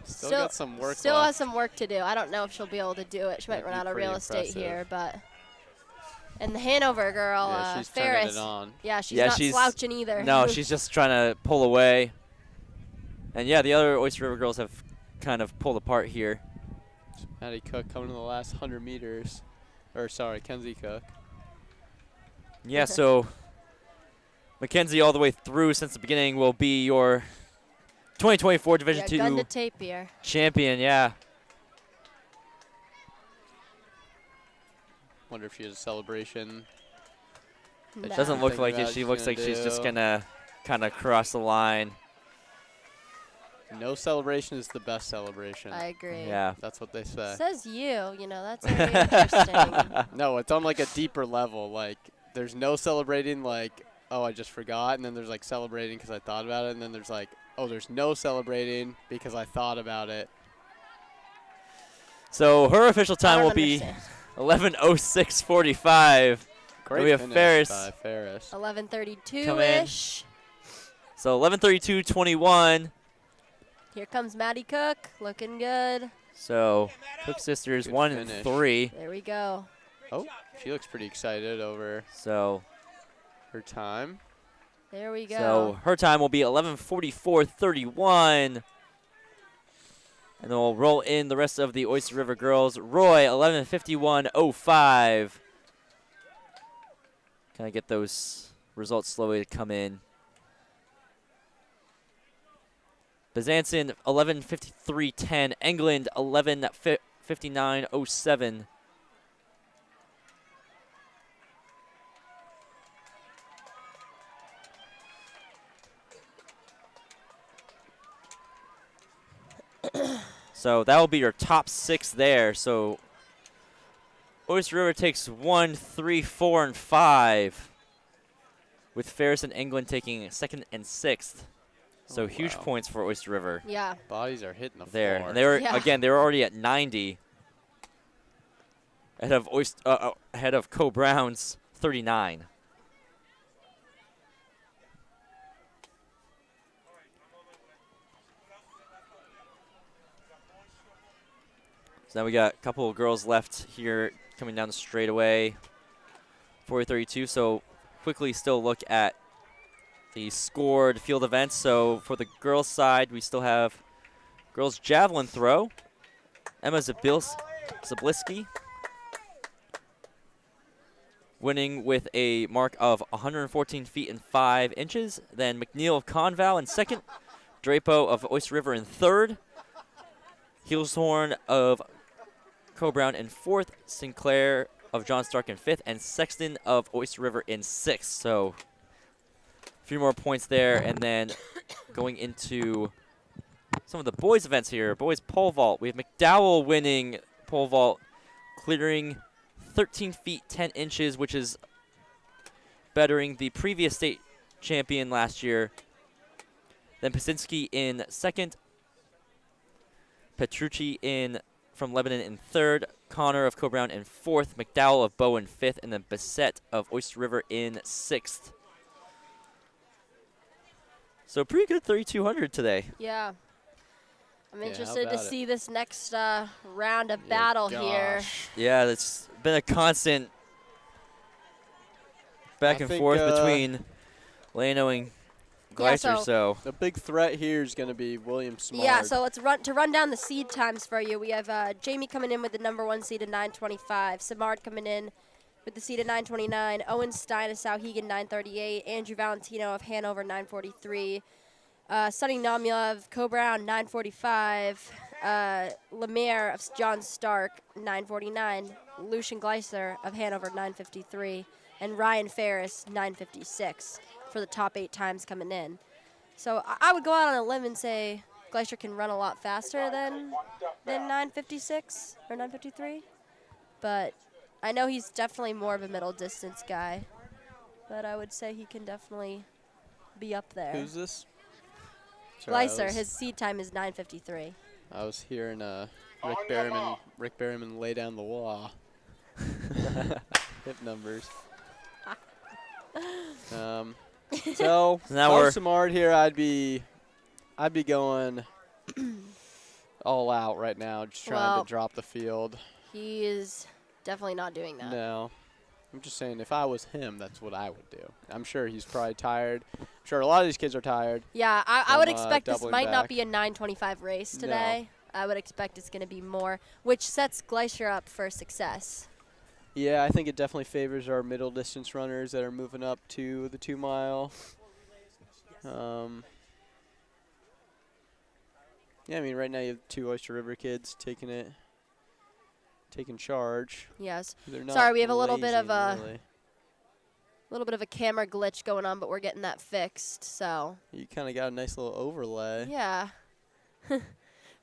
still got some work Still left. has some work to do. I don't know if she'll be able to do it. She might That'd run be out of pretty real estate impressive. here, but. And the Hanover girl, Yeah, she's turning Ferris. it on. Yeah, she's Yeah, not she's- slouching either. No, she's just trying to pull away. And yeah, the other Oyster River girls have kind of pulled apart here. Maddie Cook coming to the last 100 meters. Or, sorry, Kenzie Cook. Yeah, so Mackenzie all the way through since the beginning will be your 2024 Division Yeah, gun to II tape here. champion. Yeah. Wonder if she has a celebration. No. Doesn't look Thinking like about it. what She she's looks gonna like she's just do. gonna kind of cross the line. No celebration is the best celebration. I agree. Yeah. That's what they say. Says you. You know, that's very interesting. No, it's on like a deeper level. Like, there's no celebrating like, oh, I just forgot, and then there's like celebrating because I thought about it, and then there's like, oh, there's no celebrating because I thought about it. So her official I time don't will be understand. 11:06:45. Great we have finish Ferris. by Ferris. 11:32-ish. So 11:32:21. Here comes Maddie Cook, looking good. So Cook sisters Good 1 and finish. 3. There we go. Oh, she looks pretty excited over So her time. There we go. so her time will be 11:44:31. And then we'll roll in the rest of the Oyster River girls. Roy 11:51:05. Kind of get those results slowly to come in. Byzantium 11:53:10. England 11:59:07. So that will be your top 6 there. So Oyster River takes 1, 3, 4, and 5, with Ferris and England taking 2nd and 6th. So Oh, huge wow. points for Oyster River Yeah. Bodies are hitting the there. floor. And they were Yeah. again, they were already at 90 ahead of Co Brown's 39. So now we got a couple of girls left here coming down the straightaway. 40-32. So quickly still look at the scored field events. So for the girls' side, we still have girls javelin throw. Emma Zabliski winning with a mark of 114 feet and 5 inches. Then McNeil of Conval in second. Drapo of Oyster River in third. Heelshorn of Co-Brown in fourth. Sinclair of John Stark in fifth. And Sexton of Oyster River in sixth. So a few more points there. And then going into some of the boys' events here. Boys pole vault. We have McDowell winning pole vault, clearing 13 feet 10 inches, which is bettering the previous state champion last year. Then Pasinski in second. Petrucci from Lebanon in third. Connor of Co-Brown in fourth. McDowell of Bow in fifth. And then Bissett of Oyster River in sixth. So pretty good 3,200 today. Yeah. I'm Yeah, how interested to about it? see this next round of Yeah, battle here. gosh. Yeah, it's been a constant back I and think, forth between Lano and Yeah, Gleiser. So The big threat here is going to be William Smart. Yeah, so let's run down the seed times for you. We have Jamie coming in with the number 1 seed at 9:25. Samard coming in with the seed at 9:29. Owen Stein of Sauhegan 9:38. Andrew Valentino of Hanover 9:43. Sunny Namia of Co-Brown 9:45. Lemaire of John Stark 9:49. Lucian Gleiser of Hanover 9:53. And Ryan Ferris 9:56 for the top 8 times coming in. So I would go out on a limb and say Gleiser can run a lot faster than 9:56 or 9:53. But I know he's definitely more of a middle distance guy. But I would say he can definitely be up there. Who's this? Sorry, Gleiser, his seed time is 9:53. I was hearing Rick Berryman lay down the law. Hip numbers. So now if I we're was Samard here, I'd be going all out right now, just trying Well, to drop the field. He is definitely not doing that. No. I'm just saying, if I was him, that's what I would do. I'm sure he's probably tired. I'm sure a lot of these kids are tired. Yeah, I would From, expect this doubling might not back. be a 9:25 race No. today. I would expect it's going to be more, which sets Gleiser up for success. Yeah, I think it definitely favors our middle distance runners that are moving up to the 2 mile. Yeah, I mean, right now you have 2 Oyster River kids taking charge. Yes. They're not Sorry, we have a little bit lazy, of a really. camera glitch going on, but we're getting that fixed. So You kind of got a nice little overlay. yeah.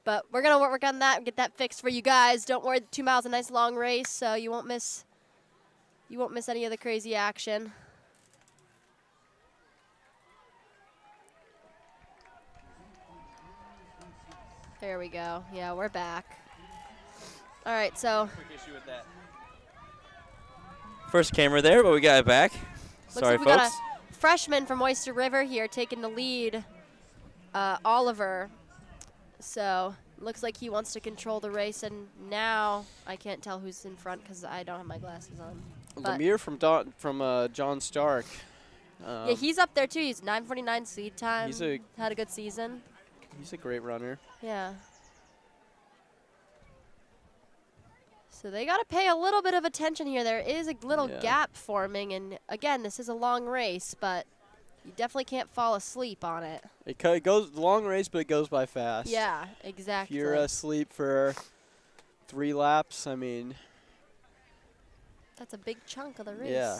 But we're gonna work on that and get that fixed for you guys. Don't worry, the 2 miles is a nice long race, so you won't miss any of the crazy action. There we go. Yeah, we're back. All right, so Quick issue with that. First camera there, but we got it back. looks Sorry, like we got folks. a freshman from Oyster River here taking the lead, Oliver. So looks like he wants to control the race, and now I can't tell who's in front because I don't have my glasses on. But Lemire from John Stark. yeah, he's up there too. He's 9:49 seed time. He's a- had a good season. He's a great runner. Yeah. So they got to pay a little bit of attention here. There is a little Yeah. gap forming, and again, this is a long race, but you definitely can't fall asleep on it. It goes long race, but it goes by fast. Yeah, If exactly. you're asleep for 3 laps, I mean, That's a big chunk of the race. Yeah.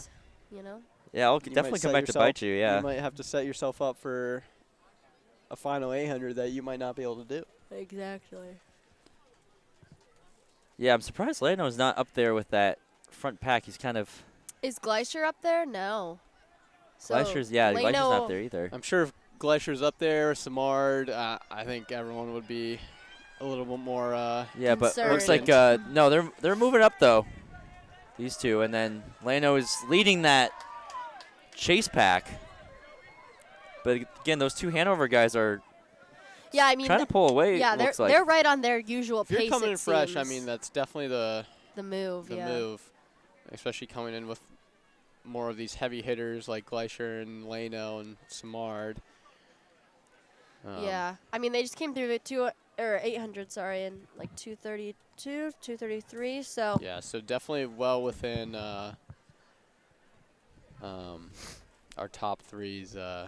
You know? Yeah, I'll you might definitely come set back to yourself- bite you. Yeah. You might have to set yourself up for a final 800 that you might not be able to do. Exactly. Yeah, I'm surprised Lano's not up there with that front pack. He's kind of Is Gleischer up there? No. So Gleischer's. Yeah, Gleischer's Lano- not there either. I'm sure if Gleischer's up there, Samard, I think everyone would be a little bit more. Yeah, but looks concerned. like no, they're moving up though. These two, and then Lano is leading that chase pack. But again, those 2 Hanover guys are Yeah, I mean, trying to pull away. yeah, it they're looks like. they're right on their usual If you're pace. coming it in fresh, I seems. mean that's definitely the the the yeah. move, especially coming in with more of these heavy hitters like Gleischer and Lano and Samard. Yeah, I mean they just came through the 800, sorry, in like 232, 233. So Yeah, so definitely well within our top 3s.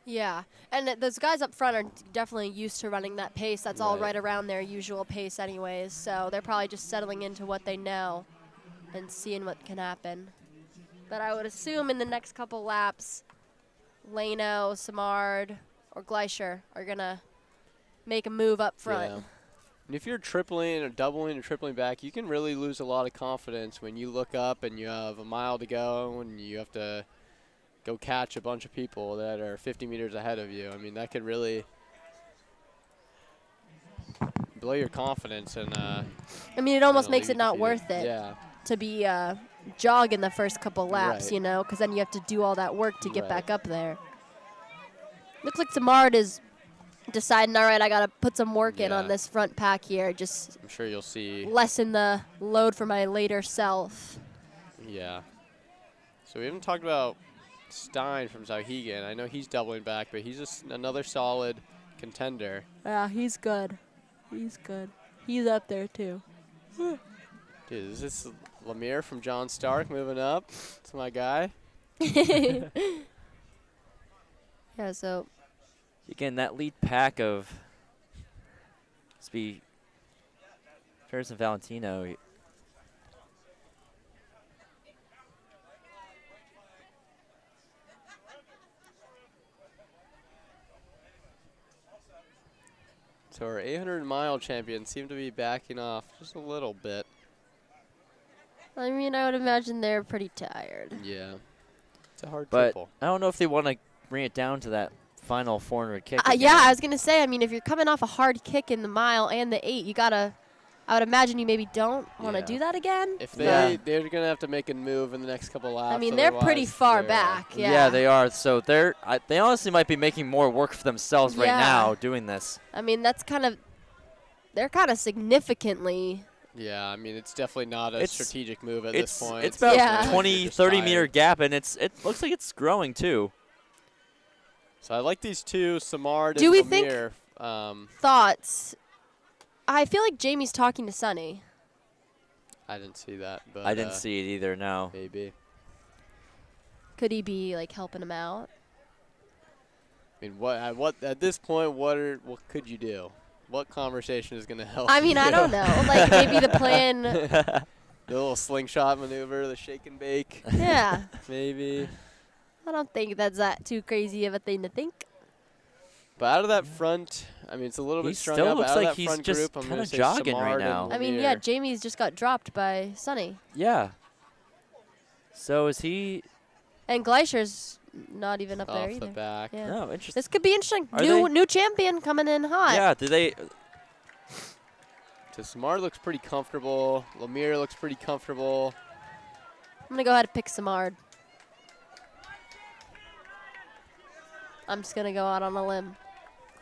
yeah, and those guys up front are definitely used to running that pace. That's all Right. right around their usual pace, anyways. So they're probably just settling into what they know and seeing what can happen. But I would assume in the next couple laps, Lano, Samard, or Gleischer are gonna make a move up front. Yeah. And if you're tripling or doubling or tripling back, you can really lose a lot of confidence when you look up and you have a mile to go and you have to go catch a bunch of people that are 50 meters ahead of you. I mean, that could really blow your confidence. And I mean, it almost makes it not worth it Yeah. to be jogging the first couple laps, Right. you know, because then you have to do all that work to get Right. back up there. Looks like Samard is deciding, all right, I got to put some work in on Yeah. this front pack here, just I'm sure you'll see. lessen the load for my later self. Yeah. So we haven't talked about Stein from Zauhegan. I know he's doubling back, but he's just another solid contender. Yeah, he's good. He's good. He's up there, too. Dude, is this Lemire from John Stark moving up? That's my guy. Yeah, so Again, that lead pack of must be Ferris and Valentino. So our 800-mile champions seem to be backing off just a little bit. I mean, I would imagine they're pretty tired. Yeah. It's a hard But triple. I don't know if they want to bring it down to that final 400 kick. Yeah, again. I was gonna say. I mean, if you're coming off a hard kick in the mile and the 8, you gotta. I would imagine you maybe don't want to Yeah. do that again. If Yeah. they're going to have to make a move in the next couple laps. I mean, they're pretty otherwise far they're, back. Yeah. Yeah, they are. So they honestly might be making more work for themselves right Yeah. now doing this. I mean, they're kind of significantly. Yeah, I mean, it's definitely not a It's- strategic move at It's this point. it's about Yeah. 20, Just 30 tired. meter gap, and it looks like it's growing too. So I like these two, Samard Do and we think- Lemire. Thoughts? I feel like Jamie's talking to Sonny. I didn't see that, but I didn't see it either. No. maybe. Could he be like helping him out? I mean, what at this point, what could you do? what conversation is going to help I mean, I you? don't know. Like, maybe the plan, The little slingshot maneuver, the shake and bake, yeah. maybe. I don't think that's that too crazy of a thing to think. But out of that front, I mean, it's a little He bit strung still out. But looks out of like that he's front just group, I'm kinda going to say jogging right Samard now. and I mean, yeah, Lemire. Jamie's just got dropped by Sonny. Yeah. So is he? And Gleischer's not even up there Off either. the back. Yeah. No, interesting. This could be interesting. Are New they- new champion coming in hot. Yeah. Do they? So Samard looks pretty comfortable. Lemire looks pretty comfortable. I'm going to go ahead and pick Samard. I'm just going to go out on a limb.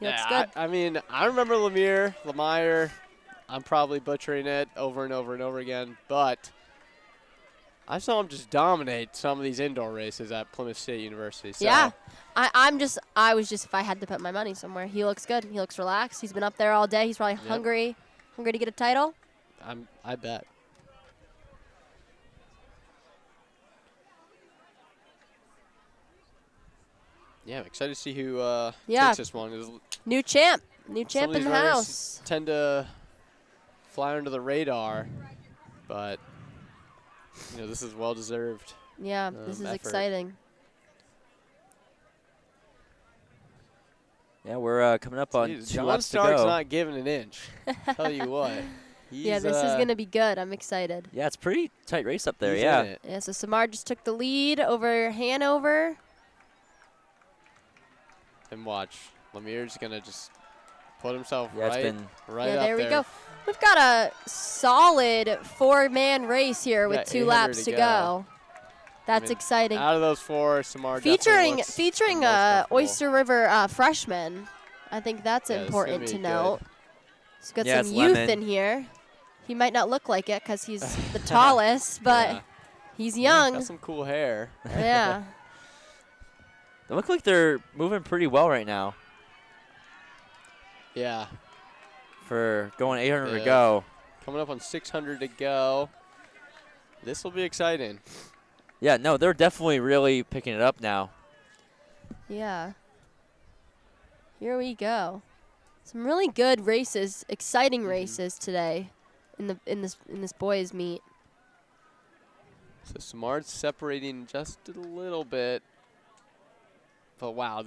He looks good. I mean, I remember Lemire. I'm probably butchering it over and over and over again, but I saw him just dominate some of these indoor races at Plymouth State University. So Yeah. I was just, if I had to put my money somewhere, he looks good. He looks relaxed. He's been up there all day. He's probably hungry to get a title. I bet. Yeah, I'm excited to see who takes this one. New champ. New Some champ of in these the runners house. tend to fly under the radar, but this is well deserved. Yeah, this is effort. exciting. Yeah, we're coming up on Jeez, 2 John laps to Stark's go. not giving an inch. Tell you what. Yeah, He's, this is going to be good. I'm excited. Yeah, it's pretty tight race up there. he's Yeah. in it. Yeah, so Samar just took the lead over Hanover. And watch, Lemire's gonna just put himself Yeah, it's right been. up there we go. We've got a solid 4-man race here with got 2 800 laps to to go. go. That's mean, exciting. Out of those 4, Samar Featuring definitely looks the most comfortable. Oyster River freshman. I think that's Yeah, this is important gonna to be note. He's got Yeah, some it's youth Lemon. in here. He might not look like it because he's the tallest, but Yeah. he's Yeah, young. got some cool hair. Yeah. They look like they're moving pretty well right now Yeah, for going 800 to Yeah. go. coming up on 600 to go. This will be exciting. Yeah, no, they're definitely really picking it up now. Yeah. Here we go. Some really good races, exciting races today in this boys meet. So Samar's separating just a little bit. But wow,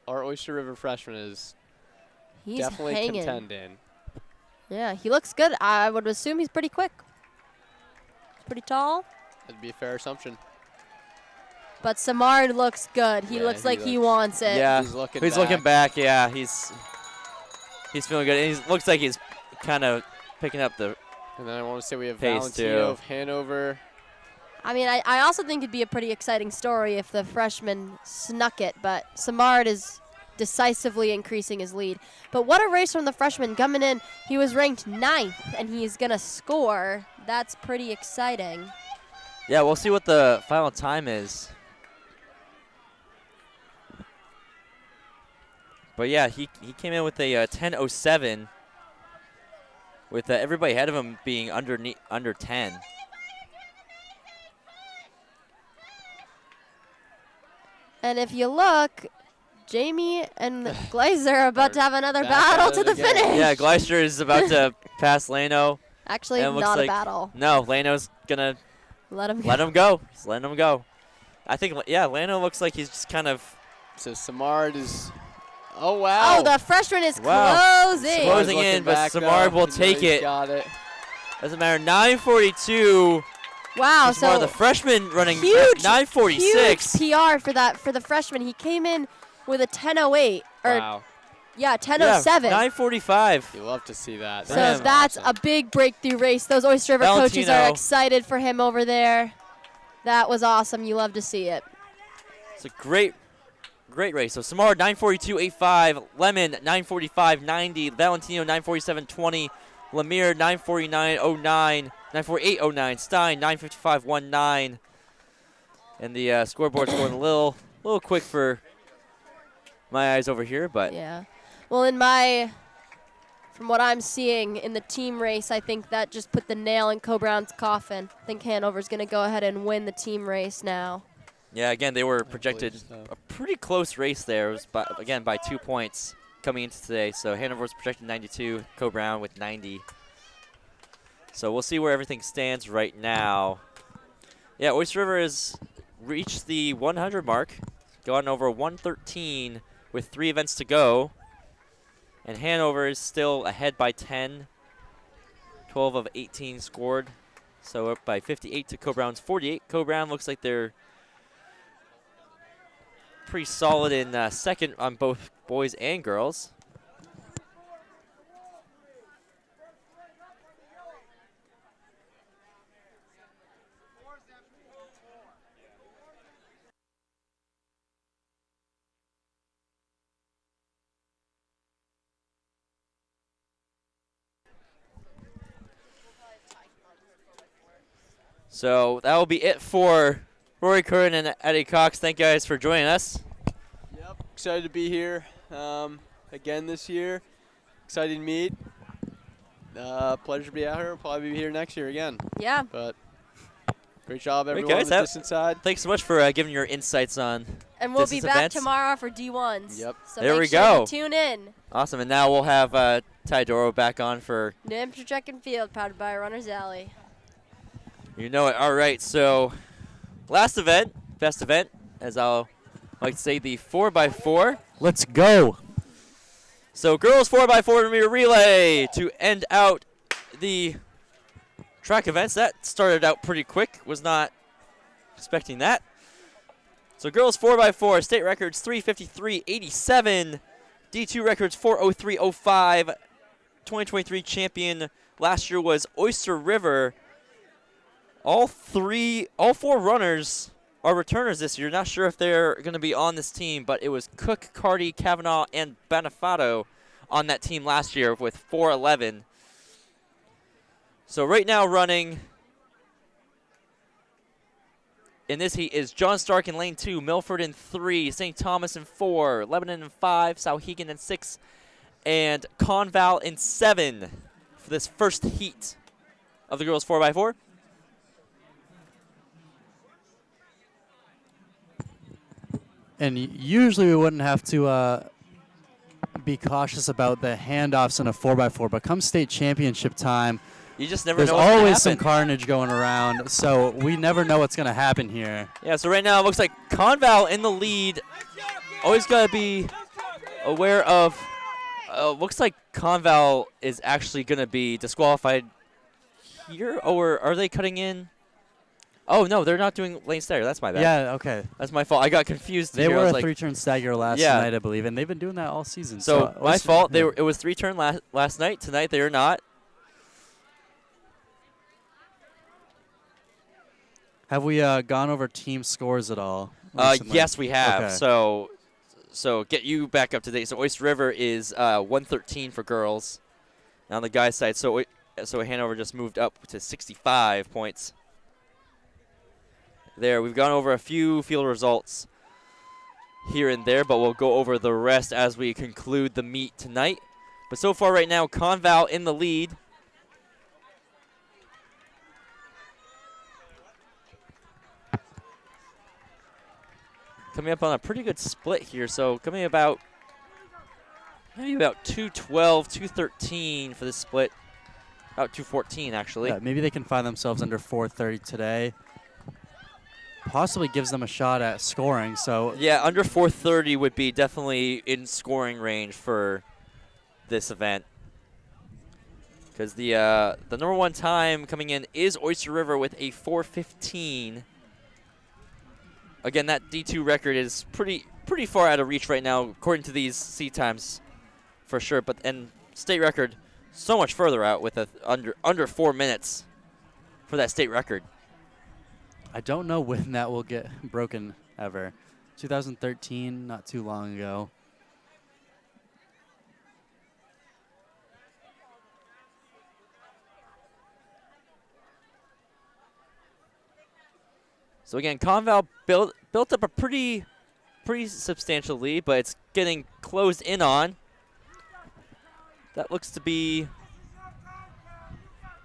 our Oyster River freshman is He's definitely hanging. contending. Yeah, he looks good. I would assume he's pretty quick. Pretty tall. That'd be a fair assumption. But Samard looks good. He Yeah, looks he like he looks- wants it. Yeah, He's looking looking back. Yeah, he's feeling good. And he looks like he's kind of picking up the. And then I want to say we have Pace, Valentino too. of Hanover. I mean, I also think it'd be a pretty exciting story if the freshman snuck it, but Samard is decisively increasing his lead. But what a race from the freshman coming in. He was ranked 9th, and he's going to score. That's pretty exciting. Yeah, we'll see what the final time is. But yeah, he came in with a 10:07, with everybody ahead of him being under 10. And if you look, Jamie and Glazer are about to have another back battle at to it the again. finish. Yeah, Gleister is about to pass Lano. Actually, and it looks not a like- battle. No, Lano's gonna Let him go. let him go. Just letting him go. I think, yeah, Lano looks like he's just kind of So Samard is. Oh wow! Oh, the freshman is Wow. closing. Closing Samar's in, looking but back, Samard though. will He's take it. Got it. Doesn't matter. 9:42. Wow, Samar, so the freshman, running huge 9:46. Huge PR for the freshman. He came in with a 10:08 or Wow. yeah, 10:07. 9:45. You love to see that. So Damn. that's awesome. a big breakthrough race. Those Oyster River coaches are Valentino. excited for him over there. That was awesome. You love to see it. It's a great race. So Samar 9:42.85, Lemon 9:45.90, Valentino 9:47.20, Lemire 9:49.09, 9:48.09, Stein 9:55.19, and the scoreboard's going a little quick for my eyes over here, but Yeah. Well, from what I'm seeing in the team race, I think that just put the nail in Co-Brown's coffin. I think Hanover's going to go ahead and win the team race now. yeah, again they were believe projected so. a pretty close race there. It was by 2 points. coming into today. So Hanover was projected 92, Co-Brown with 90. So we'll see where everything stands right now. Yeah, Oyster River has reached the 100 mark, gone over 113 with 3 events to go. And Hanover is still ahead by 10. 12 of 18 scored. So up by 58 to Co-Brown's 48. Co-Brown looks like they're pretty solid in second on both boys and girls. So that will be it for Rory Curran and Eddie Cox. Thank you guys for joining us. Yep, excited to be here again this year. Excited to meet. Pleasure to be out here. We'll probably be here next year again. Yeah. But great job, Great, everyone, on guys. the distance side. Thanks so much for giving your insights on And we'll be distance back events. tomorrow for D1s. Yep. So There make we sure go. to tune in. Awesome. And now we'll have Ty Doro back on for New Hampshire Track and Field, powered by Runners Alley. You know it. All right, so last event, best event, as I'll like to say, the 4x4. Let's go. So girls 4x4 meter relay to end out the track events. That started out pretty quick. Was not expecting that. So girls 4x4, state records 3:53.87, D2 records 4:03.05. 2023 champion last year was Oyster River. All 4 runners are returners this year. Not sure if they're going to be on this team, but it was Cook, Carty, Kavanaugh, and Benefato on that team last year with 4:11. So right now running in this heat is John Stark in lane 2, Milford in 3, St. Thomas in 4, Lebanon in 5, Souhegan in 6, and Conval in 7 for this first heat of the girls 4x4. And usually we wouldn't have to be cautious about the handoffs in a 4x4, but come state championship time, You just never there's know what's gonna always some happen. carnage going around, so we never know what's going to happen here. Yeah, so right now it looks like Conval in the lead. Always got to be aware of, looks like Conval is actually going to be disqualified here, or are they cutting in? Oh, no, they're not doing lane stagger. That's my bad. Yeah, okay. That's my fault. I got confused. They here. I were was a like, 3-turn stagger last Yeah. night, I believe, and they've been doing that all season. So my Oyster- fault. yeah. It was 3-turn last night. Tonight they are not. Have we gone over team scores at all recently? Yes, we have. Okay. So get you back up to date. So Oyster River is 113 for girls on the guys' side. So Hanover just moved up to 65 points. There, we've gone over a few field results here and there, but we'll go over the rest as we conclude the meet tonight. But so far right now, Conval in the lead. Coming up on a pretty good split here, so coming about maybe about 212, 213 for this split. About 214 actually. Yeah, maybe they can find themselves under 430 today. Possibly gives them a shot at scoring. So Yeah, under 430 would be definitely in scoring range for this event. Because the number 1 time coming in is Oyster River with a 4:15. Again, that D2 record is pretty far out of reach right now, according to these seat times, for sure. And state record so much further out with under 4 minutes for that state record. I don't know when that will get broken ever. 2013, not too long ago. So again, Conval built up a pretty substantial lead, but it's getting closed in on. That looks to be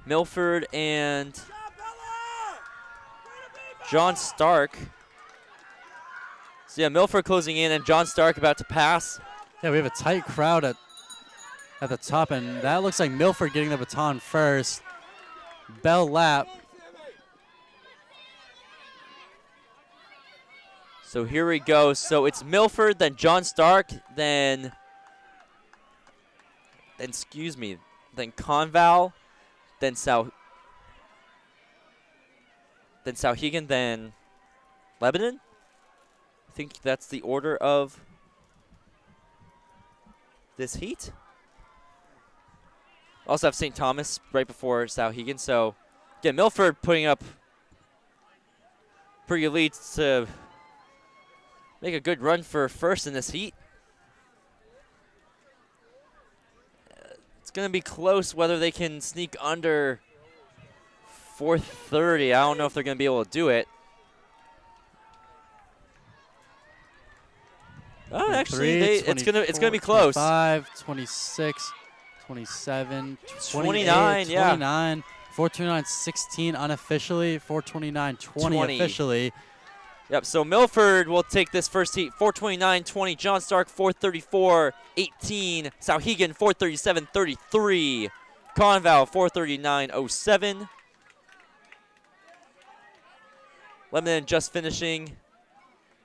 Milford and John Stark. So yeah, Milford closing in and John Stark about to pass. Yeah, we have a tight crowd at the top, and that looks like Milford getting the baton first. Bell lap. So here we go. So it's Milford, then John Stark, then Conval, then Sauhegan, then Lebanon. I think that's the order of this heat. Also have St. Thomas right before Sauhegan. So again, Milford putting up pretty good leads to make a good run for first in this heat. It's going to be close whether they can sneak under 4:30. I don't know if they're going to be able to do it. Oh, actually, it's gonna be close. 25, 26, 27, 29, yeah. 29, 429, 16 unofficially, 429, 20 officially. Yep, so Milford will take this first heat, 429-20. John Stark, 434-18. Sauhegan, 437-33. Conval, 439-07. Lebanon just finishing,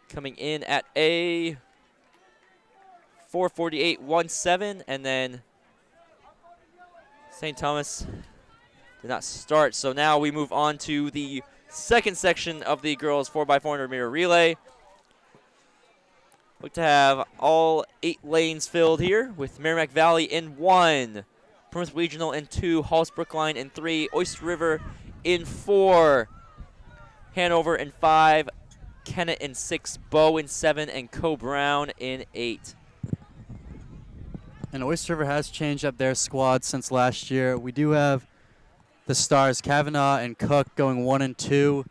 coming in at a 448-17, and then St. Thomas did not start. So now we move on to the second section of the girls 4x400 meter relay. Look to have all 8 lanes filled here with Merrimack Valley in 1, Plymouth Regional in 2, Halls Brookline in 3, Oyster River in 4, Hanover in 5, Kennett in 6, Bow in 7, and Co-Brown in 8. And Oyster River has changed up their squad since last year. We do have the stars Kavanaugh and Cook going 1 and 2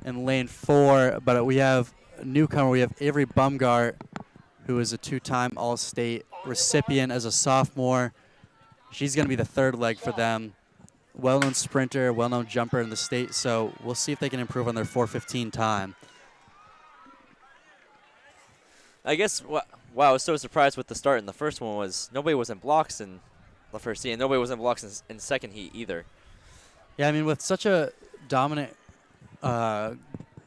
in lane 4, but we have a newcomer. We have Avery Bumgart, who is a 2-time All-State recipient as a sophomore. She's going to be the third leg for them. Well-known sprinter, well-known jumper in the state, so we'll see if they can improve on their 4:15 time. I guess, wow, I was so surprised with the start in the first one was nobody was in blocks in the first heat, and nobody was in blocks in second heat either. Yeah, I mean, with such a dominant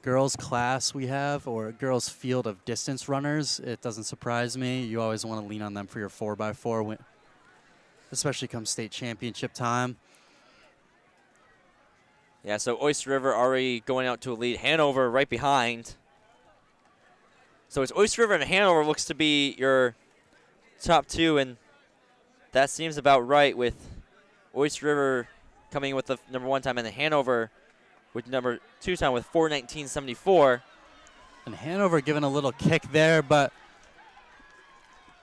girls class we have, or girls field of distance runners, it doesn't surprise me. You always want to lean on them for your 4x4 win, especially come state championship time. Yeah, so Oyster River already going out to a lead. Hanover right behind. So it's Oyster River and Hanover looks to be your top 2, and that seems about right with Oyster River coming with the number 1 time and then Hanover with number 2 time with 4:19.74. And Hanover giving a little kick there, but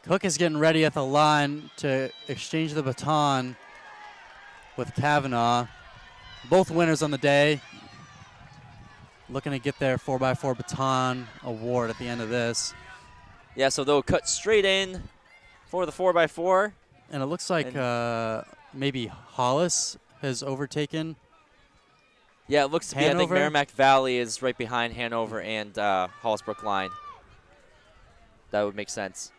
Cook is getting ready at the line to exchange the baton with Kavanaugh. Both winners on the day. Looking to get their 4x4 baton award at the end of this. Yeah, so they'll cut straight in for the 4x4. And it looks like maybe Hollis has overtaken. Yeah, it looks to be. I think Hanover? Merrimack Valley is right behind Hanover and Halls Brookline. That would make sense.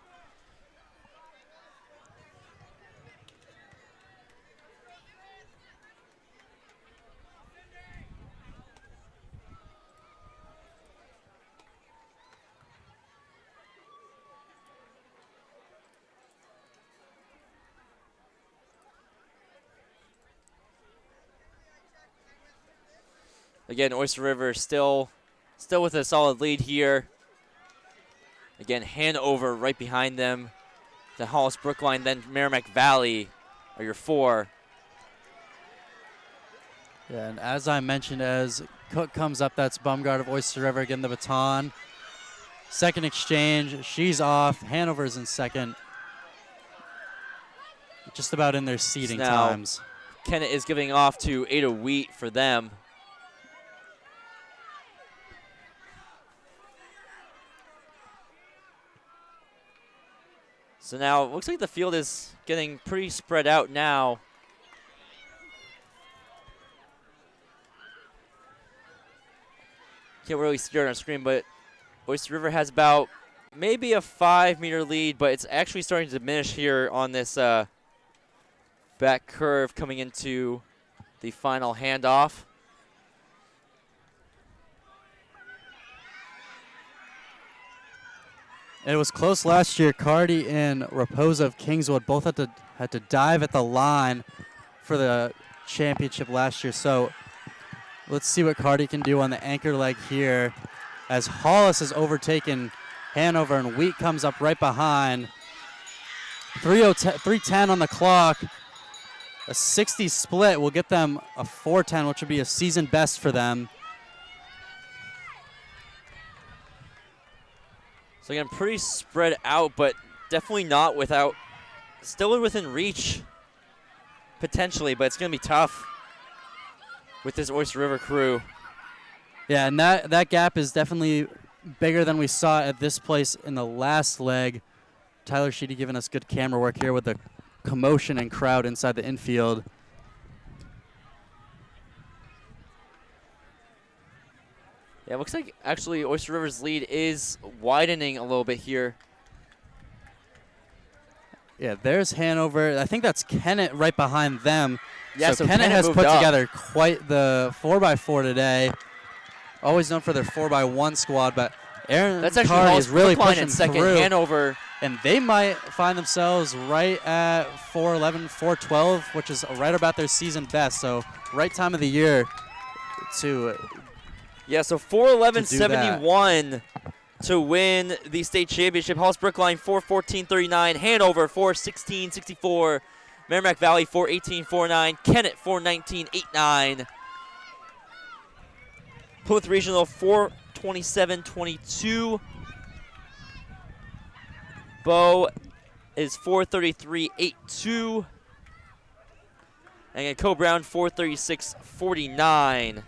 Again, Oyster River still with a solid lead here. Again, Hanover right behind them. The Hollis Brookline, then Merrimack Valley are your 4. Yeah, and as I mentioned, as Cook comes up, that's Bumgard of Oyster River getting the baton. Second exchange, she's off. Hanover's in second. Just about in their seating now, times. Kennett is giving off to Ada Wheat for them. So now it looks like the field is getting pretty spread out now. Can't really see it on our screen, but Oyster River has about maybe a 5-meter lead, but it's actually starting to diminish here on this back curve coming into the final handoff. It was close last year. Cardi and Raposa of Kingswood both had to dive at the line for the championship last year. So let's see what Cardi can do on the anchor leg here as Hollis has overtaken Hanover and Wheat comes up right behind. 3:10 on the clock. A 60 split will get them a 4:10, which would be a season best for them. So again, pretty spread out, but definitely not without, still within reach potentially, but it's going to be tough with this Oyster River crew. Yeah, and that gap is definitely bigger than we saw at this place in the last leg. Tyler Sheedy giving us good camera work here with the commotion and crowd inside the infield. Yeah, it looks like actually Oyster River's lead is widening a little bit here. Yeah, there's Hanover. I think that's Kennett right behind them. Yeah, so Kennett has moved put up. together quite the 4x4 today. Always known for their 4x1 squad, but Aaron That's actually Cardi Hollis is really Brookline pushing at second. through. Hanover. And they might find themselves right at 4:11, 4:12, which is right about their season best. So right time of the year to Yeah, so To do 4:11.71 to win the state championship. Hollis Brookline 4:14.39. Hanover 4:16.64. Merrimack Valley 4:18.49. Kennett 4:19.89. Plymouth Regional 4:27.22. Bow is 4:33.82. And then Co Brown 4:36.49.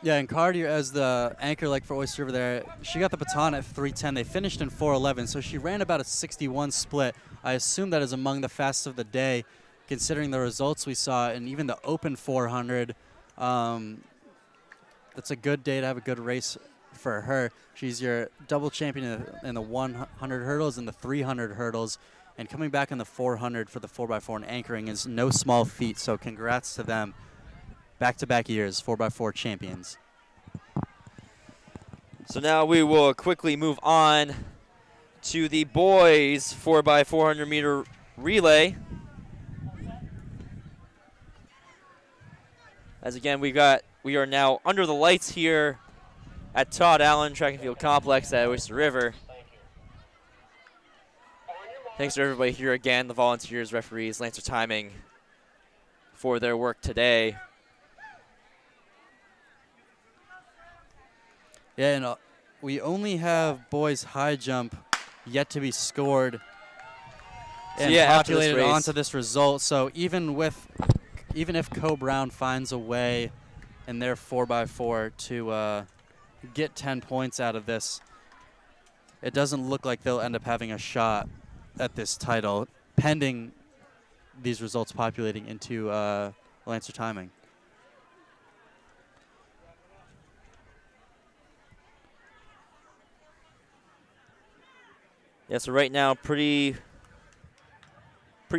Yeah, and Cardi as the anchor leg for Oyster River there, she got the baton at 3:10. They finished in 4:11, so she ran about a 61 split. I assume that is among the fastest of the day, considering the results we saw and even the open 400. That's a good day to have a good race for her. She's your double champion in the 100 hurdles and the 300 hurdles, and coming back in the 400 for the 4x4 and anchoring is no small feat, so congrats to them. Back-to-back years, 4x4 champions. So now we will quickly move on to the boys 4x400 meter relay. As again, we are now under the lights here at Todd Allen Track and Field Complex at Oyster River. Thanks to everybody here again, the volunteers, referees, Lancer Timing, for their work today. Yeah, and we only have boys high jump yet to be scored and after this populated race. onto this result. So even if Co Brown finds a way in their 4x4 to get 10 points out of this, it doesn't look like they'll end up having a shot at this title, pending these results populating into Lancer Timing. Yeah, so right now, pretty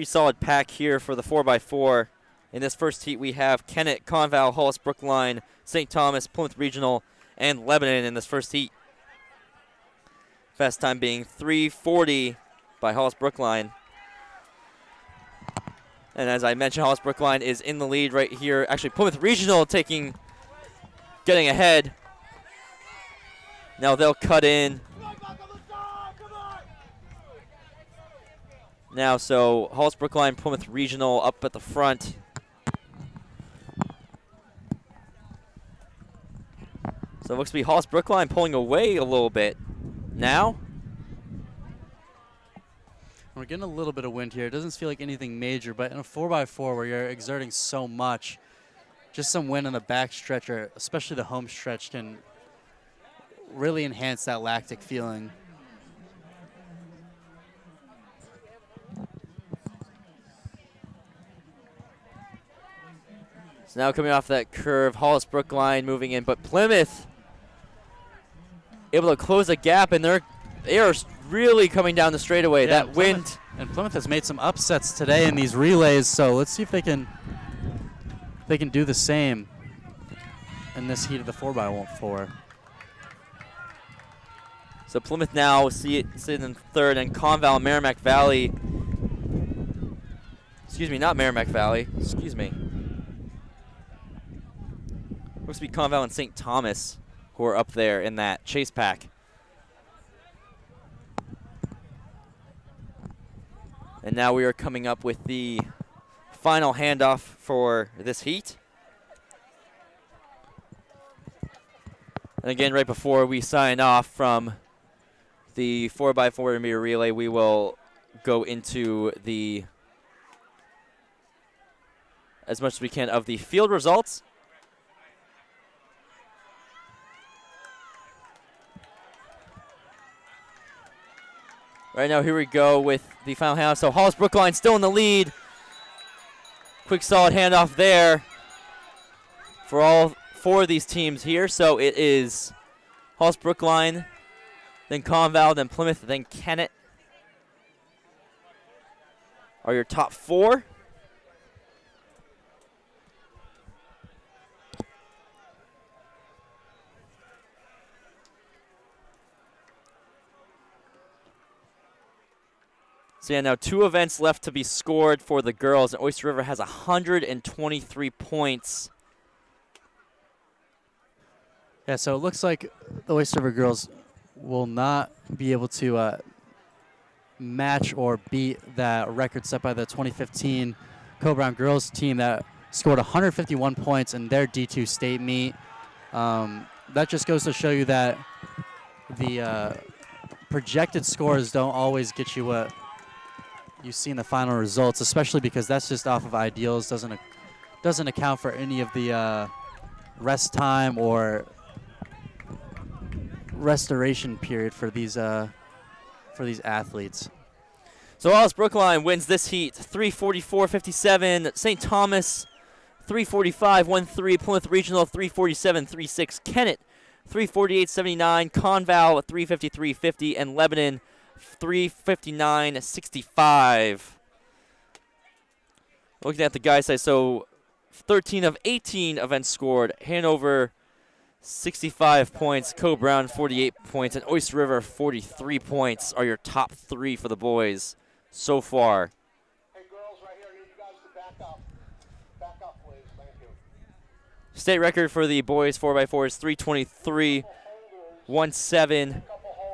solid pack here for the 4x4. In this first heat, we have Kennett, Conval, Hollis Brookline, St. Thomas, Plymouth Regional, and Lebanon in this first heat. Fast time being 3:40 by Hollis Brookline. And as I mentioned, Hollis Brookline is in the lead right here. Actually, Plymouth Regional getting ahead. Now they'll cut in. Now, so Hollis Brookline, Plymouth Regional up at the front. So it looks to be Hollis Brookline pulling away a little bit now. We're getting a little bit of wind here. It doesn't feel like anything major, but in a 4x4 where you're exerting so much, just some wind on the back stretch, or especially the home stretch, can really enhance that lactic feeling. So now coming off that curve, Hollis Brookline moving in, but Plymouth able to close a gap, and they are really coming down the straightaway. Yeah, That wind. And Plymouth has made some upsets today in these relays, so let's see if they can do the same in this heat of the 4x4. So Plymouth now sitting in third, and Conval and Merrimack Valley. Excuse me, not Merrimack Valley. Excuse me. Looks to be Conval and St. Thomas who are up there in that chase pack. And now we are coming up with the final handoff for this heat. And again, right before we sign off from the 4x4 meter relay, we will go into the as much as we can of the field results. Right now, here we go with the final handoff. So Hollis Brookline still in the lead. Quick, solid handoff there for all four of these teams here. So it is Hollis Brookline, then Conval, then Plymouth, then Kennett are your top four. So yeah, now 2 events left to be scored for the girls, and Oyster River has 123 points. Yeah, so it looks like the Oyster River girls will not be able to match or beat that record set by the 2015 Co-Brown girls team that scored 151 points in their D2 state meet. That just goes to show you that the projected scores don't always get you what you see in the final results, especially because that's just off of ideals, doesn't account for any of the rest time or restoration period for these athletes. So Hollis Brookline wins this heat 344.57. St. Thomas 345.13. Plymouth Regional 347.36. Kennett 348.79. Conval 353.50. And Lebanon 359.65. Looking at the guys' side, so 13 of 18 events scored. Hanover 65 points, Co-Brown 48 points, and Oyster River 43 points are your top 3 for the boys so far. Hey, girls, right here, I need you guys to back up. Back up, please. Thank you. State record for the boys 4x4 is 323.17.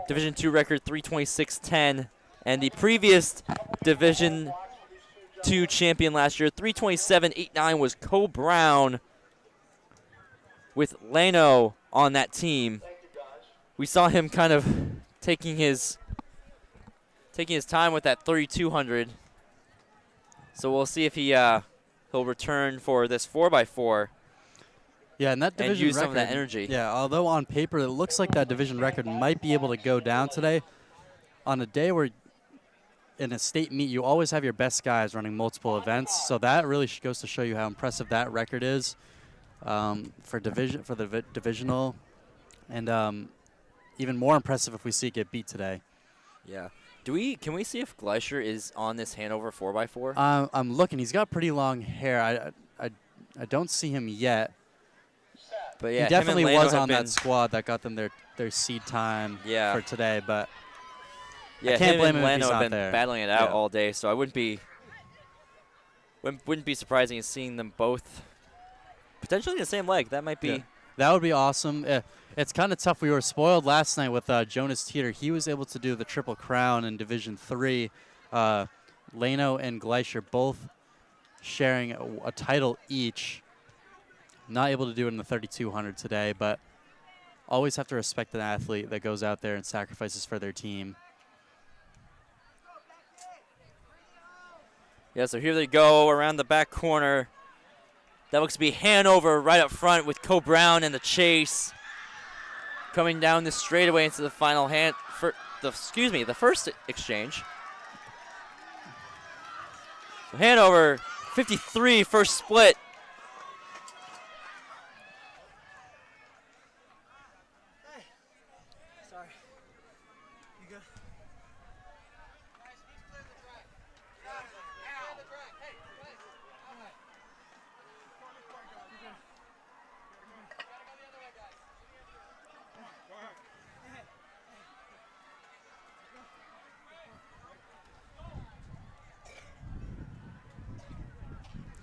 Division II record 326.10. And the previous Division II champion last year, 327.89, was Co-Brown with Lano on that team. We saw him kind of taking his time with that 3200. So we'll see if he'll return for this 4x4. Yeah, and that division use record, some of that energy. Yeah, although on paper it looks like that division record might be able to go down today, on a day where in a state meet you always have your best guys running multiple events, so that really goes to show you how impressive that record is for the divisional, and even more impressive if we see it get beat today. Yeah. Can we see if Gleischer is on this Hanover 4x4? I'm looking. He's got pretty long hair. I don't see him yet. But yeah, he definitely him and Lano was have on been, that squad that got them their seed time for today, but yeah, I can't blame and him if he's Lano have not been there. battling it out all day, so I wouldn't be surprising in seeing them both potentially in the same leg. That might be. Yeah. That would be awesome. It's kind of tough. We were spoiled last night with Jonas Teeter. He was able to do the Triple Crown in Division III. Lano and Gleischer both sharing a title each. Not able to do it in the 3200 today, but always have to respect an athlete that goes out there and sacrifices for their team. Yeah, so here they go around the back corner. That looks to be Hanover right up front with Co-Brown and the chase. Coming down the straightaway into the final the first exchange. So Hanover 53 first split.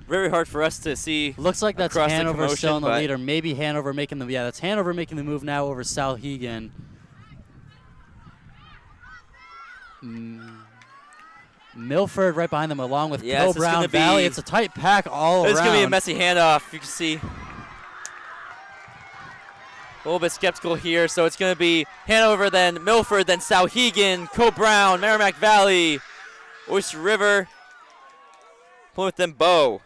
Very hard for us to see. Looks like that's across the Hanover still in the commotion, lead, or maybe Hanover making the that's Hanover making the move now over Salhegan. Milford right behind them, along with Yeah, Bill this is gonna Brown Valley. be- It's a tight pack all It's around. going to be a messy handoff. You can see a little bit skeptical here. So it's going to be Hanover, then Milford, then Salhegan, Co-Brown, Merrimack Valley, Oyster River, Plymouth, then Bow.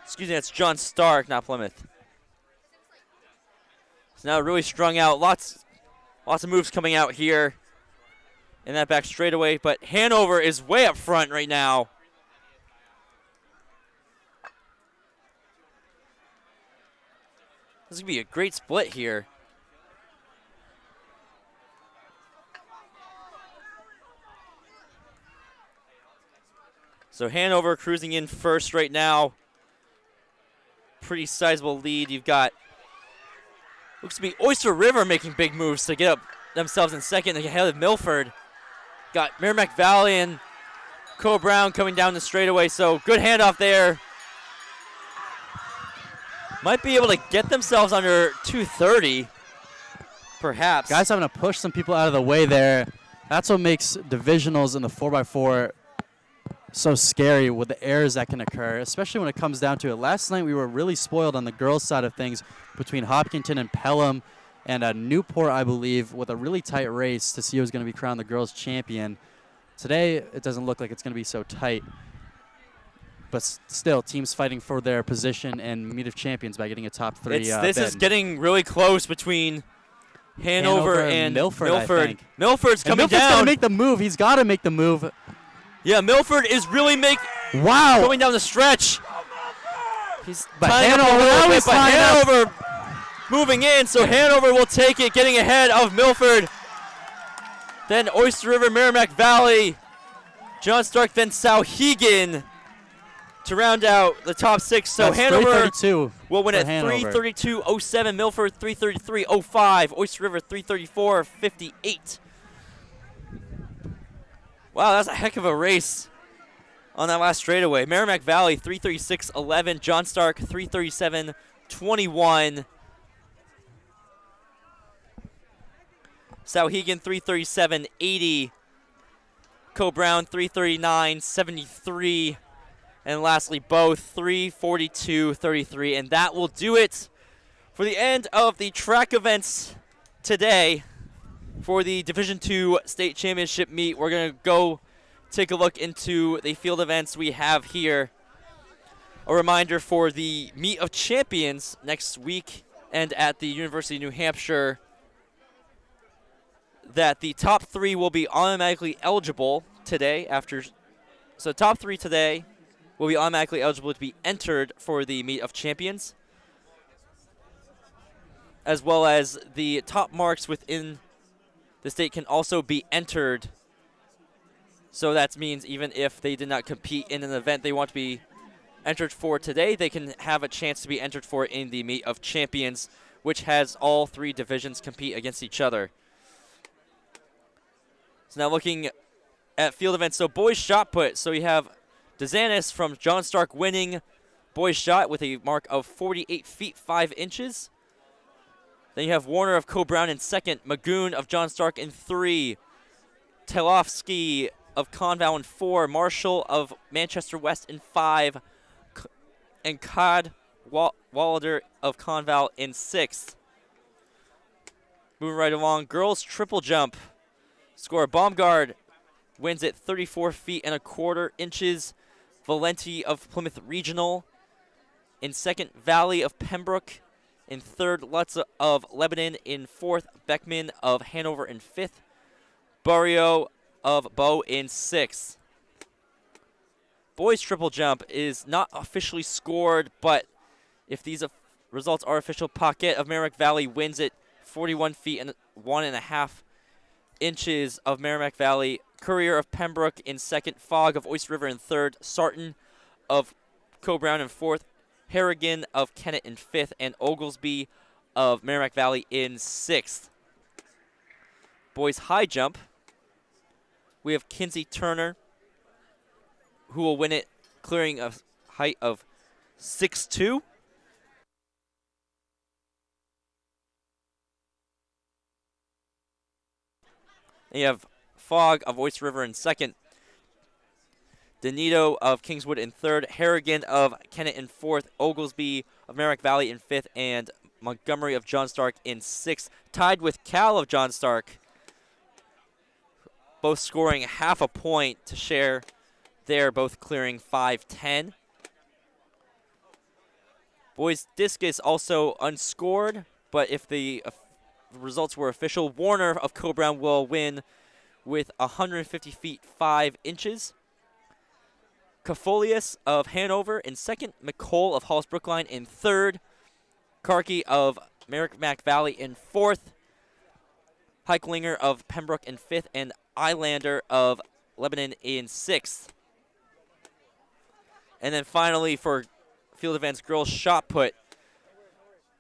Excuse me, that's John Stark, not Plymouth. So now really strung out. Lots of moves coming out here in that back straightaway. But Hanover is way up front right now. This is going to be a great split here. So Hanover cruising in first right now. Pretty sizable lead. You've got, looks to be Oyster River making big moves to get up themselves in second ahead of Milford. Got Merrimack Valley and Co-Brown coming down the straightaway. So good handoff there. Might be able to get themselves under 230, perhaps. Guys having to push some people out of the way there. That's what makes divisionals in the 4x4 so scary with the errors that can occur, especially when it comes down to it. Last night we were really spoiled on the girls' side of things between Hopkinton and Pelham and Newport, I believe, with a really tight race to see who's going to be crowned the girls' champion. Today it doesn't look like it's going to be so tight. But still, teams fighting for their position and meet of champions by getting a top three. This is getting really close between Hanover and Milford. I think. Milford's coming Milford's down. gonna make the move. He's got to make the move. Yeah, Milford is really Wow. going down the stretch. He's But tying up a Hanover little always bit, but tying up. Hanover moving in, so Hanover will take it, getting ahead of Milford. Then Oyster River, Merrimack Valley, John Stark, then Salhegan to round out the top six. So That's Hanover 332 will win for at Hanover. 332.07, Milford 333.05, Oyster River 334.58. Wow, that's a heck of a race on that last straightaway. Merrimack Valley 336.11, John Stark 337.21. Salhegan 337.80, Co-Brown 339.73, and lastly both 342.33. And that will do it for the end of the track events today for the Division II State Championship meet. We're going to go take a look into the field events we have here. A reminder for the Meet of Champions next week and at the University of New Hampshire that the top three will be automatically eligible today so top three today will be automatically eligible to be entered for the Meet of Champions, as well as the top marks within the state can also be entered. So that means even if they did not compete in an event they want to be entered for today, they can have a chance to be entered for in the Meet of Champions, which has all three divisions compete against each other. So now looking at field events, so boys shot put. So you have DeZanis from John Stark winning boys shot with a mark of 48 feet 5 inches. Then you have Warner of Co-Brown in second, Magoon of John Stark in 3, Telofsky of Conval in 4, Marshall of Manchester West in 5, and Cod Wallader of Conval in 6th. Moving right along, girls triple jump. Score Baumgard wins at 34 feet and a quarter inches. Valenti of Plymouth Regional in second, Valley of Pembroke in third, Lutz of Lebanon in fourth, Beckman of Hanover in fifth, Barrio of Bow in sixth. Boys triple jump is not officially scored, but if these results are official, Paquette of Merrimack Valley wins it 41 feet and 1.5 inches of Merrimack Valley. Courier of Pembroke in second. Fogg of Oyster River in third. Sarton of Co-Brown in fourth. Harrigan of Kennett in fifth. And Oglesby of Merrimack Valley in sixth. Boys high jump. We have Kinsey Turner, who will win it, clearing a height of 6'2". And you have Fogg of Oyster River in second. Donito of Kingswood in third. Harrigan of Kennett in fourth. Oglesby of Merrimack Valley in fifth. And Montgomery of John Stark in sixth. Tied with Cal of John Stark. Both scoring half a point to share there, both clearing 5'10". Boys discus also unscored, but if the results were official, Warner of Co-Brown will win with 150 feet 5 inches. Cafolius of Hanover in second. McCole of Hollis Brookline in third. Karki of Merrimack Valley in fourth. Heichlinger of Pembroke in fifth. And Eilander of Lebanon in sixth. And then finally for field events girls shot put,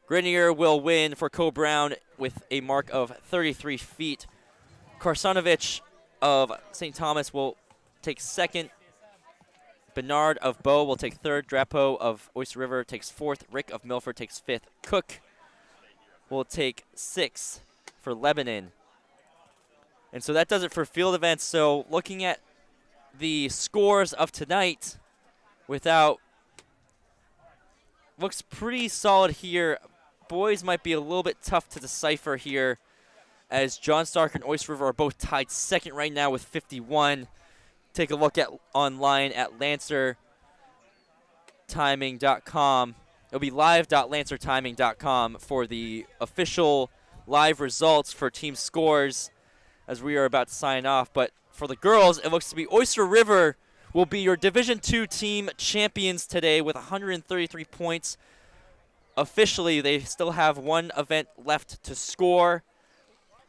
Grenier will win for Co-Brown with a mark of 33 feet. Karsanovich of St. Thomas will take second. Bernard of Bow will take third. Drapeau of Oyster River takes fourth. Rick of Milford takes fifth. Cook will take sixth for Lebanon. And so that does it for field events. So looking at the scores of tonight, looks pretty solid here. Boys might be a little bit tough to decipher here, as John Stark and Oyster River are both tied second right now with 51. Take a look at online at lancertiming.com. It'll be live.lancertiming.com for the official live results for team scores as we are about to sign off. But for the girls, it looks to be Oyster River will be your Division II team champions today with 133 points. Officially, they still have one event left to score,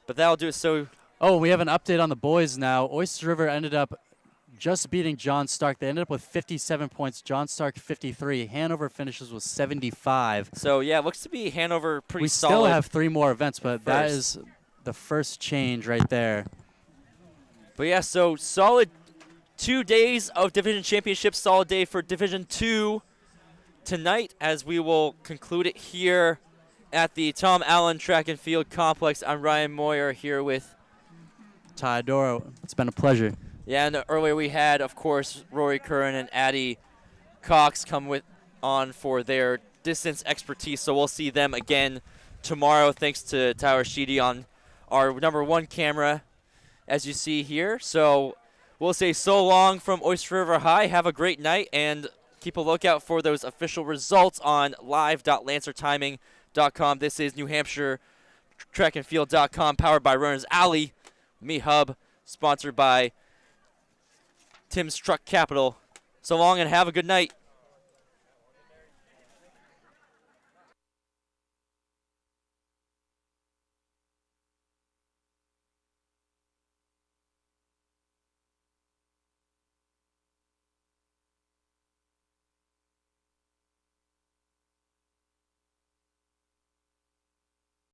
but that'll do it. So, we have an update on the boys now. Oyster River ended up just beating John Stark. They ended up with 57 points. John Stark 53. Hanover finishes with 75. So yeah, it looks to be Hanover pretty solid. We still have 3 more events, but that first. is the first change right there. But yeah, so solid 2 days of division championships. Solid day for Division II tonight, as we will conclude it here at the Tom Allen Track and Field Complex. I'm Ryan Moyer here with Ty Doro. It's been a pleasure. Yeah, and earlier we had, of course, Rory Curran and Addie Cox come on for their distance expertise. So we'll see them again tomorrow, thanks to Tyler Sheedy on our #1 camera, as you see here. So we'll say so long from Oyster River High. Have a great night, and keep a lookout for those official results on live.lancertiming.com. This is New Hampshire trackandfield.com, powered by Runners Alley. Me Hub, sponsored by Tim's Truck Capital. So long and have a good night.